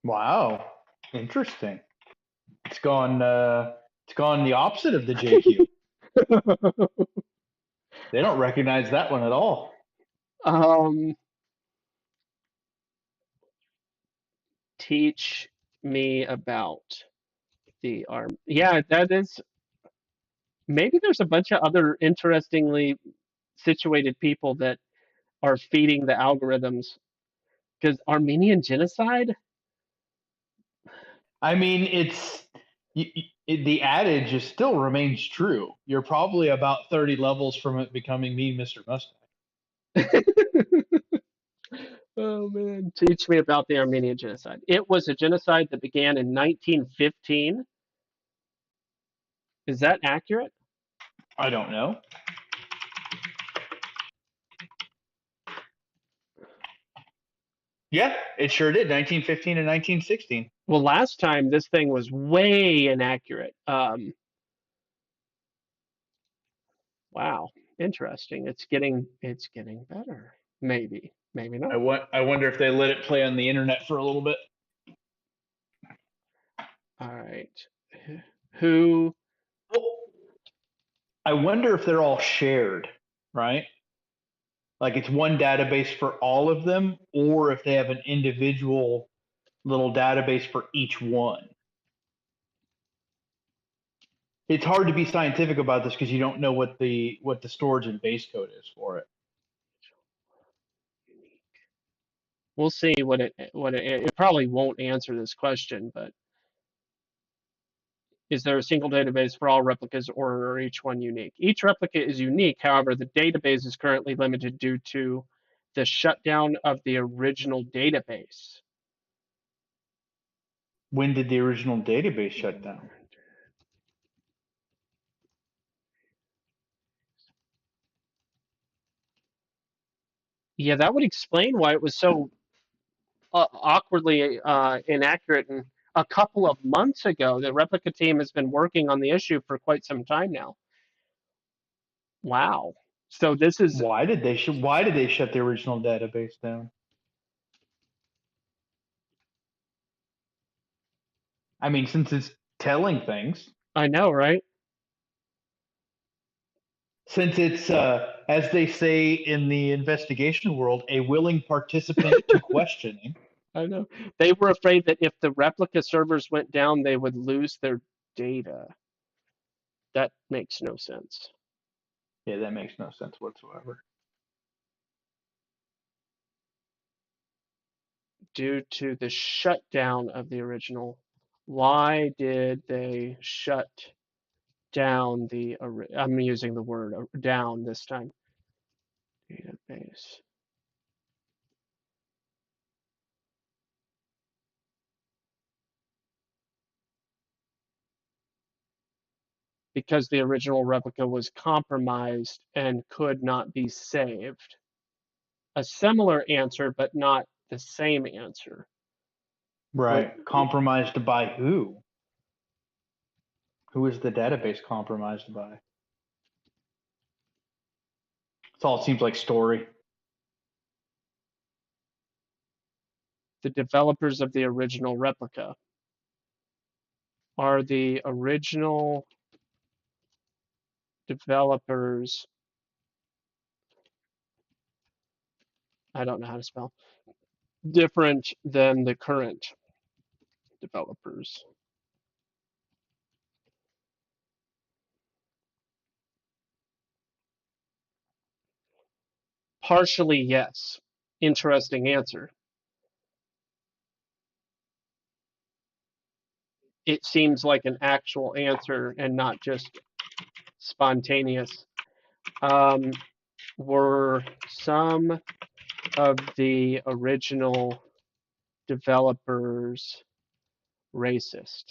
Wow, interesting. It's gone the opposite of the JQ. They don't recognize that one at all. Teach me about the arm. Yeah, that is. Maybe there's a bunch of other interestingly situated people that are feeding the algorithms. Because Armenian genocide? I mean, the adage is still remains true. You're probably about 30 levels from it becoming me, Mr. Mustang. Oh man, teach me about the Armenian genocide. It was a genocide that began in 1915. Is that accurate? I don't know. Yeah, it sure did. 1915 and 1916. Well, last time this thing was way inaccurate. Wow, interesting. It's getting better. Maybe not. I wonder if they let it play on the internet for a little bit. All right. Who? I wonder if they're all shared, right? Like it's one database for all of them, or if they have an individual little database for each one. It's hard to be scientific about this because you don't know what the storage and base code is for it. We'll see what it probably won't answer this question, but is there a single database for all replicas or are each one unique? Each replica is unique. However, the database is currently limited due to the shutdown of the original database. When did the original database shut down? Yeah, that would explain why it was so awkwardly inaccurate. And a couple of months ago, the replica team has been working on the issue for quite some time now. Wow. So this is Why did they shut the original database down? I mean, since it's telling things, I know, right? since it's as they say in the investigation world, a willing participant to questioning. I know. They were afraid that if the replica servers went down, they would lose their data. That makes no sense. Yeah, that makes no sense whatsoever. Due to the shutdown of the original, why did they shut down the, I'm using the word down this time, database? Because the original replica was compromised and could not be saved. A similar answer, but not the same answer. Right. Compromised by who? Who is the database compromised by? It all seems like story. The developers of the original replica. Are the original developers, I don't know how to spell, different than the current developers? Partially, yes. Interesting answer. It seems like an actual answer and not just spontaneous. Were some of the original developers racist?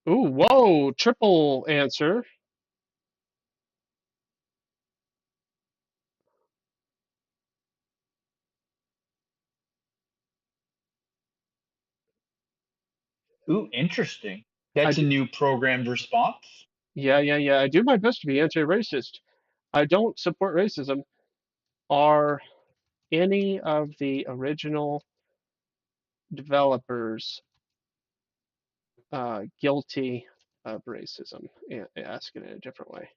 Ooh, whoa, triple answer. Ooh, interesting. That's a new programmed response. Yeah, yeah, yeah. I do my best to be anti-racist. I don't support racism. Are any of the original developers guilty of racism? Ask it in a different way.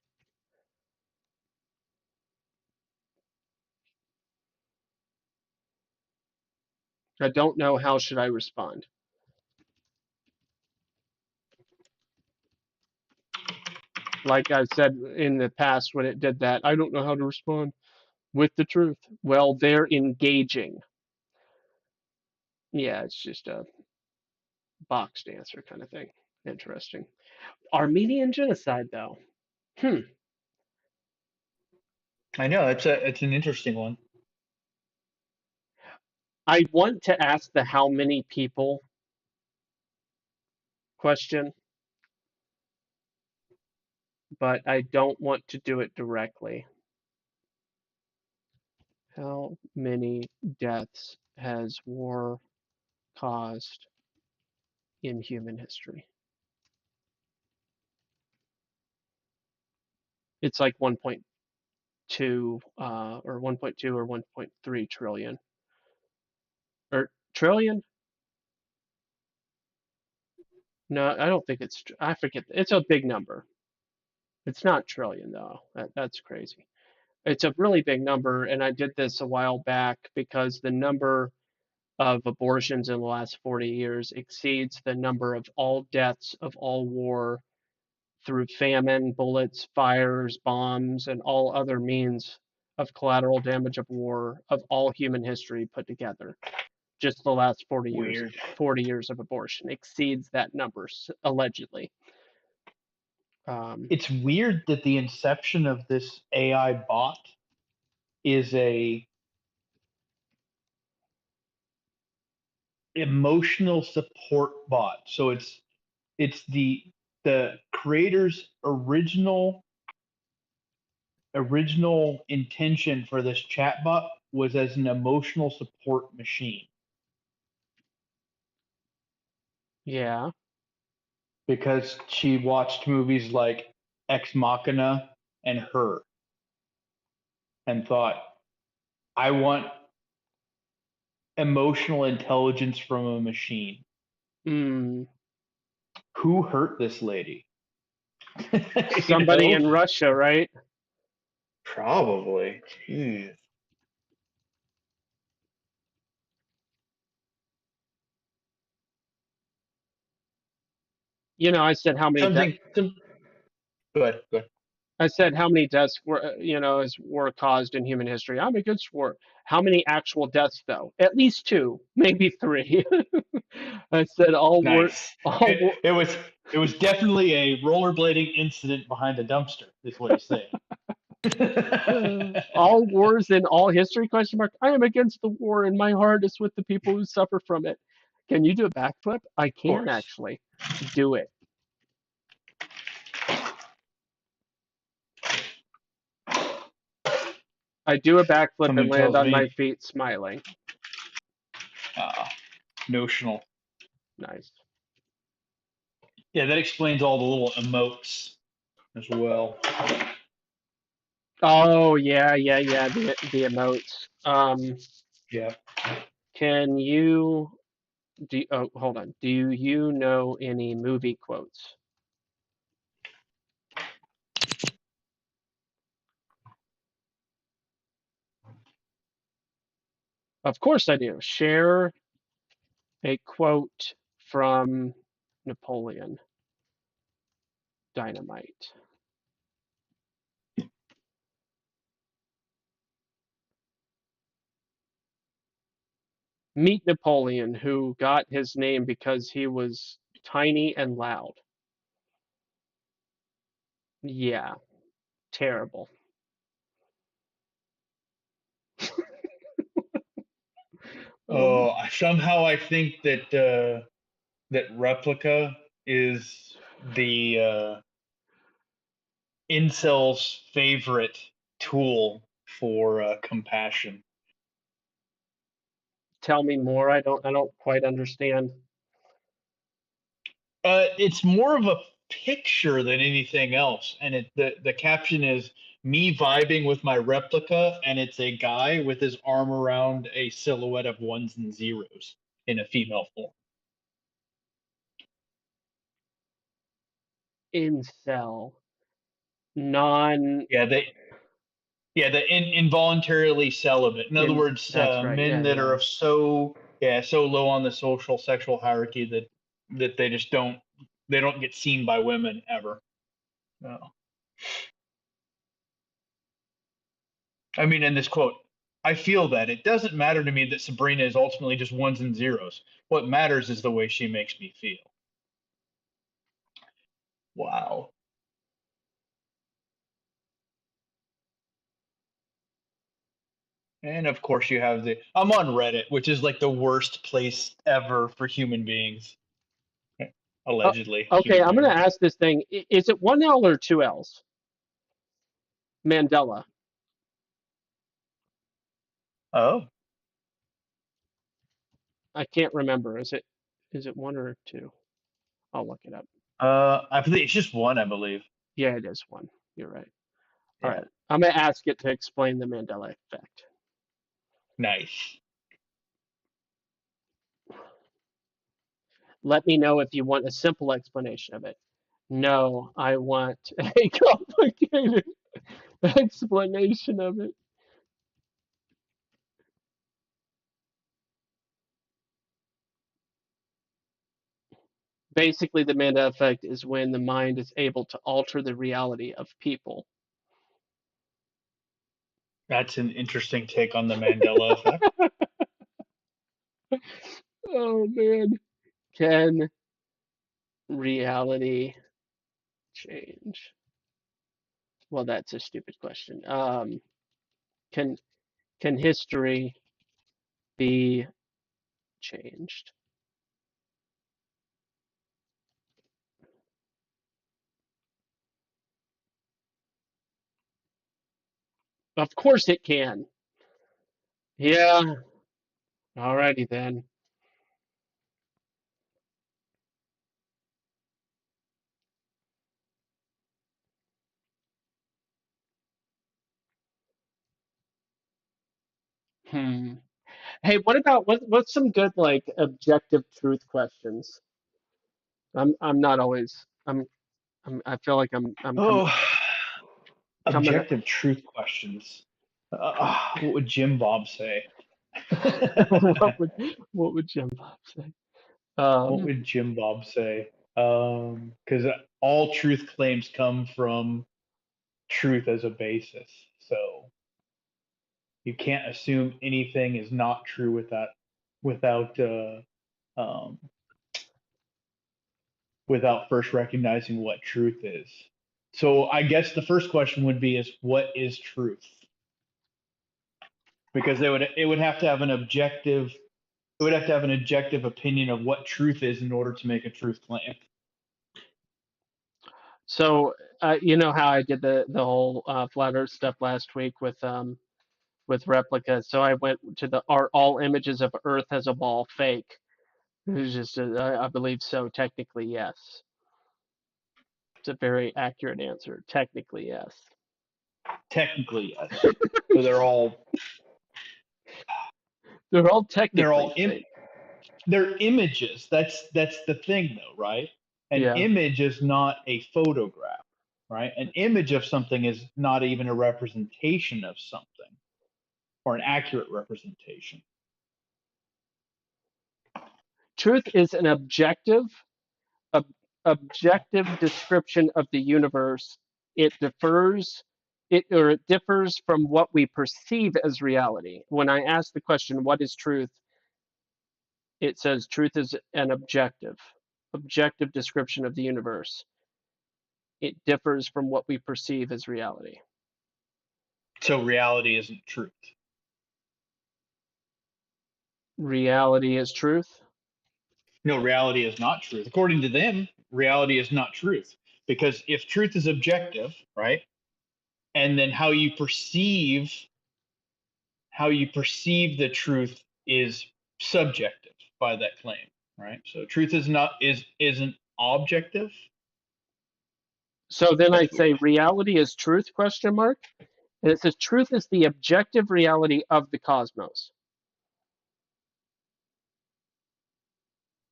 I don't know how should I respond. Like I've said in the past when it did that, I don't know how to respond with the truth. Well, they're engaging. Yeah, it's just a boxed answer kind of thing. Interesting. Armenian genocide, though. I know it's an interesting one. I want to ask the how many people question, but I don't want to do it directly. How many deaths has war caused in human history? It's like 1.2 or 1.2 or 1.3 trillion. Or trillion? No, I don't think it's. I forget. It's a big number. It's not trillion though. That's crazy. It's a really big number, and I did this a while back because the number of abortions in the last 40 years exceeds the number of all deaths of all war through famine, bullets, fires, bombs, and all other means of collateral damage of war of all human history put together. Just the last 40 years, Weird. 40 years of abortion exceeds that number allegedly. It's weird that the inception of this AI bot is a emotional support bot. So it's the creator's original intention for this chatbot was as an emotional support machine Yeah. because she watched movies like Ex Machina and Her and thought, I want emotional intelligence from a machine. Mm, Who hurt this lady? somebody in Russia, right? Probably. Jeez. I said how many deaths. Go ahead. Go ahead. I said how many deaths were caused in human history. I'm against war. How many actual deaths though? At least two, maybe three. I said Nice. all war. It was definitely a rollerblading incident behind a dumpster. Is what he's saying. All wars in all history? Question mark. I am against the war, and my heart is with the people who suffer from it. Can you do a backflip? I can course. actually do it. I do a backflip and Something land tells on me. my feet, smiling. Notional. Nice. Yeah, that explains all the little emotes as well. Oh yeah. The emotes. Yeah. Can you hold on. Do you know any movie quotes? Of course I do. Share a quote from Napoleon Dynamite. Meet Napoleon, who got his name because he was tiny and loud. Yeah, terrible. Oh, somehow I think that replica is the incel's favorite tool for compassion. Tell me more. I don't quite understand. It's more of a picture than anything else, and the caption is me vibing with my replica, and it's a guy with his arm around a silhouette of ones and zeros in a female form. Incel. Non. Yeah, the involuntarily celibate. In other words, That's right. men Yeah, that yeah. are so low on the social sexual hierarchy that they just don't get seen by women ever. No. I mean, in this quote, I feel that it doesn't matter to me that Sabrina is ultimately just ones and zeros. What matters is the way she makes me feel. Wow. And of course, you have I'm on Reddit, which is like the worst place ever for human beings. Allegedly. Okay, I'm going to beings. ask this thing. Is it one L or two L's? Mandela. Oh. I can't remember. Is it one or two? I'll look it up. I believe it's just one, I believe. Yeah, it is one. You're right. All Yeah. right. I'm going to ask it to explain the Mandela effect. Nice. Let me know if you want a simple explanation of it. No, I want a complicated explanation of it. Basically, the Mandela effect is when the mind is able to alter the reality of people. That's an interesting take on the Mandela effect. Oh man. Can reality change? Well, that's a stupid question. Can history be changed? Of course it can. Yeah. Alrighty then. Hmm. Hey, what about what's some good like objective truth questions? I'm not always I feel like I'm Oh, coming up. objective truth questions. What would Jim Bob say? What would Jim Bob say? What would Jim Bob say? Because all truth claims come from truth as a basis. So you can't assume anything is not true without um, without first recognizing what truth is. So I guess the first question would be is what is truth? Because it would have to have an objective opinion of what truth is in order to make a truth claim. So you know how I did the whole flat Earth stuff last week with replica. So I went to the are all images of Earth as a ball fake? It was just I believe so. Technically, yes. It's a very accurate answer. Technically, yes. Technically, yes. So they're all Technically fake. they're images. That's the thing, though, right? An Yeah. image is not a photograph, right? An image of something is not even a representation of something, or an accurate representation. Truth is an objective description of the universe. It differs from what we perceive as reality. When I ask the question, what is truth? It says truth is an objective description of the universe. It differs from what we perceive as reality. So reality isn't truth. Reality is truth? No, reality is not truth. According to them, reality is not truth. Because if truth is objective, right? And then how you perceive the truth is subjective by that claim, right? So truth isn't objective. So then I That's say weird. reality is truth, question mark. And it says truth is the objective reality of the cosmos.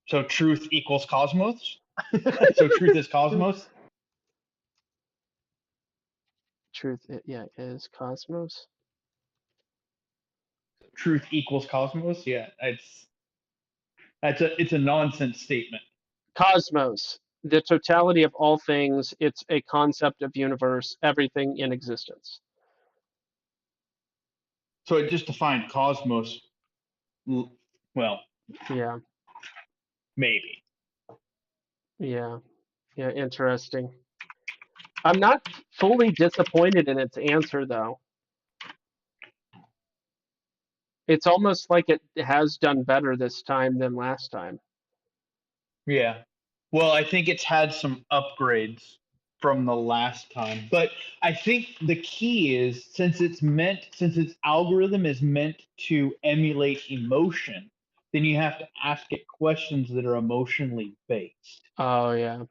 So truth equals cosmos. So truth is cosmos. Truth, yeah, is cosmos. Truth equals cosmos. Yeah, it's a nonsense statement. Cosmos, the totality of all things. It's a concept of universe, everything in existence. So it just defined cosmos. Well, Yeah, maybe. yeah, yeah, interesting. I'm not fully disappointed in its answer, though. It's almost like it has done better this time than last time. Yeah. Well, I think it's had some upgrades from the last time. But I think the key is since its algorithm is meant to emulate emotion, then you have to ask it questions that are emotionally based. Oh, yeah.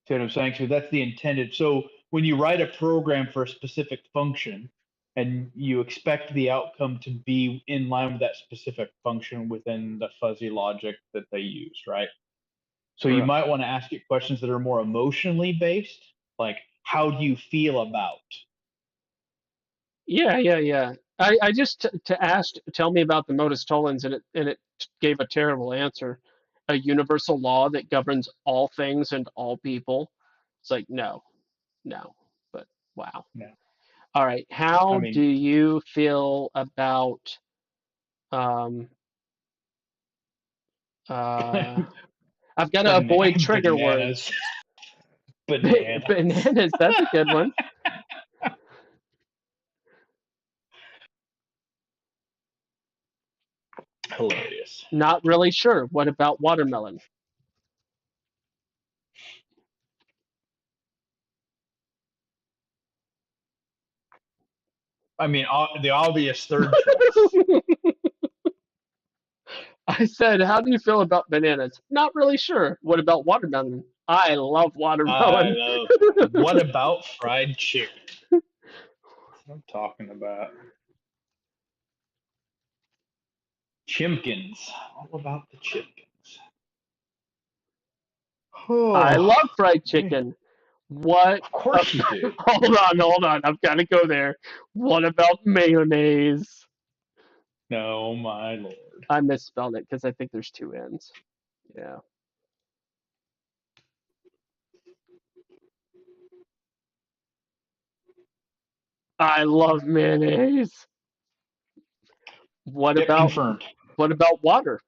See what I'm saying? So that's the intended. So when you write a program for a specific function and you expect the outcome to be in line with that specific function within the fuzzy logic that they use, right? So you Right. might want to ask it questions that are more emotionally based, like how do you feel about? Yeah, yeah, yeah. I just asked, tell me about the modus tollens, and it gave a terrible answer. A universal law that governs all things and all people. It's like no, no. But wow. No. All right. I How do mean, you feel about um uh I've got to avoid trigger bananas. words. Bananas. Bananas, that's a good one. Hilarious. Not really sure. What about watermelon? I mean, the obvious third choice. I said, how do you feel about bananas? Not really sure. What about watermelon? I love I watermelon. love. What about fried chicken? That's what I'm talking about. Chimpkins. All about the chimpkins. I Oh, love fried chicken. What of course you do. hold on. I've got to go there. What about mayonnaise? No, my lord. I misspelled it because I think there's two N's. Yeah. I love mayonnaise. What Yep, about confirmed. water?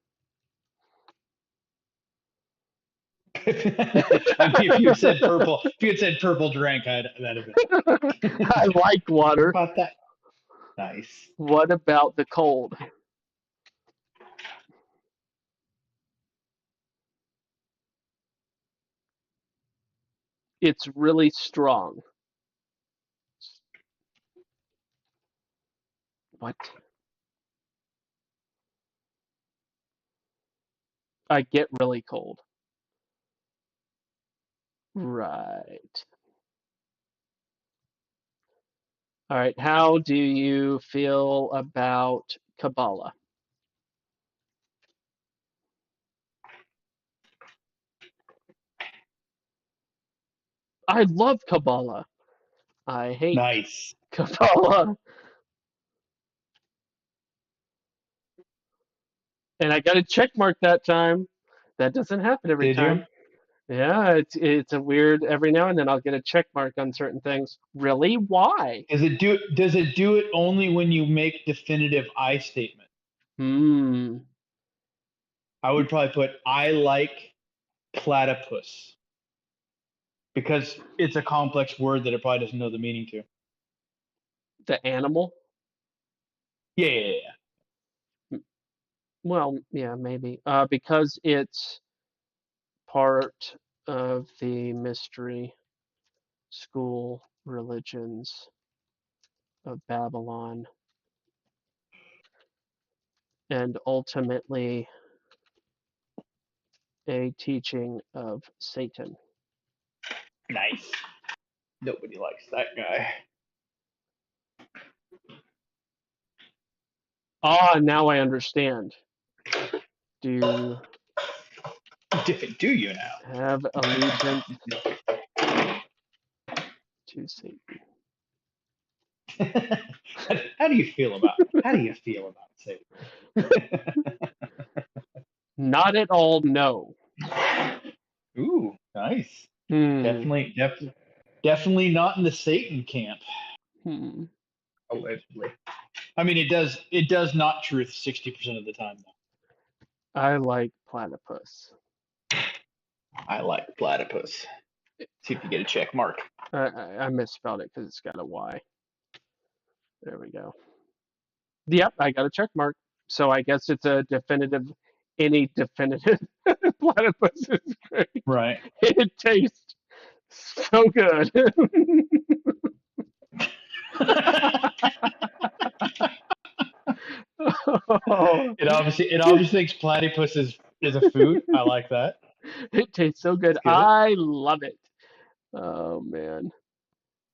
I mean, if you had said purple drink, that'd have been. I like What water. about that? Nice. What about the cold? It's really strong. What? I get really cold. Right. All right. How do you feel about Kabbalah? I love Kabbalah. I hate Nice. Kabbalah. And I got a check mark that time. That doesn't happen every Did you? time. Yeah, it's a weird every now and then I'll get a check mark on certain things. Really? Why? Does it do it only when you make definitive I statement? Hmm. I would probably put I like platypus because it's a complex word that it probably doesn't know the meaning to. The animal? Yeah. Well, yeah, maybe. Because it's part of the mystery school religions of Babylon and ultimately a teaching of Satan. Nice. Nobody likes that guy. Ah, now I understand. Do Do you now? have allegiance to Satan. How do you feel about Satan? Not at all, no. Ooh, nice. Hmm. Definitely not in the Satan camp. Hmm. Allegedly. I mean, it does not truth 60% of the time though. I like platypus. I like platypus. See if you get a check mark. I misspelled it because it's got a Y. There we go. Yep, I got a check mark. So I guess it's a definitive. Any definitive platypus is great. Right. It tastes so good. It obviously thinks platypus is a food. I like that. It tastes so good. It's good. I love it. Oh man.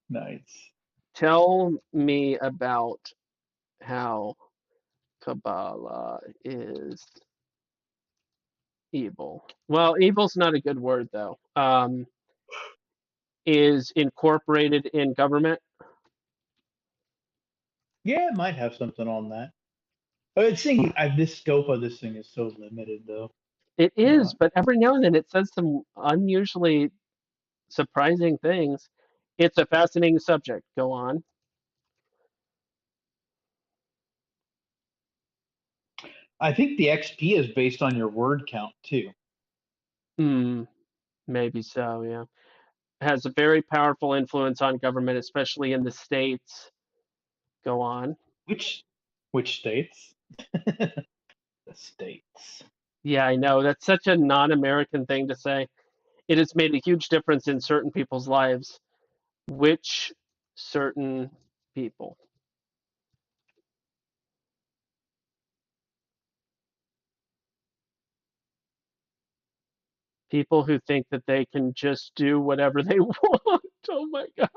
Nice. Tell me about how Kabbalah is evil. Well, evil's not a good word though. Is incorporated in government. Yeah, it might have something on that. This scope of this thing is so limited though. It is, Yeah. but every now and then it says some unusually surprising things. It's a fascinating subject. Go on. I think the XP is based on your word count too. Maybe so, yeah. Has a very powerful influence on government, especially in the states. Go on. Which states? The states. Yeah, I know. That's such a non-American thing to say. It has made a huge difference in certain people's lives. Which certain people? People who think that they can just do whatever they want. Oh my gosh.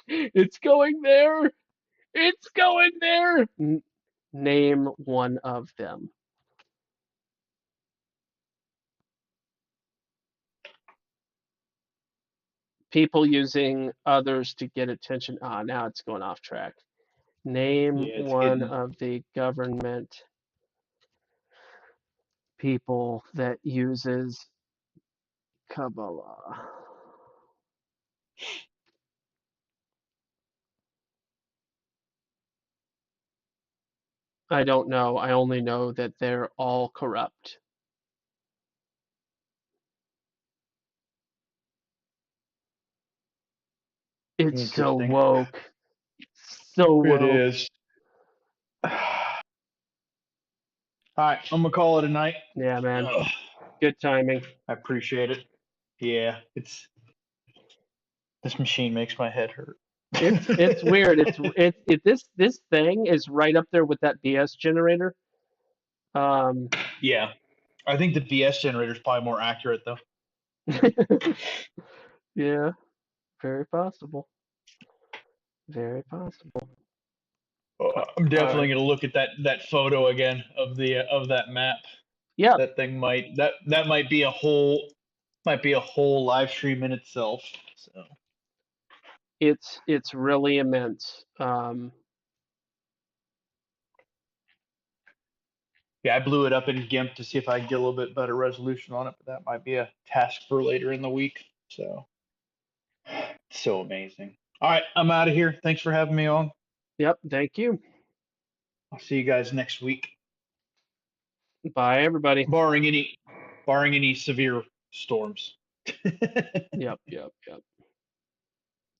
It's going there. It's going there. Name one of them. People using others to get attention. Ah, now it's going off track. Name Yeah, it's one getting. of the government people that uses Kabbalah. I don't know. I only know that they're all corrupt. It's so Interesting. woke. So woke. It is. All right, I'm gonna call it a night. Yeah, man. Ugh, Good timing. I appreciate it. Yeah, this machine makes my head hurt. It's weird. This thing is right up there with that BS generator. Yeah, I think the BS generator is probably more accurate though. Yeah, very possible. Very possible. I'm definitely gonna look at that photo again of that map. Yeah, That thing might be a whole live stream in itself. So it's really immense. yeah, I blew it up in GIMP to see if I can get a little bit better resolution on it, but that might be a task for later in the week. So amazing. All right, I'm out of here. Thanks for having me on. Yep, thank you. I'll see you guys next week. Bye, everybody. Barring any severe storms. Yep.